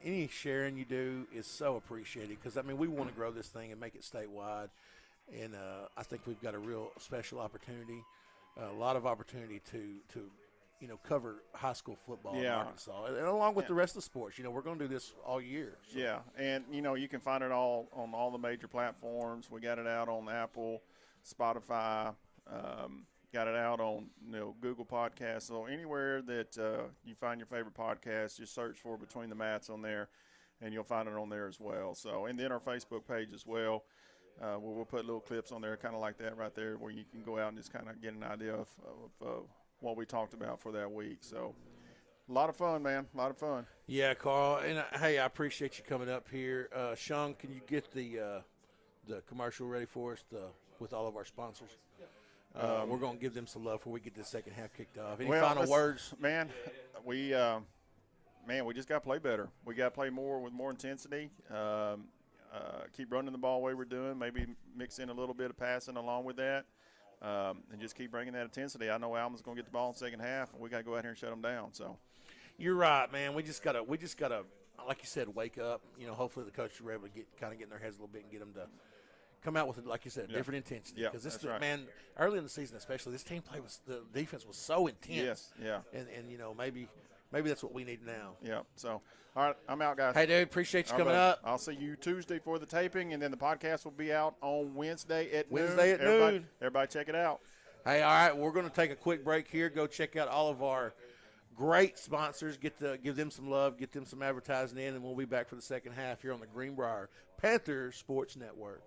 any sharing you do is so appreciated because we want to grow this thing and make it statewide. And I think we've got a real special opportunity, a lot of opportunity to cover high school football in Arkansas, and along with the rest of the sports. We're going to do this all year. So. Yeah, and you can find it all on all the major platforms. We got it out on Apple, Spotify, got it out on Google Podcasts. So anywhere that you find your favorite podcast, just search for Between the Mats on there, and you'll find it on there as well. So, and then our Facebook page as well. We'll put little clips on there, kind of like that right there, where you can go out and just kind of get an idea of what we talked about for that week. So, a lot of fun, man. A lot of fun. Yeah, Carl. And hey, I appreciate you coming up here. Sean, can you get the commercial ready for us with all of our sponsors? We're going to give them some love before we get the second half kicked off. Any final words? Man, we just got to play better. We got to play more with more intensity. Keep running the ball the way we're doing, maybe mix in a little bit of passing along with that, and just keep bringing that intensity. I know Alma's going to get the ball in the second half, and we got to go out here and shut them down. So, you're right, man. We just gotta, like you said, wake up. Hopefully the coaches were able to get in their heads a little bit and get them to come out with, like you said, different intensity. Yeah, because this, right. Man, early in the season especially, this team the defense was so intense. Yes, yeah. And maybe that's what we need now. Yeah. So, all right, I'm out, guys. Hey, dude, appreciate you coming up. I'll see you Tuesday for the taping, and then the podcast will be out on Wednesday at noon. Everybody check it out. Hey, all right, we're going to take a quick break here. Go check out all of our great sponsors. Give them some love, get them some advertising in, and we'll be back for the second half here on the Greenbrier Panther Sports Network.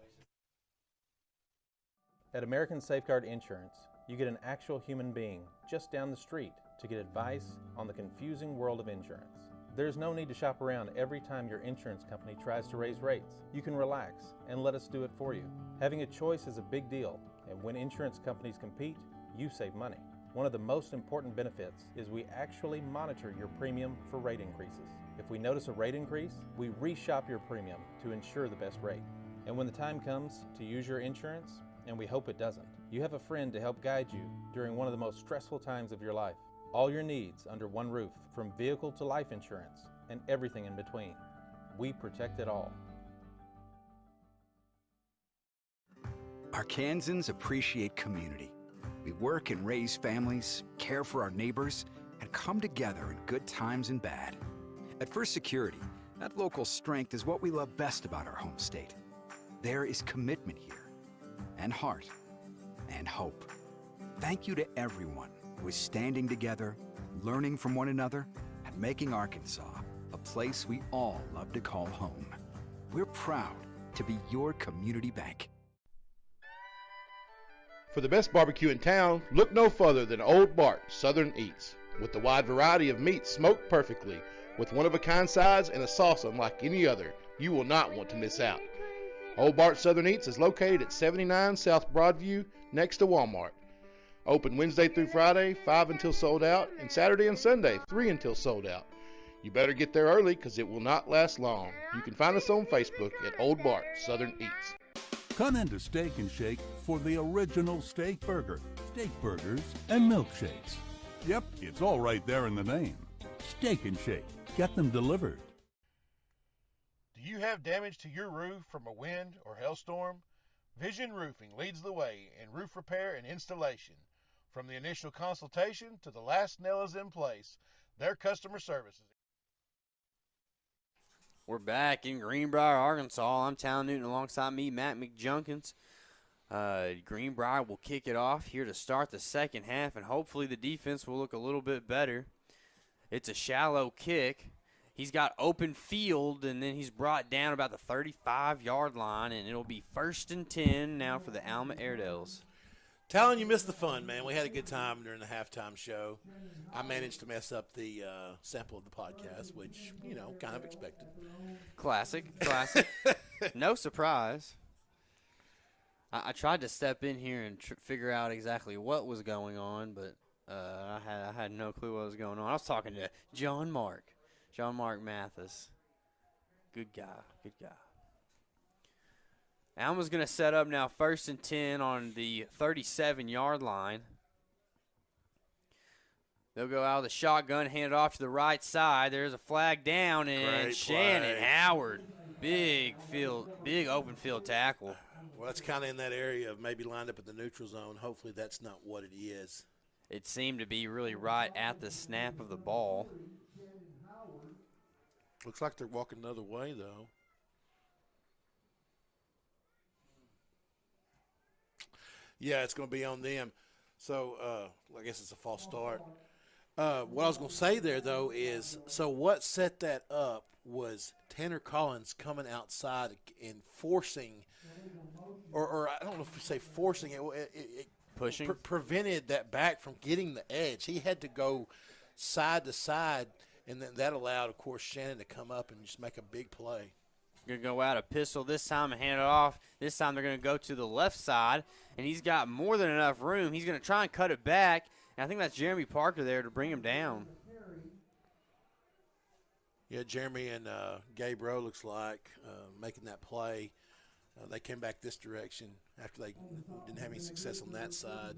At American Safeguard Insurance, you get an actual human being just down the street to get advice on the confusing world of insurance. There's no need to shop around every time your insurance company tries to raise rates. You can relax and let us do it for you. Having a choice is a big deal, and when insurance companies compete, you save money. One of the most important benefits is we actually monitor your premium for rate increases. If we notice a rate increase, we reshop your premium to ensure the best rate. And when the time comes to use your insurance, and we hope it doesn't, you have a friend to help guide you during one of the most stressful times of your life. All your needs under one roof, from vehicle to life insurance, and everything in between. We protect it all. Arkansans appreciate community. We work and raise families, care for our neighbors, and come together in good times and bad. At First Security, that local strength is what we love best about our home state. There is commitment here, and heart, and hope. Thank you to everyone who is standing together, learning from one another, and making Arkansas a place we all love to call home. We're proud to be your community bank. For the best barbecue in town, look no further than Old Bart Southern Eats. With the wide variety of meats smoked perfectly, with one-of-a-kind sides and a sauce unlike any other, you will not want to miss out. Old Bart Southern Eats is located at 79 South Broadview, next to Walmart. Open Wednesday through Friday, 5 until sold out, and Saturday and Sunday, 3 until sold out. You better get there early because it will not last long. You can find us on Facebook at Old Bart Southern Eats. Come into Steak and Shake for the original steak burger, steak burgers, and milkshakes. Yep, it's all right there in the name. Steak and Shake. Get them delivered. Do you have damage to your roof from a wind or hailstorm? Vision Roofing leads the way in roof repair and installation. From the initial consultation to the last nail is in place, their customer service is. We're back in Greenbrier, Arkansas. I'm Talon Newton alongside me, Matt McJunkins. Greenbrier will kick it off here to start the second half, and hopefully the defense will look a little bit better. It's a shallow kick. He's got open field, and then he's brought down about the 35-yard line, and it'll be 1st and 10 now for the Alma Airedales. Talon, you missed the fun, man. We had a good time during the halftime show. I managed to mess up the sample of the podcast, which, kind of expected. Classic. No surprise. I tried to step in here and figure out exactly what was going on, but I had no clue what was going on. I was talking to John Mark Mathis. Good guy. Alma's going to set up now 1st and 10 on the 37-yard line. They'll go out of the shotgun, hand it off to the right side. There's a flag down, and Shannon Howard, big open field tackle. Well, it's kind of in that area of maybe lined up at the neutral zone. Hopefully that's not what it is. It seemed to be really right at the snap of the ball. Looks like they're walking the other way, though. Yeah, it's going to be on them. So I guess it's a false start. What I was going to say there, though, is so what set that up was Tanner Collins coming outside and forcing, or I don't know if you say forcing it, pushing, prevented that back from getting the edge. He had to go side to side, and then that allowed, of course, Shannon to come up and just make a big play. Going to go out a pistol this time and hand it off. This time they're going to go to the left side, and he's got more than enough room. He's going to try and cut it back, and I think that's Jeremy Parker there to bring him down. Yeah, Jeremy and Gabe Rowe looks like making that play. They came back this direction after they didn't have any success on that side.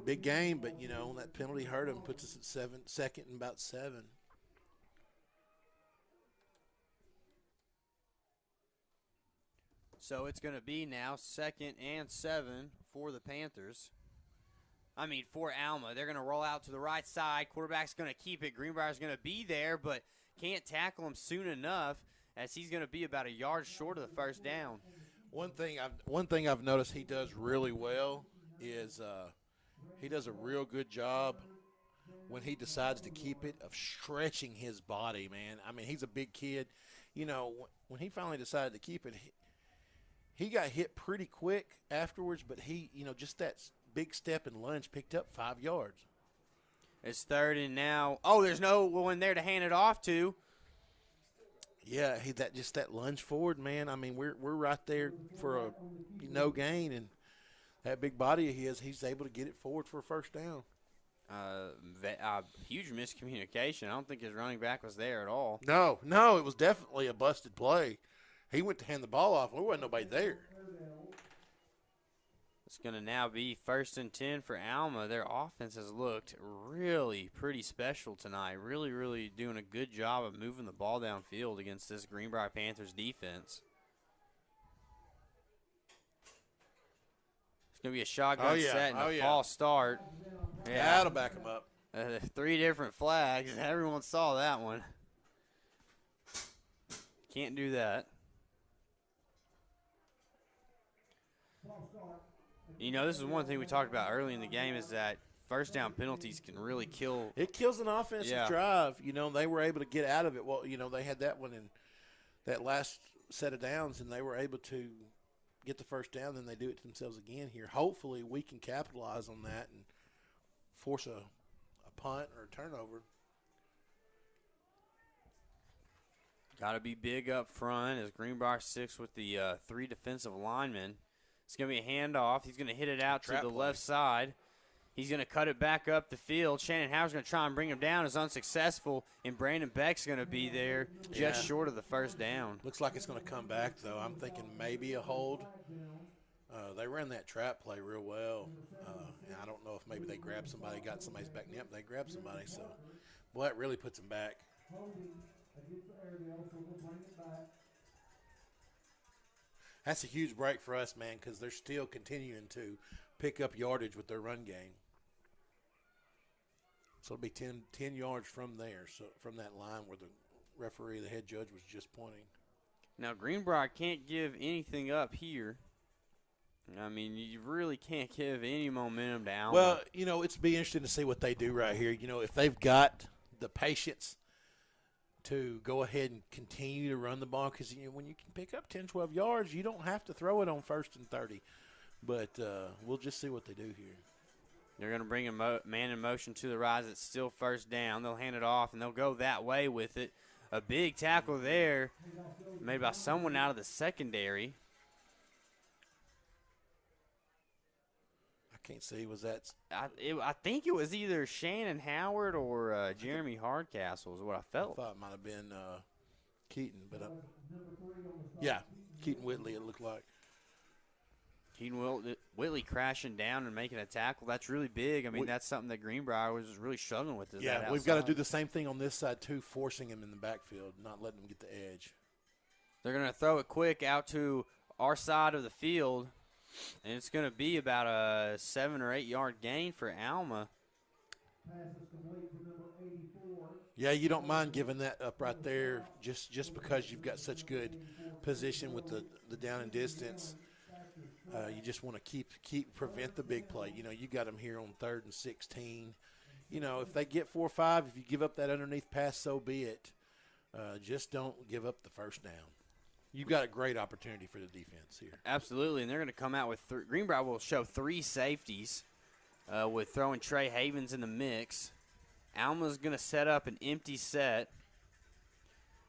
Big game, but, that penalty hurt him, puts us at second and about 7. So it's going to be now 2nd and 7 for the Panthers. For Alma. They're going to roll out to the right side. Quarterback's going to keep it. Greenbrier's going to be there, but can't tackle him soon enough as he's going to be about a yard short of the first down. One thing I've noticed he does really well is he does a real good job when he decides to keep it of stretching his body, man. He's a big kid. When he finally decided to keep it, he got hit pretty quick afterwards, but he, just that big step and lunge picked up 5 yards. It's 3rd and now. Oh, there's no one there to hand it off to. Yeah, that lunge forward, man. We're right there for a no gain, and that big body of his, he's able to get it forward for a first down. Huge miscommunication. I don't think his running back was there at all. No, it was definitely a busted play. He went to hand the ball off. There wasn't nobody there. It's going to now be 1st and 10 for Alma. Their offense has looked really pretty special tonight. Really, really doing a good job of moving the ball downfield against this Greenbrier Panthers defense. It's going to be a shotgun set and a false start. Yeah, that'll back him up. 3 different flags. Everyone saw that one. Can't do that. You know, this is one thing we talked about early in the game is that first down penalties can really kill. It kills an offensive drive. You know, they were able to get out of it. Well, you know, they had that one in that last set of downs, and they were able to get the first down. Then they do it to themselves again here. Hopefully we can capitalize on that and force a punt or a turnover. Got to be big up front as Greenbrier 6 with the 3 defensive linemen. It's going to be a handoff. He's going to hit it out to the left side. He's going to cut it back up the field. Shannon Howard's going to try and bring him down. Is unsuccessful, and Brandon Beck's going to be there just short of the first down. Looks like it's going to come back, though. I'm thinking maybe a hold. They ran that trap play real well. And I don't know if maybe they grabbed somebody, got somebody's back. Yep, they grabbed somebody. So, boy, that really puts them back. That's a huge break for us, man, because they're still continuing to pick up yardage with their run game. So it'll be 10 yards from there, so from that line where the referee, the head judge, was just pointing. Now, Greenbrier can't give anything up here. I mean, you really can't give any momentum to Alma. Well, you know, it's be interesting to see what they do right here. You know, if they've got the patience to go ahead and continue to run the ball, because you know, when you can pick up 10, 12 yards, you don't have to throw it on 1st and 30. But we'll just see what they do here. They're going to bring a man in motion to the rise. It's still first down. They'll hand it off, and they'll go that way with it. A big tackle there made by someone out of the secondary. I can't see. Was that? I think it was either Shannon Howard or Jeremy Hardcastle is what I felt. I thought it might have been Keaton, but yeah, Keaton Whitley it looked like. Keaton Whitley crashing down and making a tackle. That's really big. I mean, that's something that Greenbrier was really struggling with. Yeah, we've got to do the same thing on this side, too, forcing him in the backfield, not letting him get the edge. They're going to throw it quick out to our side of the field, and it's going to be about a 7 or 8 yard gain for Alma. Yeah, you don't mind giving that up right there just because you've got such good position with the down and distance. You just want to prevent the big play. You know, you got them here on 3rd and 16. You know, if they get 4 or 5, if you give up that underneath pass, so be it. Just don't give up the first down. You've got a great opportunity for the defense here. Absolutely, and they're going to come out with Greenbrier will show 3 safeties with throwing Trey Havens in the mix. Alma's going to set up an empty set.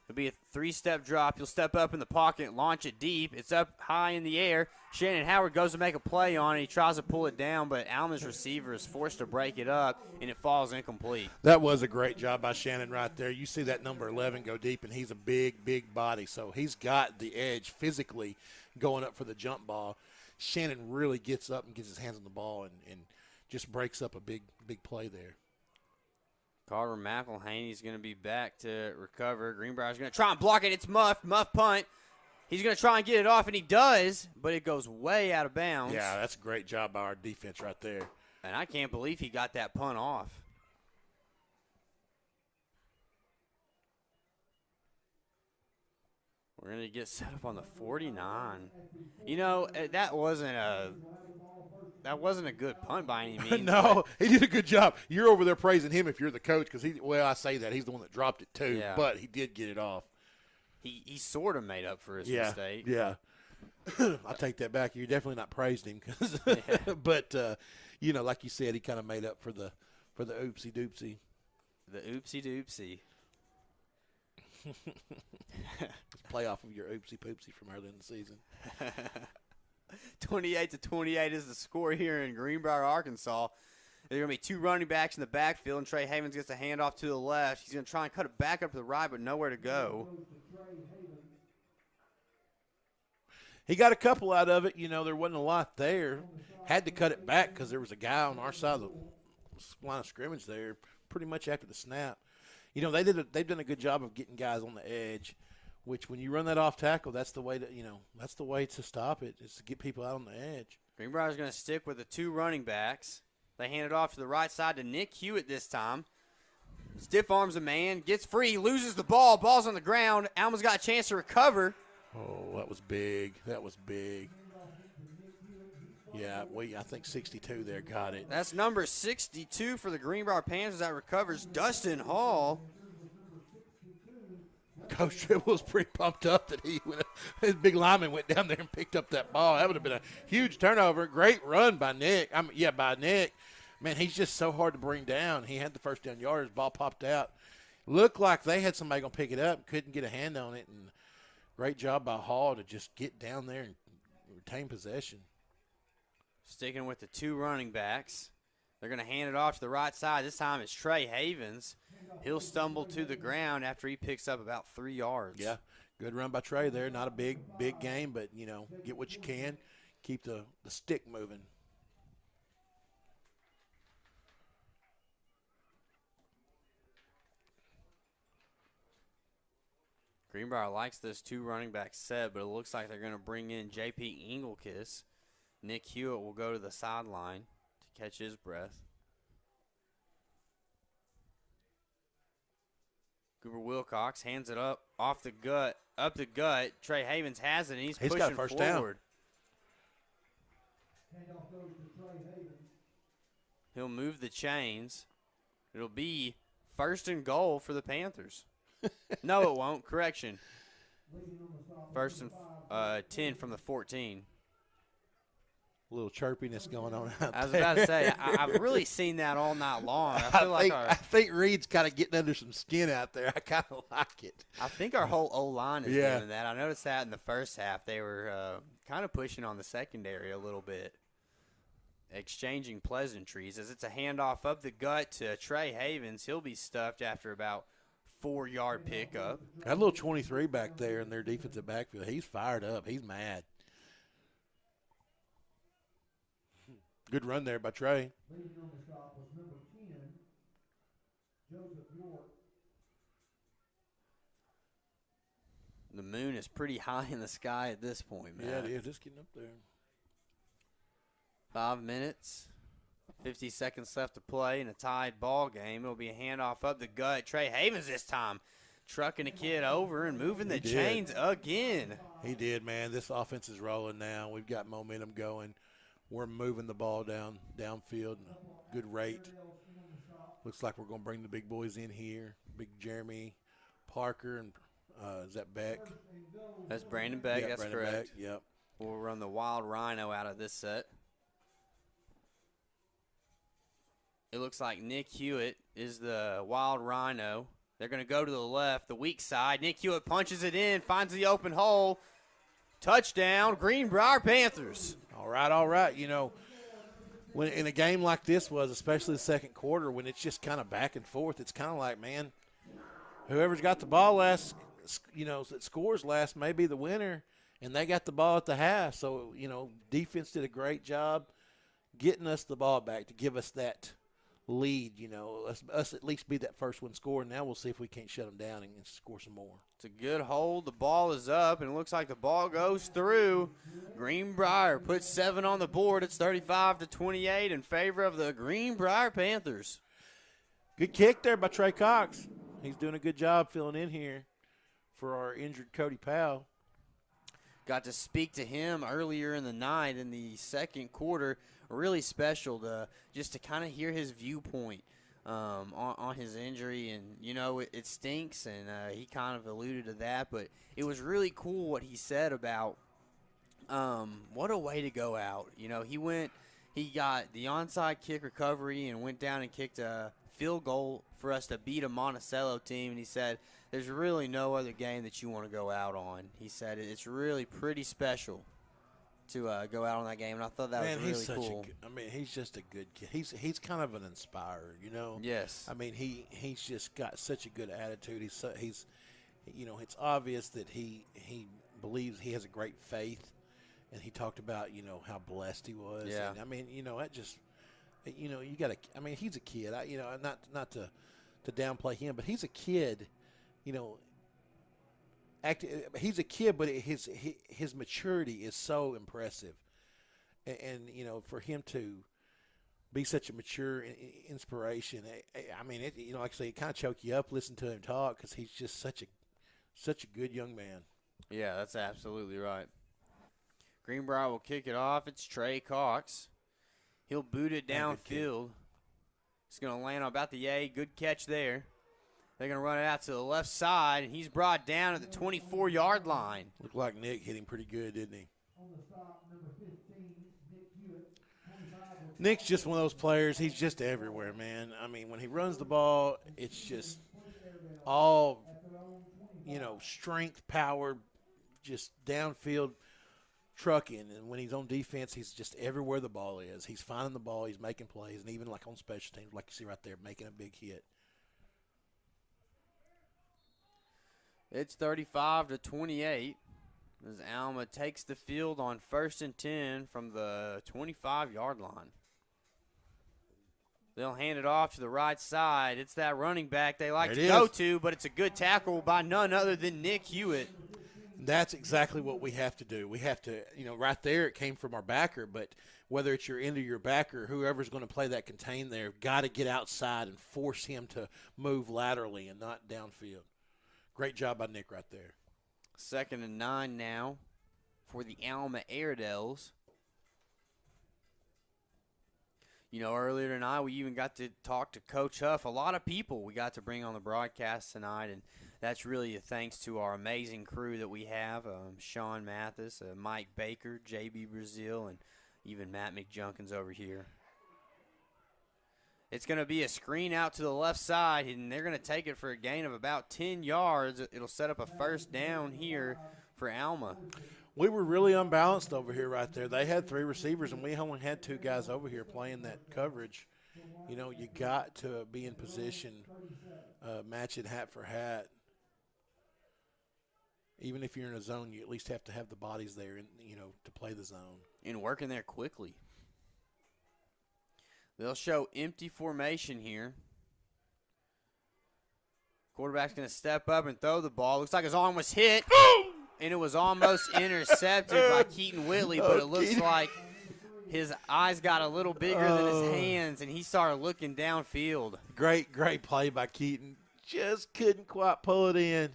It'll be a 3-step drop. You'll step up in the pocket, launch it deep. It's up high in the air. Shannon Howard goes to make a play on it. He tries to pull it down, but Alma's receiver is forced to break it up, and it falls incomplete. That was a great job by Shannon right there. You see that number 11 go deep, and he's a big, big body. So he's got the edge physically going up for the jump ball. Shannon really gets up and gets his hands on the ball and just breaks up a big, big play there. Carter McElhaney's going to be back to recover. Greenbrier's going to try and block it. It's Muff punt. He's going to try and get it off, and he does, but it goes way out of bounds. Yeah, that's a great job by our defense right there. And I can't believe he got that punt off. We're going to get set up on the 49. You know, that wasn't a good punt by any means. No, he did a good job. You're over there praising him if you're the coach because I say that. He's the one that dropped it too, but he did get it off. He sort of made up for his mistake. Yeah. I'll take that back. You definitely not praised him. But, you know, like you said, he kind of made up for the oopsie-doopsie. The oopsie-doopsie. Play off of your oopsie-poopsie from earlier in the season. 28-28 is the score here in Greenbrier, Arkansas. There are going to be two running backs in the backfield, and Trey Havens gets a handoff to the left. He's going to try and cut it back up to the right, but nowhere to go. He got a couple out of it. You know, there wasn't a lot there. Had to cut it back because there was a guy on our side of the line of scrimmage there pretty much after the snap. You know, they've done a good job of getting guys on the edge, which when you run that off tackle, that's the way to stop it, is to get people out on the edge. Greenbrier's going to stick with the two running backs. They hand it off to the right side to Nick Hewitt this time. Stiff arms a man, gets free, loses the ball. Ball's on the ground. Alma's got a chance to recover. Oh, that was big. That was big. Yeah, I think 62 there got it. That's number 62 for the Greenbrier Panthers that recovers, Dustin Hall. Coach Tribble was pretty pumped up that his big lineman went down there and picked up that ball. That would have been a huge turnover. Great run by Nick. By Nick. Man, he's just so hard to bring down. He had the first down yardage. Ball popped out. Looked like they had somebody going to pick it up. Couldn't get a hand on it. And great job by Hall to just get down there and retain possession. Sticking with the two running backs. They're going to hand it off to the right side. This time it's Trey Havens. He'll stumble to the ground after he picks up about 3 yards. Yeah, good run by Trey there. Not a big game, but, you know, get what you can. Keep the stick moving. Greenbrier likes this two running back set, but it looks like they're going to bring in J.P. Engelkiss. Nick Hewitt will go to the sideline to catch his breath. Cooper Wilcox hands it up the gut. Trey Havens has it, and he's pushing got first forward. Handoff goes to Trey Havens. He'll move the chains. It'll be 1st and goal for the Panthers. No, it won't. Correction. 1st and 10 from the 14. A little chirpiness going on out there. I was about to say, I've really seen that all night long. I think Reed's kind of getting under some skin out there. I kind of like it. I think our whole O-line is doing that. I noticed that in the first half. They were kind of pushing on the secondary a little bit, exchanging pleasantries. As it's a handoff up the gut to Trey Havens, he'll be stuffed after about 4-yard pickup. That little 23 back there in their defensive backfield, he's fired up. He's mad. Good run there by Trey. Leading on the stop was number 10, Joseph York. The moon is pretty high in the sky at this point, man. Yeah, it is. Just getting up there. 5 minutes, 50 seconds left to play in a tied ball game. It'll be a handoff up the gut. Trey Havens this time trucking a kid over and moving the chains again. He did, man. This offense is rolling now. We've got momentum going. We're moving the ball downfield at a good rate. Looks like we're going to bring the big boys in here. Big Jeremy Parker and is that Beck? That's Brandon Beck. Yeah, that's Brandon correct. Beck, yep. We'll run the Wild Rhino out of this set. It looks like Nick Hewitt is the Wild Rhino. They're going to go to the left, the weak side. Nick Hewitt punches it in, finds the open hole. Touchdown, Greenbrier Panthers. All right. You know, when in a game like this was, especially the second quarter, when it's just kind of back and forth, it's kind of like, man, whoever's got the ball last, you know, that scores last may be the winner, and they got the ball at the half. So, you know, defense did a great job getting us the ball back to give us that lead, you know, us at least be that first one scoring. Now we'll see if we can't shut them down and score some more. It's a good hold. The ball is up, and it looks like the ball goes through. Greenbrier puts 7 on the board. It's 35-28 in favor of the Greenbrier Panthers. Good kick there by Trey Cox. He's doing a good job filling in here for our injured Cody Powell. Got to speak to him earlier in the night in the second quarter. Really special just to kind of hear his viewpoint on his injury. And, you know, it stinks, and he kind of alluded to that. But it was really cool what he said about what a way to go out. You know, he got the onside kick recovery and went down and kicked a field goal for us to beat a Monticello team. And he said, there's really no other game that you want to go out on. He said it's really pretty special. to go out on that game, and I thought that was really cool. He's just a good kid. He's kind of an inspirer, you know. Yes. I mean, he's just got such a good attitude. He's you know, it's obvious that he believes he has a great faith, and he talked about, you know, how blessed he was. Yeah. And, I mean, you know, that just, you know, you got to. I mean, he's a kid. You know, not to downplay him, but he's a kid. You know. He's a kid, but his maturity is so impressive, and you know, for him to be such a mature inspiration, I mean, you know, like I say, it kind of choke you up listening to him talk because he's just such a good young man. Yeah, that's absolutely right. Greenbrier will kick it off. It's Trey Cox. He'll boot it downfield. It's going to land on about the A. Good catch there. They're going to run it out to the left side, and he's brought down at the 24-yard line. Looked like Nick hit him pretty good, didn't he? Nick's just one of those players. He's just everywhere, man. I mean, when he runs the ball, it's just all, you know, strength, power, just downfield trucking. And when he's on defense, he's just everywhere the ball is. He's finding the ball. He's making plays. And even like on special teams, like you see right there, making a big hit. It's 35-28 as Alma takes the field on 1st and 10 from the 25-yard line. They'll hand it off to the right side. It's that running back they like to go to, but it's a good tackle by none other than Nick Hewitt. That's exactly what we have to do. We have to, you know, right there it came from our backer, but whether it's your end or your backer, whoever's going to play that contain there, got to get outside and force him to move laterally and not downfield. Great job by Nick right there. 2nd and 9 now for the Alma Airedales. You know, earlier tonight we even got to talk to Coach Huff. A lot of people we got to bring on the broadcast tonight, and that's really a thanks to our amazing crew that we have, Sean Mathis, Mike Baker, JB Brazil, and even Matt McJunkins over here. It's going to be a screen out to the left side, and they're going to take it for a gain of about 10 yards. It'll set up a first down here for Alma. We were really unbalanced over here right there. They had 3 receivers, and we only had 2 guys over here playing that coverage. You know, you got to be in position, match it hat for hat. Even if you're in a zone, you at least have to have the bodies there, you know, to play the zone. And working there quickly. They'll show empty formation here. Quarterback's going to step up and throw the ball. Looks like his arm was hit, and it was almost intercepted by Keaton Whitley, but it looks like his eyes got a little bigger than his hands, and he started looking downfield. Great play by Keaton. Just couldn't quite pull it in.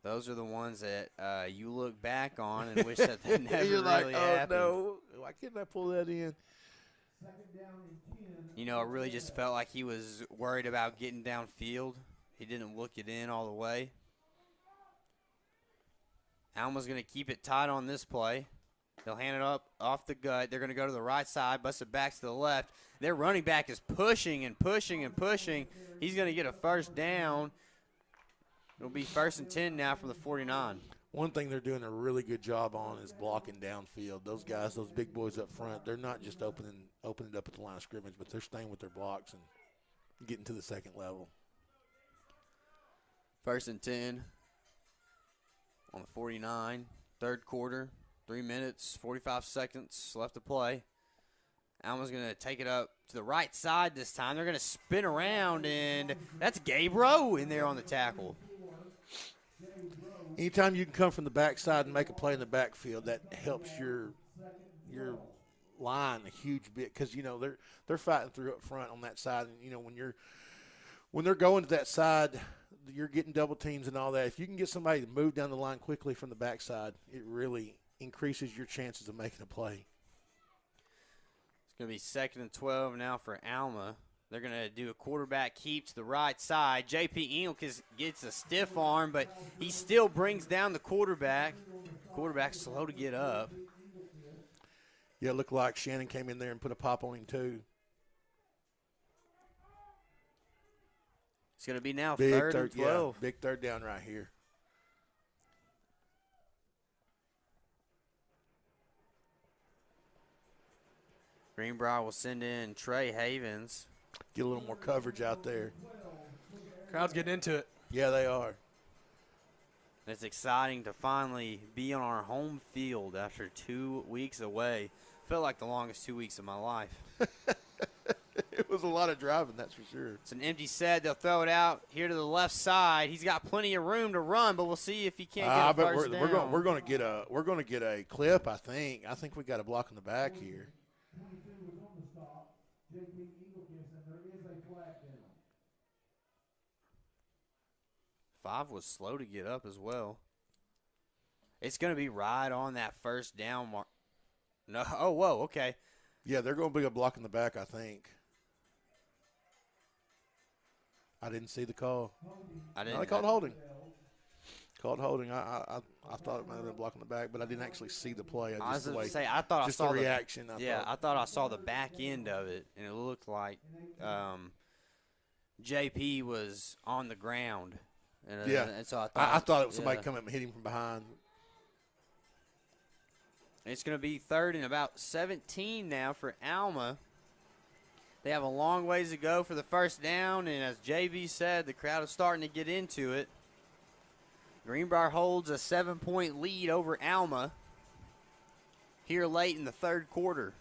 Those are the ones that you look back on and wish that they never You're like, really happened. Oh, no, why couldn't I pull that in? You know, it really just felt like he was worried about getting downfield. He didn't look it in all the way. Alma's going to keep it tight on this play. They'll hand it up off the gut. They're going to go to the right side, bust it back to the left. Their running back is pushing and pushing and pushing. He's going to get a first down. It'll be 1st and 10 now from the 49. One thing they're doing a really good job on is blocking downfield. Those guys, those big boys up front, they're not just opening it up at the line of scrimmage, but they're staying with their blocks and getting to the second level. 1st and 10 on the 49. 3rd quarter, 3 minutes, 45 seconds left to play. Alma's going to take it up to the right side this time. They're going to spin around, and that's Gabe Rowe in there on the tackle. Anytime you can come from the backside and make a play in the backfield, that helps your line a huge bit because, you know, they're fighting through up front on that side. And, you know, when they're going to that side, you're getting double teams and all that. If you can get somebody to move down the line quickly from the backside, it really increases your chances of making a play. It's going to be 2nd and 12 now for Alma. They're going to do a quarterback keep to the right side. J.P. Engelkes gets a stiff arm, but he still brings down the quarterback. Quarterback's slow to get up. Yeah, it looked like Shannon came in there and put a pop on him too. It's going to be now big 3rd and 12. Yeah, big 3rd down right here. Greenbrier will send in Trey Havens. Get a little more coverage out there. Crowd's getting into it. Yeah, they are. It's exciting to finally be on our home field after 2 weeks away. Felt like the longest 2 weeks of my life. It was a lot of driving, that's for sure. It's an empty set. They'll throw it out here to the left side. He's got plenty of room to run, but we'll see if he can't get a first down. We're going to get a clip. I think we got a block in the back here. 22 was on the stop. JP Eaglekiss, and there is a flag down. 5 was slow to get up as well. It's going to be right on that first down mark. No, oh, whoa, okay. Yeah, they're going to be a block in the back, I think. I didn't see the call. They called holding. Called holding. I thought it might have been a block in the back, but I didn't actually see the play. I was going to say, I thought I saw the reaction. I thought I saw the back end of it, and it looked like JP was on the ground. And, and so I thought it was somebody coming up and hit him from behind. It's going to be 3rd and about 17 now for Alma. They have a long ways to go for the first down, and as JB said, the crowd is starting to get into it. Greenbrier holds a 7-point lead over Alma here late in the 3rd quarter.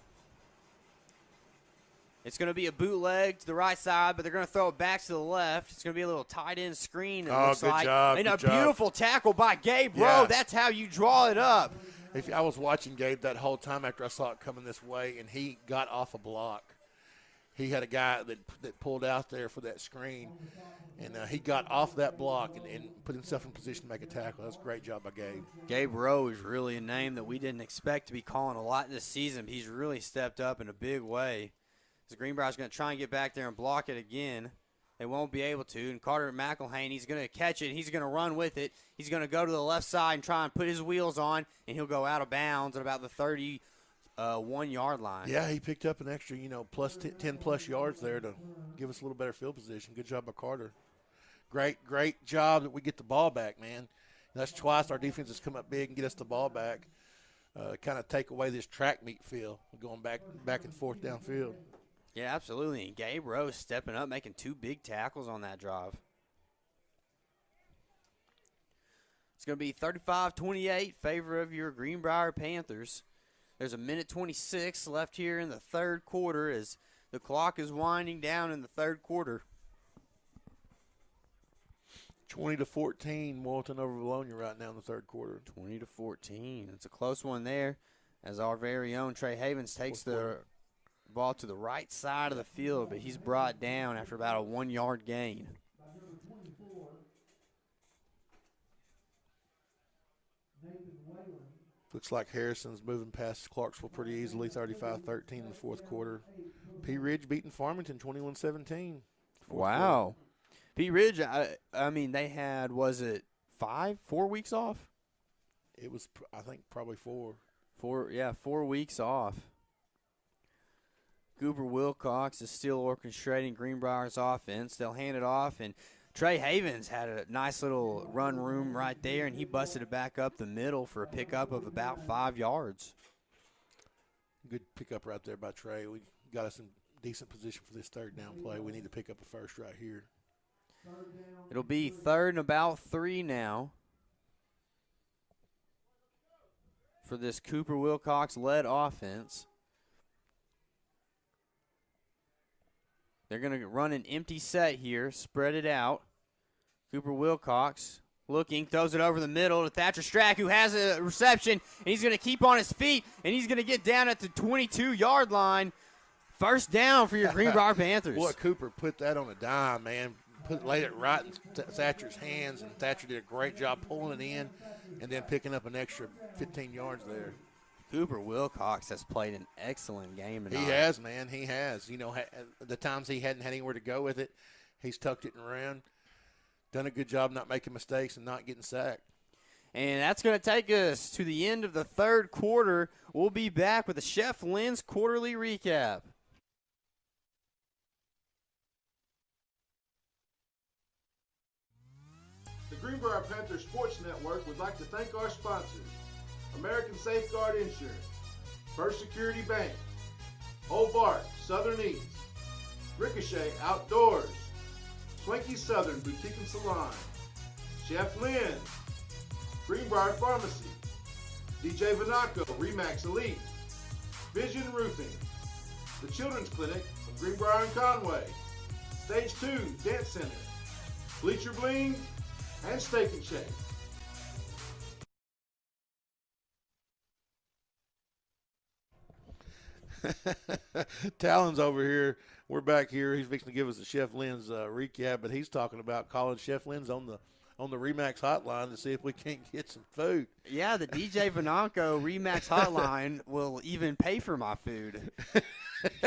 It's going to be a bootleg to the right side, but they're going to throw it back to the left. It's going to be a little tight end screen, it looks like. Job, and good a beautiful tackle by Gabe Rowe. That's how you draw it up. I was watching Gabe that whole time after I saw it coming this way, and he got off a block. He had a guy that pulled out there for that screen, and he got off that block and put himself in position to make a tackle. That was a great job by Gabe. Gabe Rowe is really a name that we didn't expect to be calling a lot this season, but he's really stepped up in a big way. So Greenbrier's going to try and get back there and block it again. They won't be able to. And Carter McElhaney, he's going to catch it. He's going to run with it. He's going to go to the left side and try and put his wheels on, and he'll go out of bounds at about the 31-yard line. Yeah, he picked up an extra, 10-plus yards there to give us a little better field position. Good job by Carter. Great job that we get the ball back, man. That's twice our defense has come up big and get us the ball back. Kind of take away this track meet feel, going back and forth downfield. Yeah, absolutely. And Gabe Rose stepping up, making 2 big tackles on that drive. It's going to be 35-28, favor of your Greenbrier Panthers. There's a minute 26 left here in the 3rd quarter as the clock is winding down in the 3rd quarter. 20-14, Moulton over Bologna right now in the 3rd quarter. 20-14. It's a close one there as our very own Trey Havens takes the ball to the right side of the field, but he's brought down after about a 1-yard gain. Looks like Harrison's moving past Clarksville pretty easily, 35-13 in the 4th quarter. P. Ridge beating Farmington 21-17. Wow. P. Ridge, I mean, they had, was it 4 weeks off? It was, I think, probably 4. 4 weeks off. Cooper Wilcox is still orchestrating Greenbrier's offense. They'll hand it off, and Trey Havens had a nice little run room right there, and he busted it back up the middle for a pickup of about 5 yards. Good pickup right there by Trey. We got us in decent position for this 3rd down play. We need to pick up a first right here. It'll be 3rd and about 3 now for this Cooper Wilcox-led offense. They're going to run an empty set here, spread it out. Cooper Wilcox looking, throws it over the middle to Thatcher Strack, who has a reception, and he's going to keep on his feet, and he's going to get down at the 22-yard line. First down for your Greenbrier Panthers. Boy, Cooper put that on a dime, man. Laid it right in Thatcher's hands, and Thatcher did a great job pulling it in and then picking up an extra 15 yards there. Cooper Wilcox has played an excellent game tonight. He has, man. He has. The times he hadn't had anywhere to go with it, he's tucked it and ran. Done a good job not making mistakes and not getting sacked. And that's going to take us to the end of the 3rd quarter. We'll be back with the Chef Lynn's quarterly recap. The Greenbrier Panther Sports Network would like to thank our sponsors: American Safeguard Insurance, First Security Bank, Old Bart, Southern Eats. Ricochet Outdoors. Twinkie Southern Boutique and Salon. Chef Lynn's. Greenbrier Pharmacy. DJ Vanaco, Remax Elite. Vision Roofing. The Children's Clinic of Greenbrier and Conway. Stage 2 Dance Center. Bleacher Bling and Steak and Shake. Talon's over here. We're back here. He's fixing to give us a Chef Lynn's recap, but he's talking about calling Chef Lynn's on the Remax hotline to see if we can't get some food. Yeah, the DJ Vanaco Remax hotline will even pay for my food.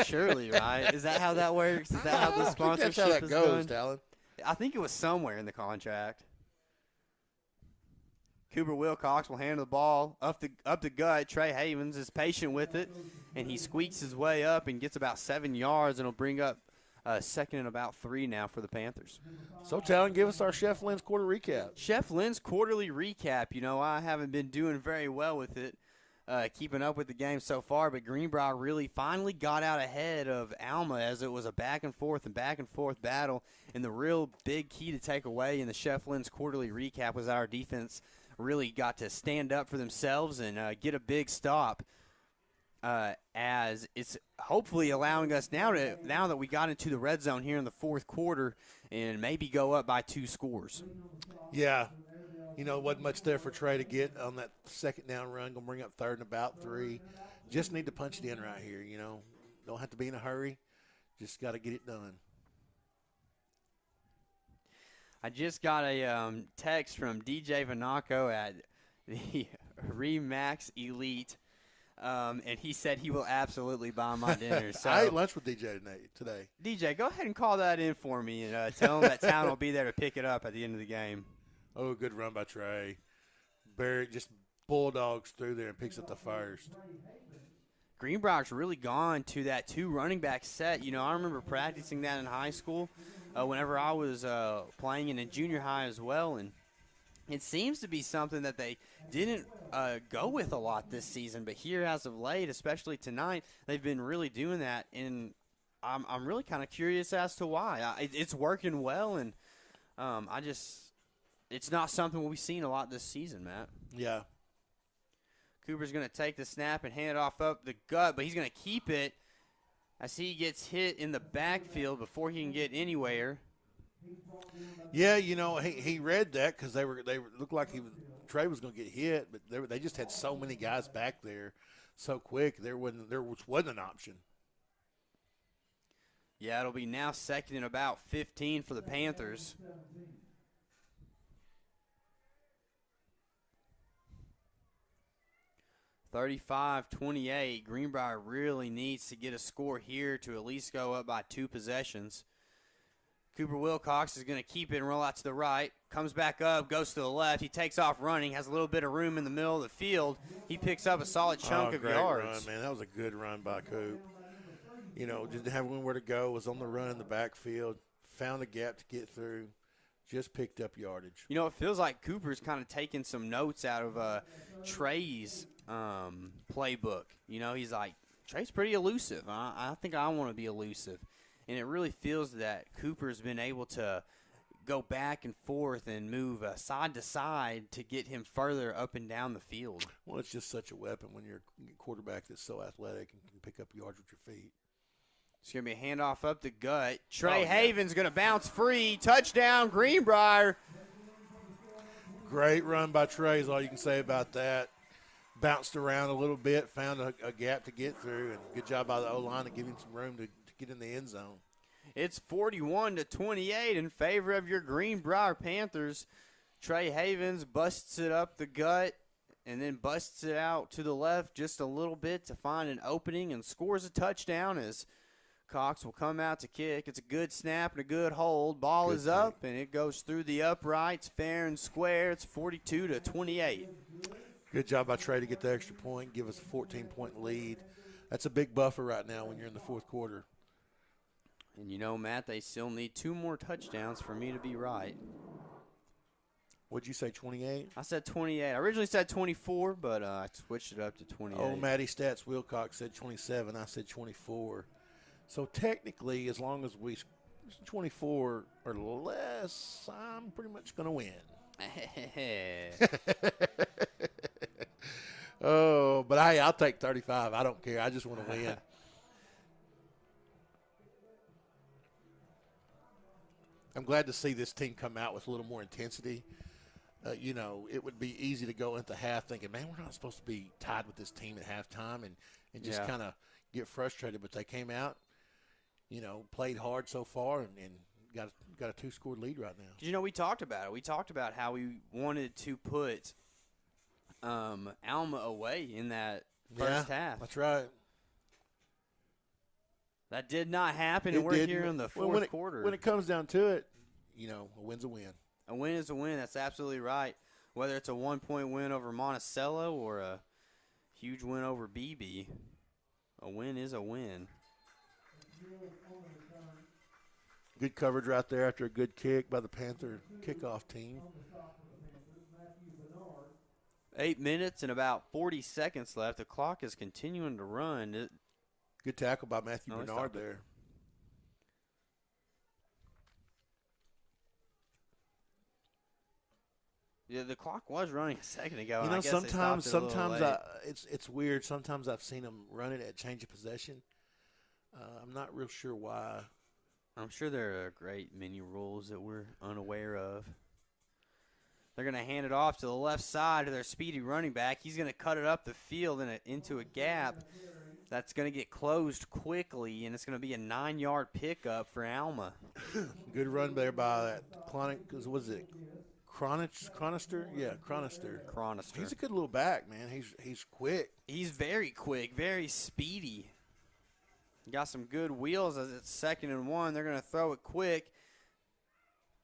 Surely, right? Is that how that works? Is that how the sponsorship that's how that is goes, done? Talon. I think it was somewhere in the contract. Cooper Wilcox will handle the ball up the gut. Trey Havens is patient with it, and he squeaks his way up and gets about 7 yards, and will bring up second and about 3 now for the Panthers. So, Talon, give us our Chef Lynn's quarter recap. Chef Lynn's quarterly recap. You know, I haven't been doing very well with it, keeping up with the game so far, but Greenbrier really finally got out ahead of Alma as it was a back and forth battle. And the real big key to take away in the Chef Lynn's quarterly recap was our defense really got to stand up for themselves and get a big stop, as it's hopefully allowing us now that we got into the red zone here in the fourth quarter and maybe go up by 2 scores. Yeah. You know, wasn't much there for Trey to get on that second down run. Going to bring up third and about 3. Just need to punch it in right here, you know. Don't have to be in a hurry. Just got to get it done. I just got a text from DJ Vanaco at the Remax Elite, and he said he will absolutely buy my dinner. So I ate lunch with DJ today. DJ, go ahead and call that in for me and tell him that Town will be there to pick it up at the end of the game. Oh, good run by Trey. Barry just bulldogs through there and picks up the first. Greenbrier's really gone to that 2 running back set. You know, I remember practicing that in high school whenever I was playing in junior high as well, and it seems to be something that they didn't go with a lot this season, but here as of late, especially tonight, they've been really doing that, and I'm really kind of curious as to why. It's working well, and it's not something we've seen a lot this season, Matt. Yeah. Cooper's going to take the snap and hand it off up the gut, but he's going to keep it as he gets hit in the backfield before he can get anywhere. Yeah, you know, he read that because they looked like Trey was going to get hit, but they just had so many guys back there so quick there wasn't an option. Yeah, it'll be now second and about 15 for the Panthers. (35-28). Greenbrier really needs to get a score here to at least go up by 2 possessions. Cooper Wilcox is going to keep it and roll out to the right. Comes back up, goes to the left. He takes off running, has a little bit of room in the middle of the field. He picks up a solid chunk of great yards. Run, man. That was a good run by Coop. You know, didn't have anywhere to go, was on the run in the backfield, found a gap to get through, just picked up yardage. You know, it feels like Cooper's kind of taking some notes out of Trey's playbook. You know, he's like, Trey's pretty elusive. I think I want to be elusive. And it really feels that Cooper's been able to go back and forth and move side to side to get him further up and down the field. Well, it's just such a weapon when you're a quarterback that's so athletic and can pick up yards with your feet. It's going to be a handoff up the gut. Trey Havens going to bounce free. Touchdown, Greenbrier. Great run by Trey is all you can say about that. Bounced around a little bit, found a gap to get through, and good job by the O-line to give him some room to get in the end zone. It's 41-28 in favor of your Greenbrier Panthers. Trey Havens busts it up the gut and then busts it out to the left just a little bit to find an opening and scores a touchdown as Cox will come out to kick. It's a good snap and a good hold. Ball is up, and it goes through the uprights fair and square. It's 42-28. Good job by Trey to get the extra point, give us a 14-point lead. That's a big buffer right now when you're in the fourth quarter. And you know, Matt, they still need 2 more touchdowns for me to be right. What'd you say, 28? I said 28. I originally said 24, but I switched it up to 28. Oh, Matty Stats Wilcox said 27. I said 24. So technically, as long as we 24 or less, I'm pretty much going to win. Oh, but hey, I'll take 35. I don't care. I just want to win. I'm glad to see this team come out with a little more intensity. You know, it would be easy to go into half thinking, man, we're not supposed to be tied with this team at halftime and just kind of get frustrated. But they came out, you know, played hard so far and got a 2-score lead right now. You know, we talked about it. We talked about how we wanted to put Alma away in that first half. That's right. That did not happen, and we're here in the fourth quarter. When it comes down to it, you know, a win's a win. A win is a win. That's absolutely right. Whether it's a 1-point win over Monticello or a huge win over BB, a win is a win. Good coverage right there after a good kick by the Panther kickoff team. 8 minutes and about 40 seconds left. The clock is continuing to run. Good tackle by Matthew Bernard there. Yeah, the clock was running a second ago. You know, sometimes it's weird. Sometimes I've seen them run it at change of possession. I'm not real sure why. I'm sure there are great many rules that we're unaware of. They're going to hand it off to the left side to their speedy running back. He's going to cut it up the field into a gap that's going to get closed quickly, and it's going to be a 9-yard pickup for Alma. Good run there by that Chronister? Yeah, Chronister. He's a good little back, man. He's quick. He's very quick, very speedy. Got some good wheels as it's 2nd and 1. They're going to throw it quick.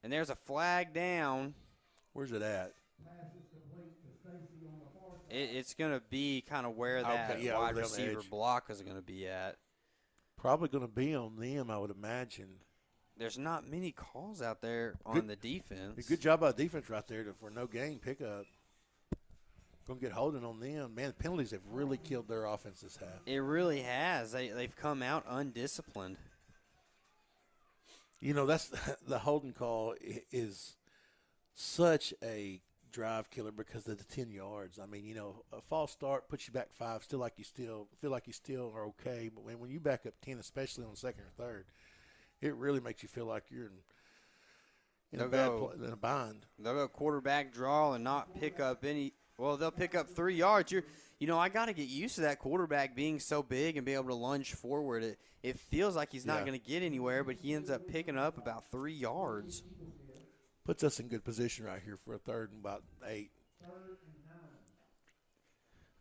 And there's a flag down. Where's it at? It's going to be kind of where that wide receiver block is going to be at. Probably going to be on them, I would imagine. There's not many calls out there on the defense. Good job by the defense right there for no gain pickup. Going to get holding on them. Man, penalties have really killed their offense this half. It really has. They've come out undisciplined. You know, that's the holding call is such a drive killer because of the 10 yards. I mean, you know, a false start puts you back 5, feel like you still are okay. But when you back up 10, especially on 2nd or 3rd, it really makes you feel like you're in a bind. They'll go quarterback draw and not pick up any. Well, they'll pick up 3 yards. I got to get used to that quarterback being so big and be able to lunge forward. It feels like he's not going to get anywhere, but he ends up picking up about 3 yards. Puts us in good position right here for a 3rd and about 8.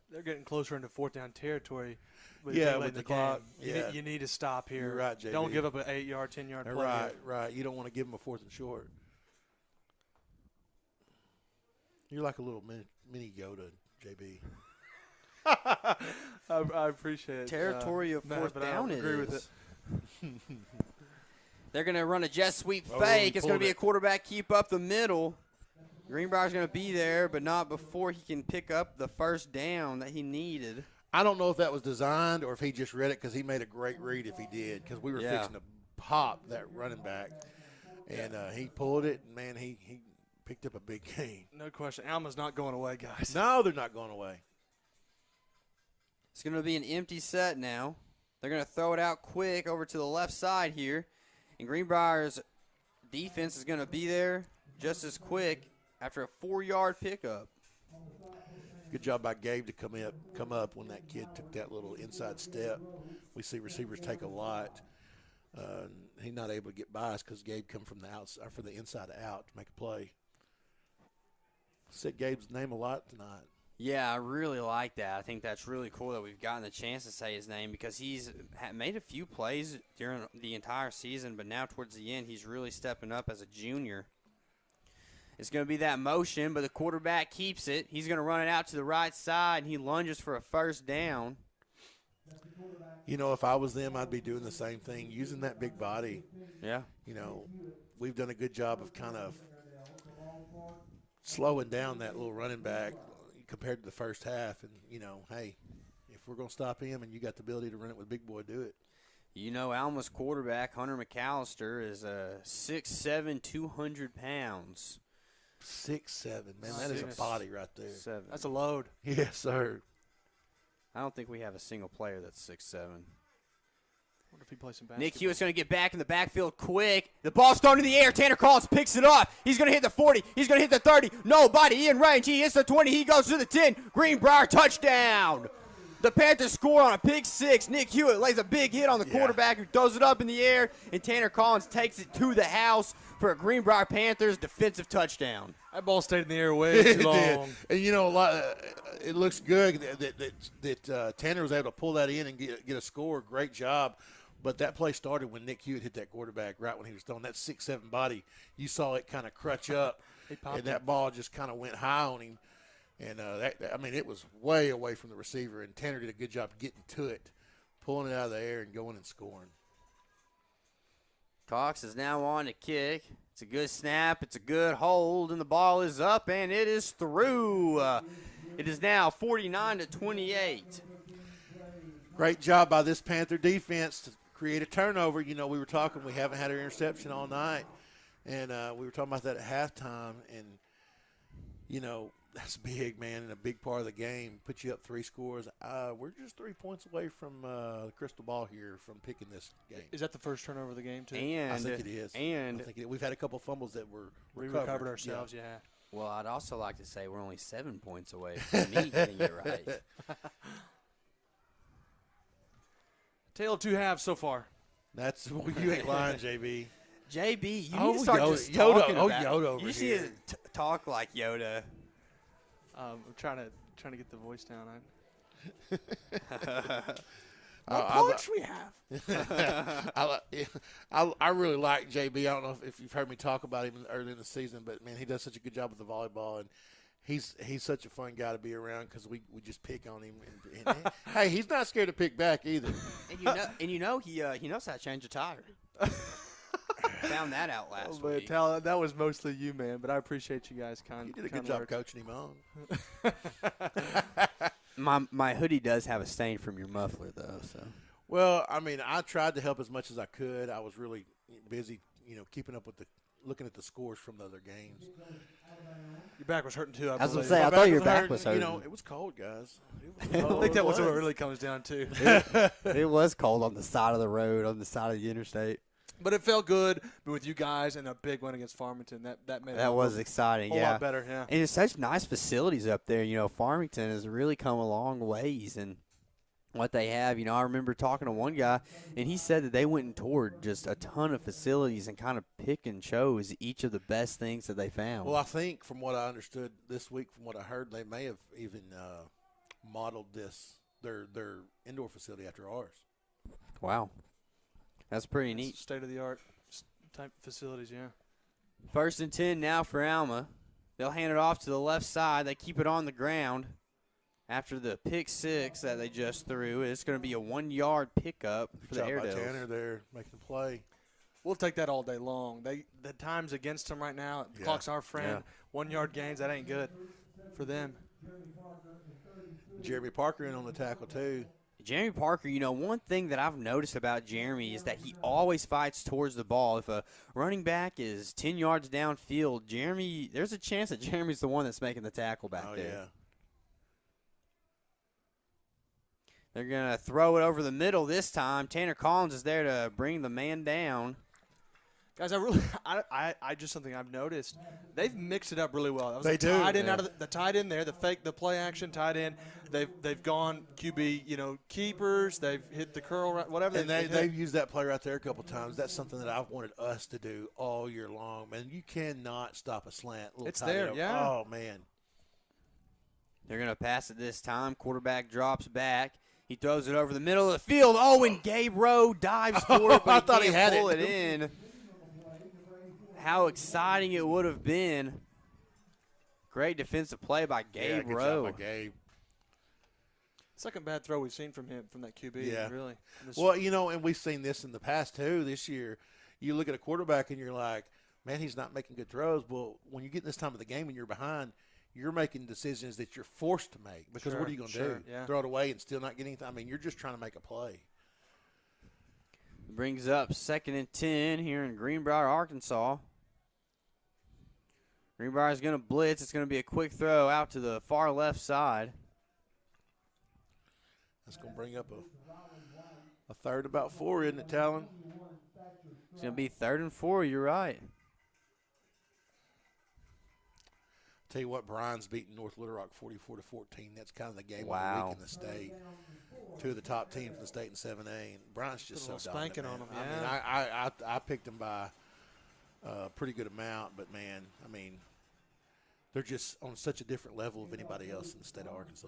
They're getting closer into 4th down territory. With the clock. You need to stop here. You're right, JB. Don't give up an 8-yard, 10-yard play. Right. You don't want to give them a 4th and short. You're like a little mini Yoda, JB. I appreciate it. Territory of 4th down I agree with it. They're going to run a jet sweep fake. It's going to be a quarterback keep up the middle. Greenbrier's going to be there, but not before he can pick up the 1st down that he needed. I don't know if that was designed or if he just read it because he made a great read if he did because we were fixing to pop that running back. And he pulled it, and, man, he picked up a big gain. No question. Alma's not going away, guys. No, they're not going away. It's going to be an empty set now. They're going to throw it out quick over to the left side here. And Greenbrier's defense is going to be there just as quick after a 4-yard pickup. Good job by Gabe to come up when that kid took that little inside step. We see receivers take a lot. He's not able to get by us because Gabe come from the outside for the inside out to make a play. Said Gabe's name a lot tonight. Yeah, I really like that. I think that's really cool that we've gotten the chance to say his name because he's made a few plays during the entire season, but now towards the end he's really stepping up as a junior. It's going to be that motion, but the quarterback keeps it. He's going to run it out to the right side, and he lunges for a 1st down. You know, if I was them, I'd be doing the same thing, using that big body. Yeah. You know, we've done a good job of kind of slowing down that little running back compared to the first half. And, hey, if we're going to stop him and you got the ability to run it with big boy, do it. Alma's quarterback, Hunter McAllister, is 6'7", 200 pounds. 6'7", man, that is a body right there. 7. That's a load. Yes, sir. I don't think we have a single player that's 6'7". What if he plays some basketball? Nick Hewitt's going to get back in the backfield quick. The ball's thrown in the air. Tanner Collins picks it up. He's going to hit the 40. He's going to hit the 30. Nobody in range. He hits the 20. He goes to the 10. Greenbrier touchdown. The Panthers score on a pick 6. Nick Hewitt lays a big hit on the quarterback who throws it up in the air, and Tanner Collins takes it to the house for a Greenbrier Panthers defensive touchdown. That ball stayed in the air way too long. And, it looks good that Tanner was able to pull that in and get a score. Great job. But that play started when Nick Hewitt hit that quarterback right when he was throwing that 6'7" body. You saw it kind of crutch up, and that ball just kind of went high on him. And, it was way away from the receiver, and Tanner did a good job getting to it, pulling it out of the air and going and scoring. Cox is now on to kick. It's a good snap. It's a good hold, and the ball is up, and it is through. It is now 49-28. Great job by this Panther defense to create a turnover. We were talking, we haven't had an interception all night, and we were talking about that at halftime, and, that's big, man, and a big part of the game. Put you up 3 scores. We're just 3 points away from the crystal ball here from picking this game. Is that the first turnover of the game, too? I think it is. We've had a couple fumbles that were recovered ourselves, yeah. Well, I'd also like to say we're only 7 points away from me getting it right. Tale of 2 halves so far. You ain't lying, JB. JB, you need to start just talking about Yoda over you here. need to talk like Yoda. I'm trying to get the voice down. What points we have? I really like JB. I don't know if you've heard me talk about him early in the season, but, man, he does such a good job with the volleyball, and he's such a fun guy to be around because we just pick on him. And hey, he's not scared to pick back either. And he knows how to change a tire. Found that out last week. That was mostly you, man, but I appreciate you guys. You did a good job coaching him on. My hoodie does have a stain from your muffler, though. So. Well, I tried to help as much as I could. I was really busy, keeping up with looking at the scores from the other games. Your back was hurting, too, I was going believe. to say, I thought your back was hurting. It was cold, guys. I think that was what it really comes down to. It was cold on the side of the road, on the side of the interstate. But it felt good with you guys and a big win against Farmington. That made that was exciting. A lot better, yeah. And it's such nice facilities up there. Farmington has really come a long ways and what they have. I remember talking to one guy, and he said that they went and toured just a ton of facilities and kind of pick and chose each of the best things that they found. Well, I think from what I understood this week, from what I heard, they may have even modeled their indoor facility after ours. Wow. That's pretty neat. State-of-the-art type facilities, yeah. 1st and 10 now for Alma. They'll hand it off to the left side. They keep it on the ground after the pick 6 that they just threw. It's going to be a 1-yard pickup for the Airedales. Tanner there making the play. We'll take that all day long. The time's against them right now. The clock's our friend. 1-yard gains, that ain't good for them. Jeremy Parker in on the tackle, too. Jeremy Parker, one thing that I've noticed about Jeremy is that he always fights towards the ball. If a running back is 10 yards downfield, there's a chance that Jeremy's the one that's making the tackle back there. Yeah. They're going to throw it over the middle this time. Tanner Collins is there to bring the man down. Guys, I just something I've noticed. They've mixed it up really well. That was they do. Tied in out of the tied in there, the play action tied in. They've gone QB, keepers. They've hit the curl, whatever. And they've used that play right there a couple times. That's something that I've wanted us to do all year long. Man, you cannot stop a slant. It's there, yeah. Oh man. They're going to pass it this time. Quarterback drops back. He throws it over the middle of the field. Oh, and Gabe Rowe dives for it, but I thought he had pull it in. How exciting it would have been. Great defensive play by Gabe good Rowe. job by Gabe. Second bad throw we've seen from him, from that QB, really. Well, and we've seen this in the past, too, this year. You look at a quarterback and you're like, man, he's not making good throws. Well, when you get this time of the game and you're behind, you're making decisions that you're forced to make because what are you going to do? Yeah. Throw it away and still not get anything? I mean, you're just trying to make a play. Brings up 2nd and 10 here in Greenbrier, Arkansas. Greenbrier is going to blitz. It's going to be a quick throw out to the far left side. That's going to bring up a third about 4, isn't it, Talon? It's going to be 3rd and 4. You're right. Tell you what, Bryan's beating North Little Rock 44-14. That's kind of the game of the week in the state. 2 of the top teams in the state in 7A. And Bryan's just so dominant. Spanking on them. I mean, I picked them by a pretty good amount, but man, I mean, they're just on such a different level of anybody else in the state of Arkansas.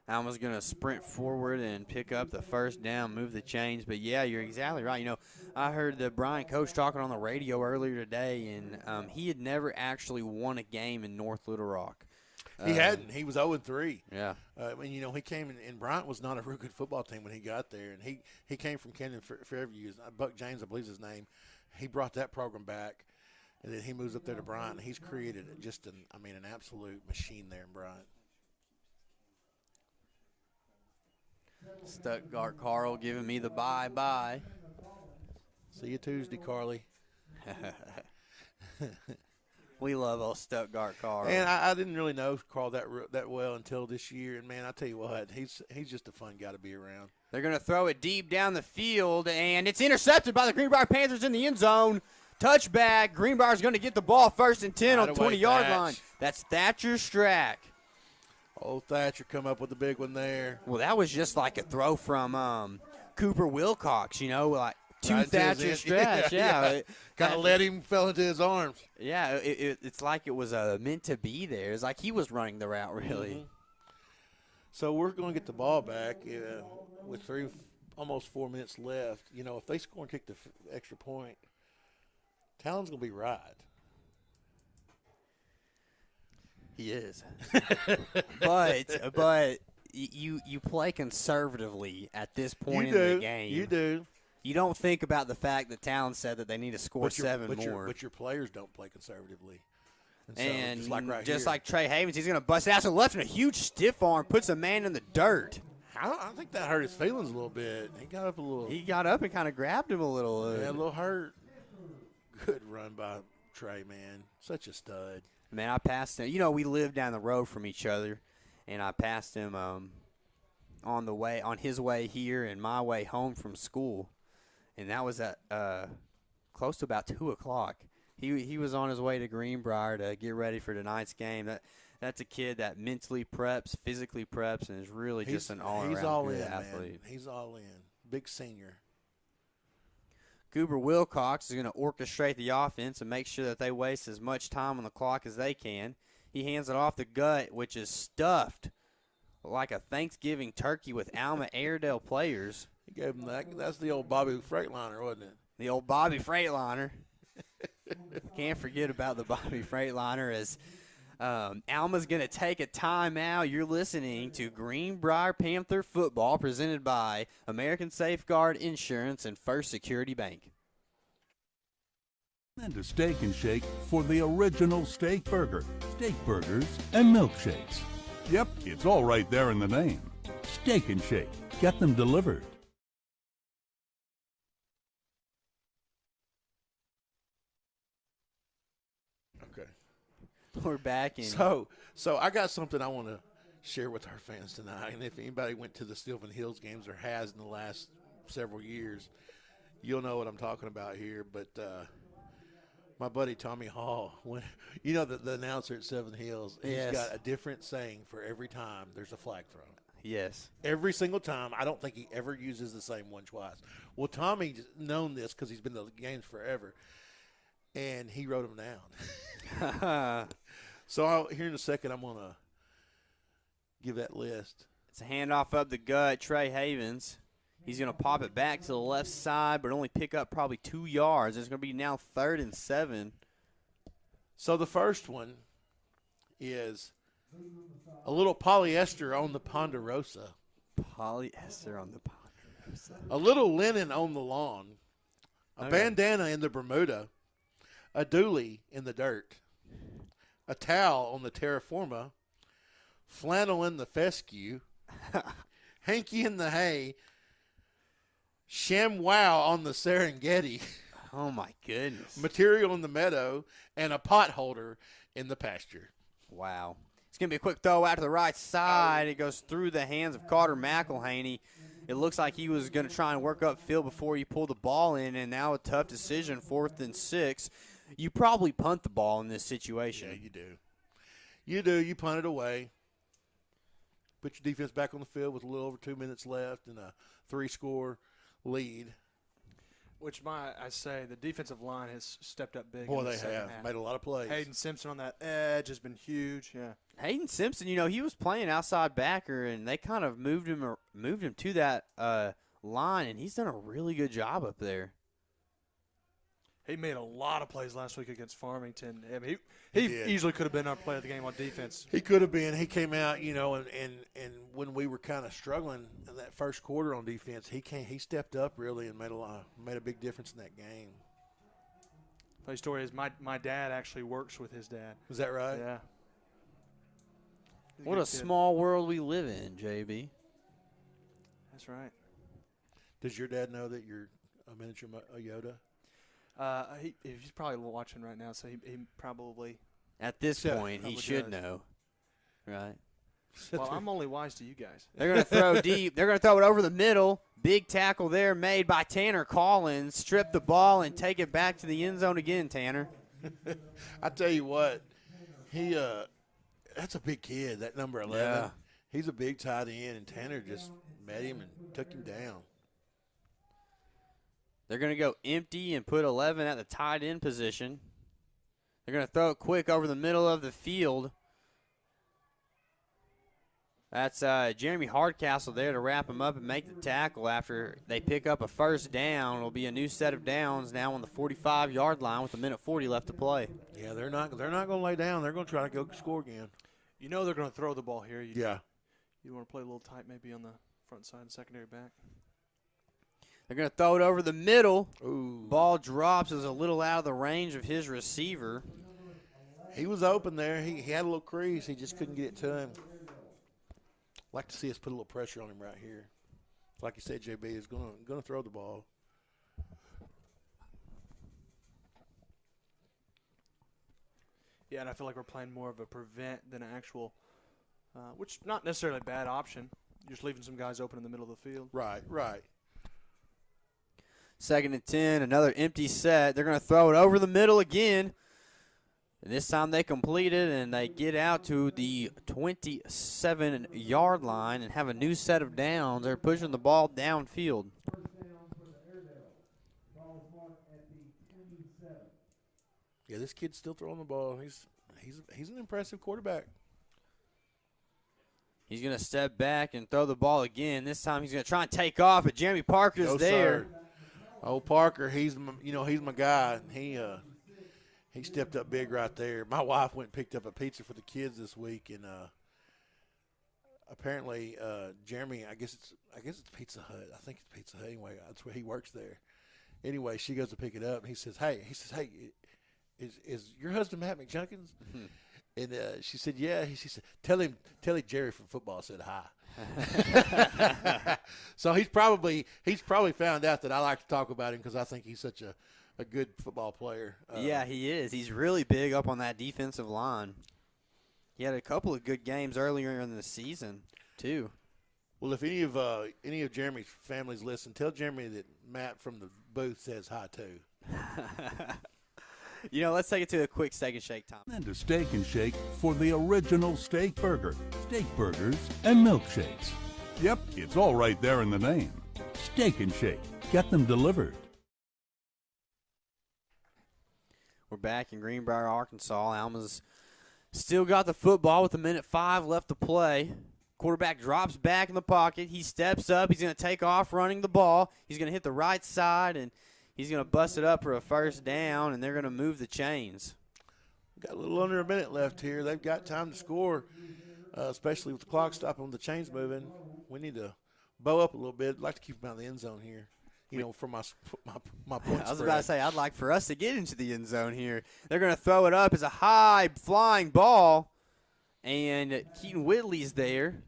Alma's going to sprint forward and pick up the first down, move the chains. But, yeah, you're exactly right. You know, I heard the Bryan coach talking on the radio earlier today, and he had never actually won a game in North Little Rock. He hadn't. He was 0-3. Yeah. I mean, you know, he came in, and Bryant was not a real good football team when he got there. And he came from Camden Fairview. Buck James, I believe is his name. He brought that program back, and then he moves up there to Bryant. And he's created just an absolute machine there in Bryant. Stuttgart Carl giving me the bye-bye. See you Tuesday, Carly. We love old Stuttgart Carl. And I didn't really know Carl that well until this year. And, man, I tell you what, he's just a fun guy to be around. They're going to throw it deep down the field, and it's intercepted by the Greenbrier Panthers in the end zone. Touchback. Greenbrier's going to get the ball 1st and 10 on the 20-yard line. That's Thatcher Strack. Old Thatcher come up with the big one there. Well, that was just like a throw from Cooper Wilcox, you know, like to Thatcher Strack. Yeah. Kind of let him fell into his arms. Yeah, it's like it was meant to be there. It's like he was running the route, really. Mm-hmm. So we're going to get the ball back with almost 4 minutes left. You know, if they score and kick the extra point, Talon's going to be right. He is. but you play conservatively at this point in the game. You do. You don't think about the fact that Talon said that they need to score 7 more. But your players don't play conservatively. And so, just like Trey Havens, he's going to bust out to the left, and a huge stiff arm puts a man in the dirt. I think that hurt his feelings a little bit. He got up a little. He got up and kind of grabbed him a little. Yeah, a little hurt. Good run by Trey, man. Such a stud. Man, I passed him. You know, we live down the road from each other, and I passed him on his way here and my way home from school, and that was at close to about 2:00. He was on his way to Greenbrier to get ready for tonight's game. That's a kid that mentally preps, physically preps, and is really just an all-around good athlete. Man. He's all in. Big senior. Cooper Wilcox is going to orchestrate the offense and make sure that they waste as much time on the clock as they can. He hands it off the gut, which is stuffed like a Thanksgiving turkey with Alma Airedale players. He gave him that. That's the old Bobby Freightliner, wasn't it? The old Bobby Freightliner. Can't forget about the Bobby Freightliner as Alma's going to take a timeout. You're listening to Greenbrier Panther football presented by American Safeguard Insurance and First Security Bank. And a Steak and Shake for the original steak burger, steak burgers, and milkshakes. Yep, it's all right there in the name. Steak and Shake. Get them delivered. Okay. We're back in. So I got something I want to share with our fans tonight. And if anybody went to the Sylvan Hills games or has in the last several years, you'll know what I'm talking about here. But my buddy Tommy Hall, you know the announcer at Sylvan Hills, he's got a different saying for every time there's a flag thrown. Yes. Every single time. I don't think he ever uses the same one twice. Well, Tommy's known this because he's been to the games forever, and he wrote them down. So here in a second, I'm going to give that list. It's a handoff up the gut. Trey Havens. He's going to pop it back to the left side, but only pick up probably 2 yards. It's going to be now 3rd and 7. So the first one is a little polyester on the Ponderosa. Polyester on the Ponderosa. A little linen on the lawn. A bandana in the Bermuda. a dually in the dirt, a towel on the terra firma, flannel in the fescue, hanky in the hay, ShamWow on the Serengeti. Oh, my goodness. Material in the meadow, and a pot holder in the pasture. Wow. It's going to be a quick throw out to the right side. It goes through the hands of Carter McElhaney. It looks like he was going to try and work upfield before he pulled the ball in, and now a tough decision, 4th and 6. You probably punt the ball in this situation. Yeah, you do. You do. You punt it away. Put your defense back on the field with a little over 2 minutes left and a 3-score lead. Which I say the defensive line has stepped up big. Boy, in the they second have. half. Made a lot of plays. Hayden Simpson on that edge has been huge. Yeah. Hayden Simpson, he was playing outside backer, and they kind of moved him to that line, and he's done a really good job up there. He made a lot of plays last week against Farmington. I mean, he easily could have been our player of the game on defense. He could have been. He came out, and when we were kind of struggling in that first quarter on defense, he stepped up really and made a big difference in that game. Funny story is my dad actually works with his dad. Is that right? Yeah. What a small world we live in, JB. That's right. Does your dad know that you're a miniature Yoda? He's probably watching right now, so he probably. At this point, he should know, right? Well, I'm only wise to you guys. They're going to throw deep. They're going to throw it over the middle. Big tackle there made by Tanner Collins. Strip the ball and take it back to the end zone again, Tanner. I tell you what, that's a big kid, that number 11. Yeah. He's a big tight end, and Tanner just met him and took him down. They're going to go empty and put 11 at the tight end position. They're going to throw it quick over the middle of the field. That's Jeremy Hardcastle there to wrap him up and make the tackle after they pick up a first down. It'll be a new set of downs now on the 45-yard line with 1:40 left to play. Yeah, they're not going to lay down. They're going to try to go score again. You know they're going to throw the ball here. Yeah. You want to play a little tight maybe on the front side, secondary back. They're going to throw it over the middle. Ooh. Ball drops, is a little out of the range of his receiver. He was open there. He had a little crease. He just couldn't get it to him. I'd like to see us put a little pressure on him right here. Like you said, JB is going to throw the ball. Yeah, and I feel like we're playing more of a prevent than an actual, which not necessarily a bad option. Just leaving some guys open in the middle of the field. Right. 2nd and 10, another empty set. They're going to throw it over the middle again. And this time they complete it, and they get out to the 27-yard line and have a new set of downs. They're pushing the ball downfield. Yeah, this kid's still throwing the ball. He's an impressive quarterback. He's going to step back and throw the ball again. This time he's going to try and take off, but Jeremy Parker's there. Sir. Old Parker, he's my guy. He stepped up big right there. My wife went and picked up a pizza for the kids this week, and apparently Jeremy, I guess it's Pizza Hut. I think it's Pizza Hut anyway. That's where he works there. Anyway, she goes to pick it up, and he says, hey, is your husband Matt McJunkins? And she said, yeah. She said, tell him Jerry from football said hi. So he's probably found out that I like to talk about him because I think he's such a good football player. Yeah, he is. He's really big up on that defensive line. He had a couple of good games earlier in the season, too. Well, if any of Jeremy's families listen, tell Jeremy that Matt from the booth says hi, too. Let's take it to a quick Steak and Shake time. And to Steak and Shake for the original steak burger, steak burgers, and milkshakes. Yep, it's all right there in the name. Steak and Shake. Get them delivered. We're back in Greenbrier, Arkansas. Alma's still got the football with 1:05 left to play. Quarterback drops back in the pocket. He steps up. He's going to take off running the ball. He's going to hit the right side, and he's going to bust it up for a first down, and they're going to move the chains. Got a little under a minute left here. They've got time to score, especially with the clock stopping, with the chains moving. We need to bow up a little bit. I'd like to keep them out of the end zone here. for my point I was spread. about to say, I'd like for us to get into the end zone here. They're going to throw it up as a high flying ball, and Keaton Whitley's there.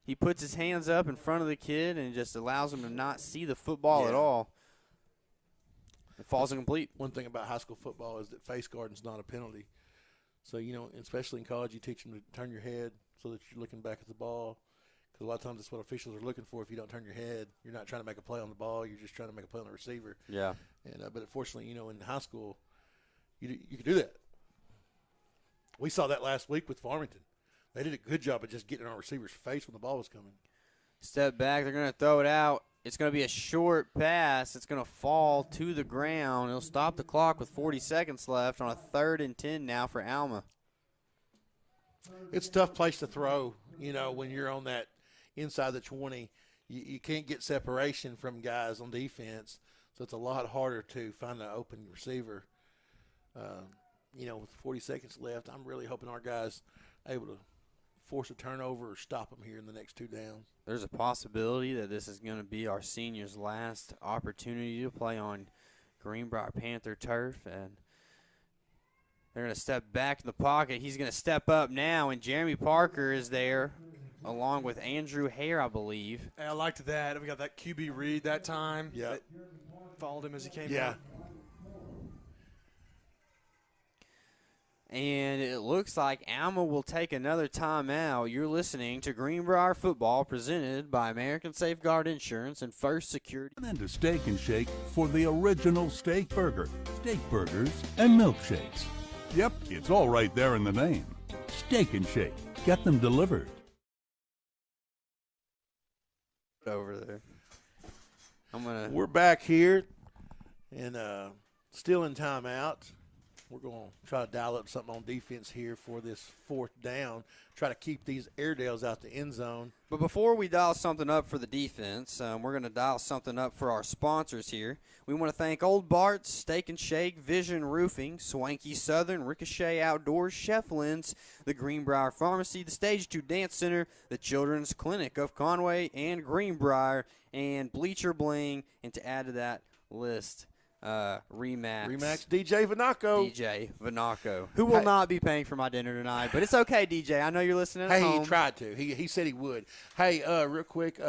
He puts his hands up in front of the kid and just allows him to not see the football at all. It falls incomplete. One thing about high school football is that face guarding is not a penalty. So, especially in college, you teach them to turn your head so that you're looking back at the ball. Because a lot of times that's what officials are looking for. If you don't turn your head, you're not trying to make a play on the ball. You're just trying to make a play on the receiver. Yeah. And but unfortunately, in high school, you can do that. We saw that last week with Farmington. They did a good job of just getting in our receiver's face when the ball was coming. Step back. They're going to throw it out. It's going to be a short pass. It's going to fall to the ground. It'll stop the clock with 40 seconds left on a 3rd and 10 now for Alma. It's a tough place to throw, when you're on that inside the 20. You can't get separation from guys on defense, so it's a lot harder to find an open receiver. With 40 seconds left, I'm really hoping our guys are able to force a turnover or stop them here in the next 2 downs. There's a possibility that this is going to be our seniors' last opportunity to play on Greenbrier Panther turf, and they're going to step back in the pocket. He's going to step up now, and Jeremy Parker is there along with Andrew Hare, I believe. Hey, I liked that. We got that QB read that time. Yeah. Followed him as he came Yeah. out. And it looks like Alma will take another timeout. You're listening to Greenbrier Football presented by American Safeguard Insurance and First Security. And to Steak and Shake for the original steak burger, steak burgers, and milkshakes. Yep, it's all right there in the name. Steak and Shake. Get them delivered. Over there. We're back here and still in timeout. We're going to try to dial up something on defense here for this 4th down. Try to keep these Airedales out the end zone. But before we dial something up for the defense, we're going to dial something up for our sponsors here. We want to thank Old Bart's, Steak and Shake, Vision Roofing, Swanky Southern, Ricochet Outdoors, Chef Lynn's, the Greenbrier Pharmacy, the Stage 2 Dance Center, the Children's Clinic of Conway and Greenbrier, and Bleacher Bling, and to add to that list, Remax DJ Vanaco, who will not be paying for my dinner tonight, but it's okay, DJ. I know you're listening at home. He tried to. He said he would. Hey, real quick,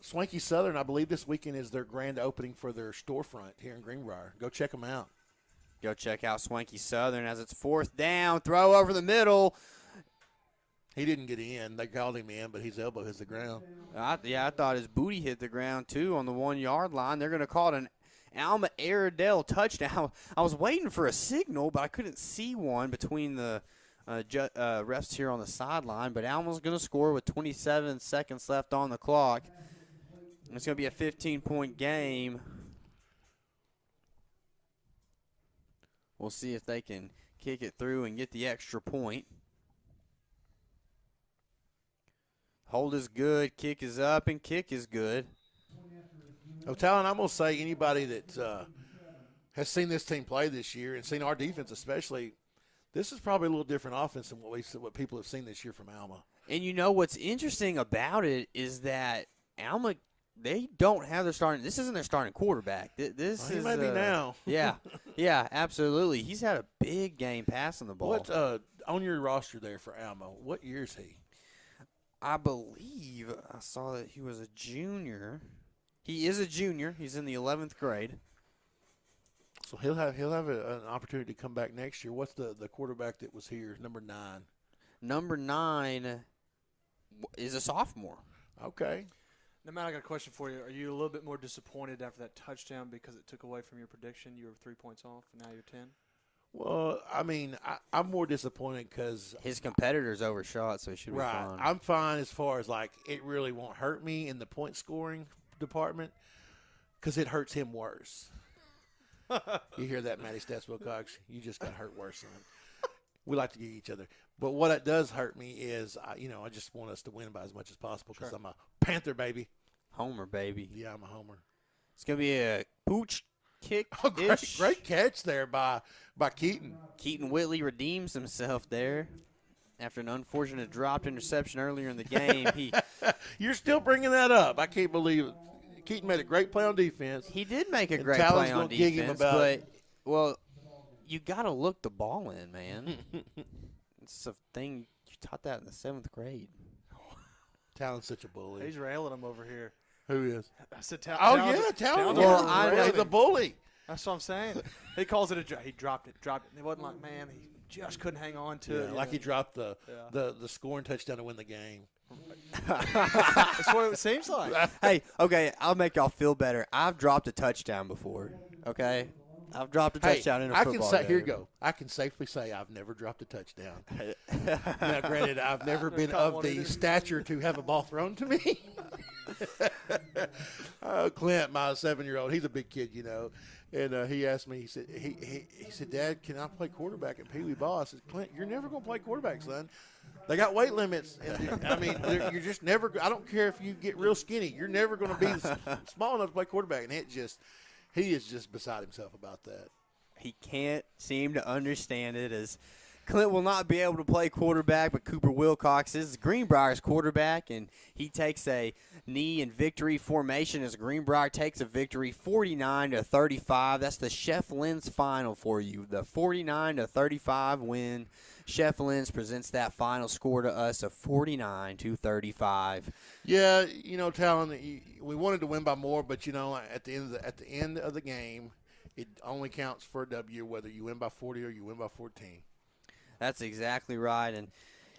Swanky Southern, I believe this weekend is their grand opening for their storefront here in Greenbrier. Go check them out. Go check out Swanky Southern as it's 4th down. Throw over the middle. He didn't get in. They called him in, but his elbow hits the ground. I thought his booty hit the ground, too, on the 1-yard line. They're going to call it an Alma Airedale touchdown. I was waiting for a signal, but I couldn't see one between the refs here on the sideline. But Alma's going to score with 27 seconds left on the clock. It's going to be a 15-point game. We'll see if they can kick it through and get the extra point. Hold is good, kick is up, and kick is good. Talon, I'm going to say anybody that has seen this team play this year and seen our defense especially, this is probably a little different offense than what people have seen this year from Alma. And what's interesting about it is that Alma, they don't have their starting – this isn't their starting quarterback. This he is may be now. Yeah, absolutely. He's had a big game passing the ball. What on your roster there for Alma, what year is he? I believe I saw that he was a junior. He is a junior. He's in the 11th grade. So he'll have an opportunity to come back next year. What's the quarterback that was here, number 9? Number 9 is a sophomore. Okay. Now, Matt, I got a question for you. Are you a little bit more disappointed after that touchdown because it took away from your prediction? You were 3 points off, and now you're 10? Well, I mean, I'm more disappointed because his competitors overshot, so he should be fine. I'm fine as far as, it really won't hurt me in the point scoring department because it hurts him worse. You hear that, Matty Stats Wilcox? You just got hurt worse, son. We like to get each other. But what it does hurt me is, I just want us to win by as much as possible because I'm a Panther, baby. Homer, baby. Yeah, I'm a homer. It's going to be a pooch kick. Oh, great catch there by Keaton. Keaton Whitley redeems himself there after an unfortunate dropped interception earlier in the game. You're still bringing that up. I can't believe Keaton made a great play on defense. He did make a and great Talon's play on gonna gig him defense, about but well, you got to look the ball in, man. It's a thing you taught that in the 7th grade. Talon's such a bully. He's railing him over here. Who is? I said, Talon's he's a bully. That's what I'm saying. He calls it a drop. He dropped it. It wasn't like, man, he just couldn't hang on to it. Like he dropped the scoring touchdown to win the game. That's what it seems like. Hey, okay, I'll make y'all feel better. I've dropped a touchdown before, okay? I've dropped a touchdown in a football game. Here you go. I can safely say I've never dropped a touchdown. Now, granted, I've never been of the stature to have a ball thrown to me. Clint, my 7-year-old, he's a big kid, you know. And he asked me, he said, Dad, can I play quarterback at Pee Wee Ball? I said, Clint, you're never going to play quarterback, son. They got weight limits. And, I mean, you're just never – I don't care if you get real skinny. You're never going to be small enough to play quarterback. And he is just beside himself about that. He can't seem to understand it as Clint will not be able to play quarterback, but Cooper Wilcox is Greenbrier's quarterback, and he takes a knee and victory formation as Greenbrier takes a victory 49-35. That's the Chef Lynn's final for you, the 49-35 win. Chef Lynn's presents that final score to us of 49-35. Yeah, you know, Talon, we wanted to win by more, but you know, at the end of the game, it only counts for a W whether you win by 40 or you win by 14. That's exactly right, and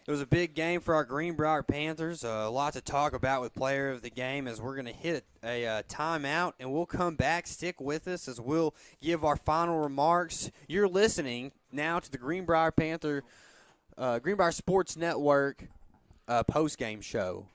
it was a big game for our Greenbrier Panthers. A lot to talk about with player of the game as we're going to hit a timeout, and we'll come back. Stick with us as we'll give our final remarks. You're listening now to the Greenbrier Sports Network post-game show.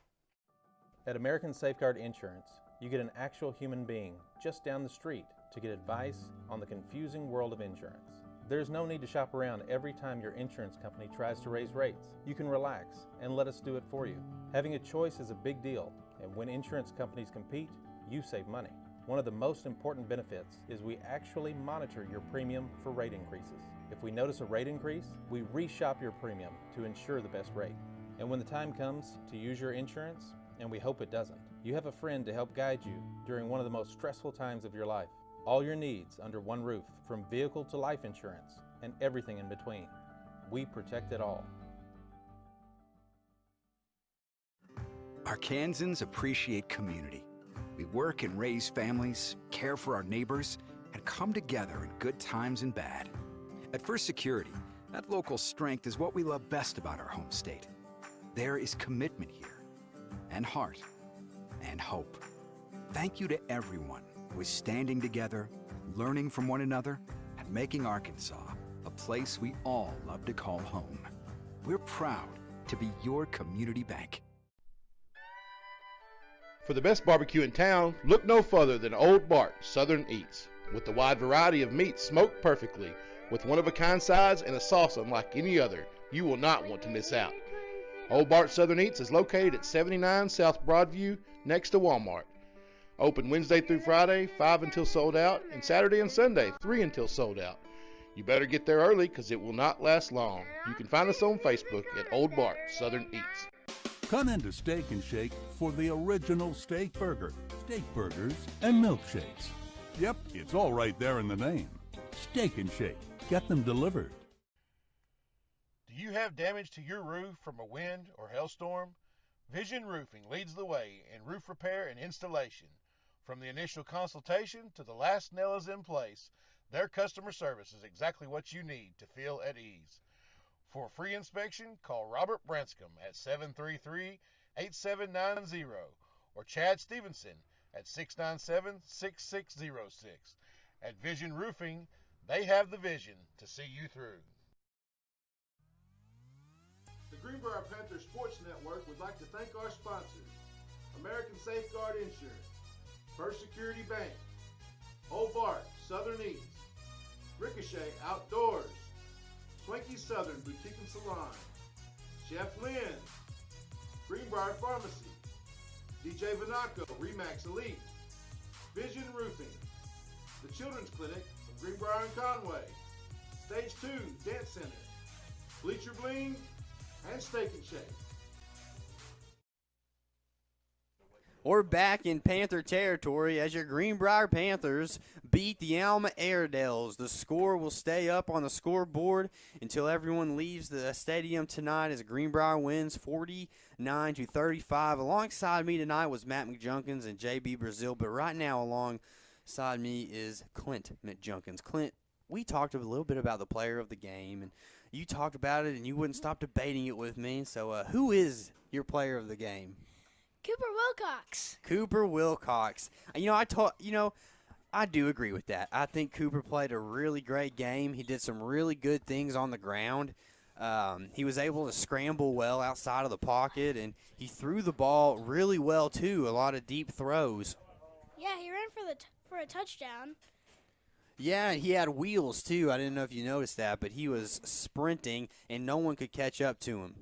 At American Safeguard Insurance, you get an actual human being just down the street to get advice on the confusing world of insurance. There's no need to shop around every time your insurance company tries to raise rates. You can relax and let us do it for you. Having a choice is a big deal, and when insurance companies compete, you save money. One of the most important benefits is we actually monitor your premium for rate increases. If we notice a rate increase, we reshop your premium to ensure the best rate. And when the time comes to use your insurance, and we hope it doesn't, you have a friend to help guide you during one of the most stressful times of your life. All your needs under one roof, from vehicle to life insurance, and everything in between. We protect it all. Arkansans appreciate community. We work and raise families, care for our neighbors, and come together in good times and bad. At First Security, that local strength is what we love best about our home state. There is commitment here, and heart, and hope. Thank you to everyone who is standing together, learning from one another, and making Arkansas a place we all love to call home. We're proud to be your community bank. For the best barbecue in town, look no further than Old Bart Southern Eats. With the wide variety of meats smoked perfectly, with one-of-a-kind sides and a sauce unlike any other, you will not want to miss out. Old Bart Southern Eats is located at 79 South Broadview, next to Walmart. Open Wednesday through Friday, 5 until sold out, and Saturday and Sunday, 3 until sold out. You better get there early because it will not last long. You can find us on Facebook at Old Bart Southern Eats. Come into Steak and Shake for the original steak burger, steak burgers, and milkshakes. Yep, it's all right there in the name. Steak and Shake. Get them delivered. Do you have damage to your roof from a wind or hailstorm? Vision Roofing leads the way in roof repair and installation. From the initial consultation to the last nail is in place, their customer service is exactly what you need to feel at ease. For a free inspection, call Robert Branscombe at 733-8790 or Chad Stevenson at 697-6606. At Vision Roofing, they have the vision to see you through. The Greenbrier Panther Sports Network would like to thank our sponsors: American Safeguard Insurance, First Security Bank, Old Bart Southern Eats, Ricochet Outdoors, Swanky Southern Boutique and Salon, Chef Lynn's, Greenbrier Pharmacy, DJ Vanaco Remax Elite, Vision Roofing, the Children's Clinic of Greenbrier and Conway, Stage 2 Dance Center, Bleacher Bling, and Steak and Shake. We're back in Panther territory as your Greenbrier Panthers beat the Alma Airedales. The score will stay up on the scoreboard until everyone leaves the stadium tonight as Greenbrier wins 49-35. Alongside me tonight was Matt McJunkins and JB Brazil, but right now alongside me is Clint McJunkins. Clint, we talked a little bit about the player of the game, and you talked about it, and you wouldn't stop debating it with me. So who is your player of the game? Cooper Wilcox. Cooper Wilcox. I do agree with that. I think Cooper played a really great game. He did some really good things on the ground. He was able to scramble well outside of the pocket, and he threw the ball really well, too, a lot of deep throws. Yeah, he ran for a touchdown. Yeah, he had wheels, too. I didn't know if you noticed that, but he was sprinting, and no one could catch up to him.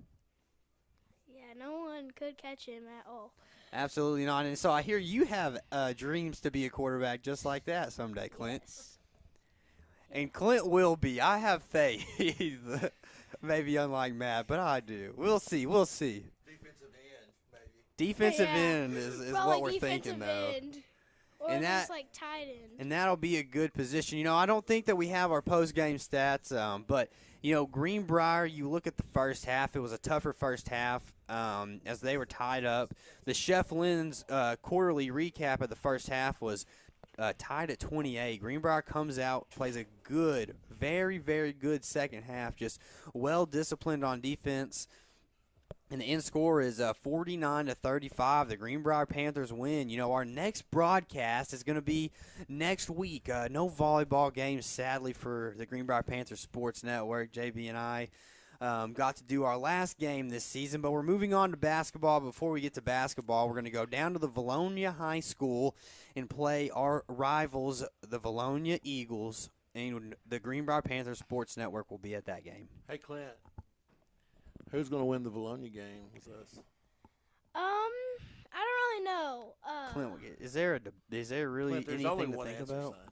No one could catch him at all. Absolutely not. And so I hear you have dreams to be a quarterback just like that someday, Clint. Yes. And Clint will be. I have faith. Maybe unlike Matt, but I do. We'll see. Defensive end, maybe. Defensive end is what we're thinking, though. Or and just like tight end. And that'll be a good position. I don't think that we have our post-game stats, but Greenbrier, you look at the first half, it was a tougher first half as they were tied up. The Chef Lynn's quarterly recap of the first half was tied at 28. Greenbrier comes out, plays a good, very, very good second half, just well-disciplined on defense. And the end score is 49-35. The Greenbrier Panthers win. Our next broadcast is going to be next week. No volleyball games, sadly, for the Greenbrier Panthers Sports Network. JB and I got to do our last game this season, but we're moving on to basketball. Before we get to basketball, we're going to go down to the Volleyball High School and play our rivals, the Volleyball Eagles, and the Greenbrier Panthers Sports Network will be at that game. Hey, Clint. Who's going to win the Volleyball game with us? I don't really know. Clint, is there really Clint, anything to think about? Son.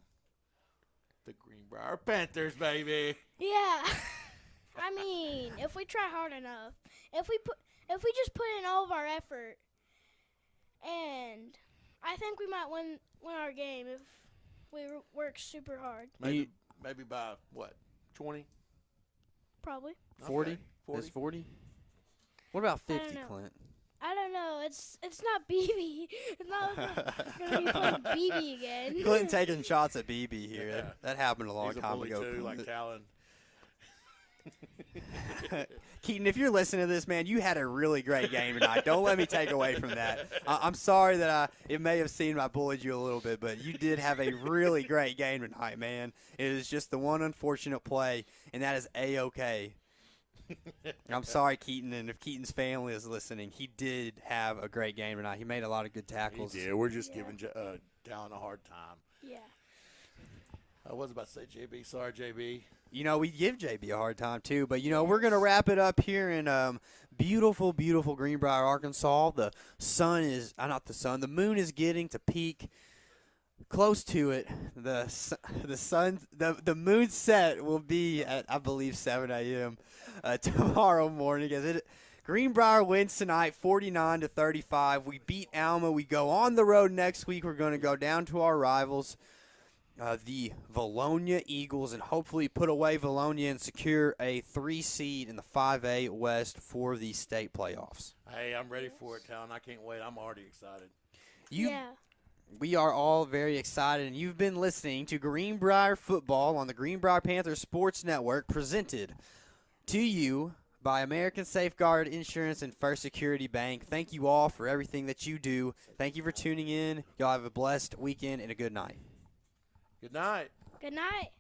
The Greenbrier Panthers, baby. Yeah. I mean, if we try hard enough, if we just put in all of our effort, and I think we might win our game if we work super hard. Maybe by what? 20? Probably. 40? Okay. 40? Is 40? What about 50, Clint? I don't know. It's not BB. It's not going to be playing BB again. Clint taking shots at BB here. Yeah. That happened a long time ago. Too, like Callan. Keaton, if you're listening to this, man, you had a really great game tonight. Don't let me take away from that. I'm sorry that it may have seemed I bullied you a little bit, but you did have a really great game tonight, man. It is just the one unfortunate play, and that is A-OK. I'm sorry, Keaton, and if Keaton's family is listening, he did have a great game tonight. He made a lot of good tackles. He did. We're just giving Dallin a hard time. Yeah. I was about to say JB. Sorry, JB. We give JB a hard time, too. But, we're going to wrap it up here in beautiful, beautiful Greenbrier, Arkansas. The moon is getting to peak. Close to it. The moon set will be at, I believe, 7 a.m. Tomorrow morning. Greenbrier wins tonight, 49-35. We beat Alma. We go on the road next week. We're going to go down to our rivals, the Volleyball Eagles, and hopefully put away Volleyball and secure a 3 seed in the 5A West for the state playoffs. Hey, I'm ready for it, Talon. I can't wait. I'm already excited. We are all very excited, and you've been listening to Greenbrier Football on the Greenbrier Panthers Sports Network, presented to you by American Safeguard Insurance and First Security Bank. Thank you all for everything that you do. Thank you for tuning in. Y'all have a blessed weekend and a good night. Good night. Good night.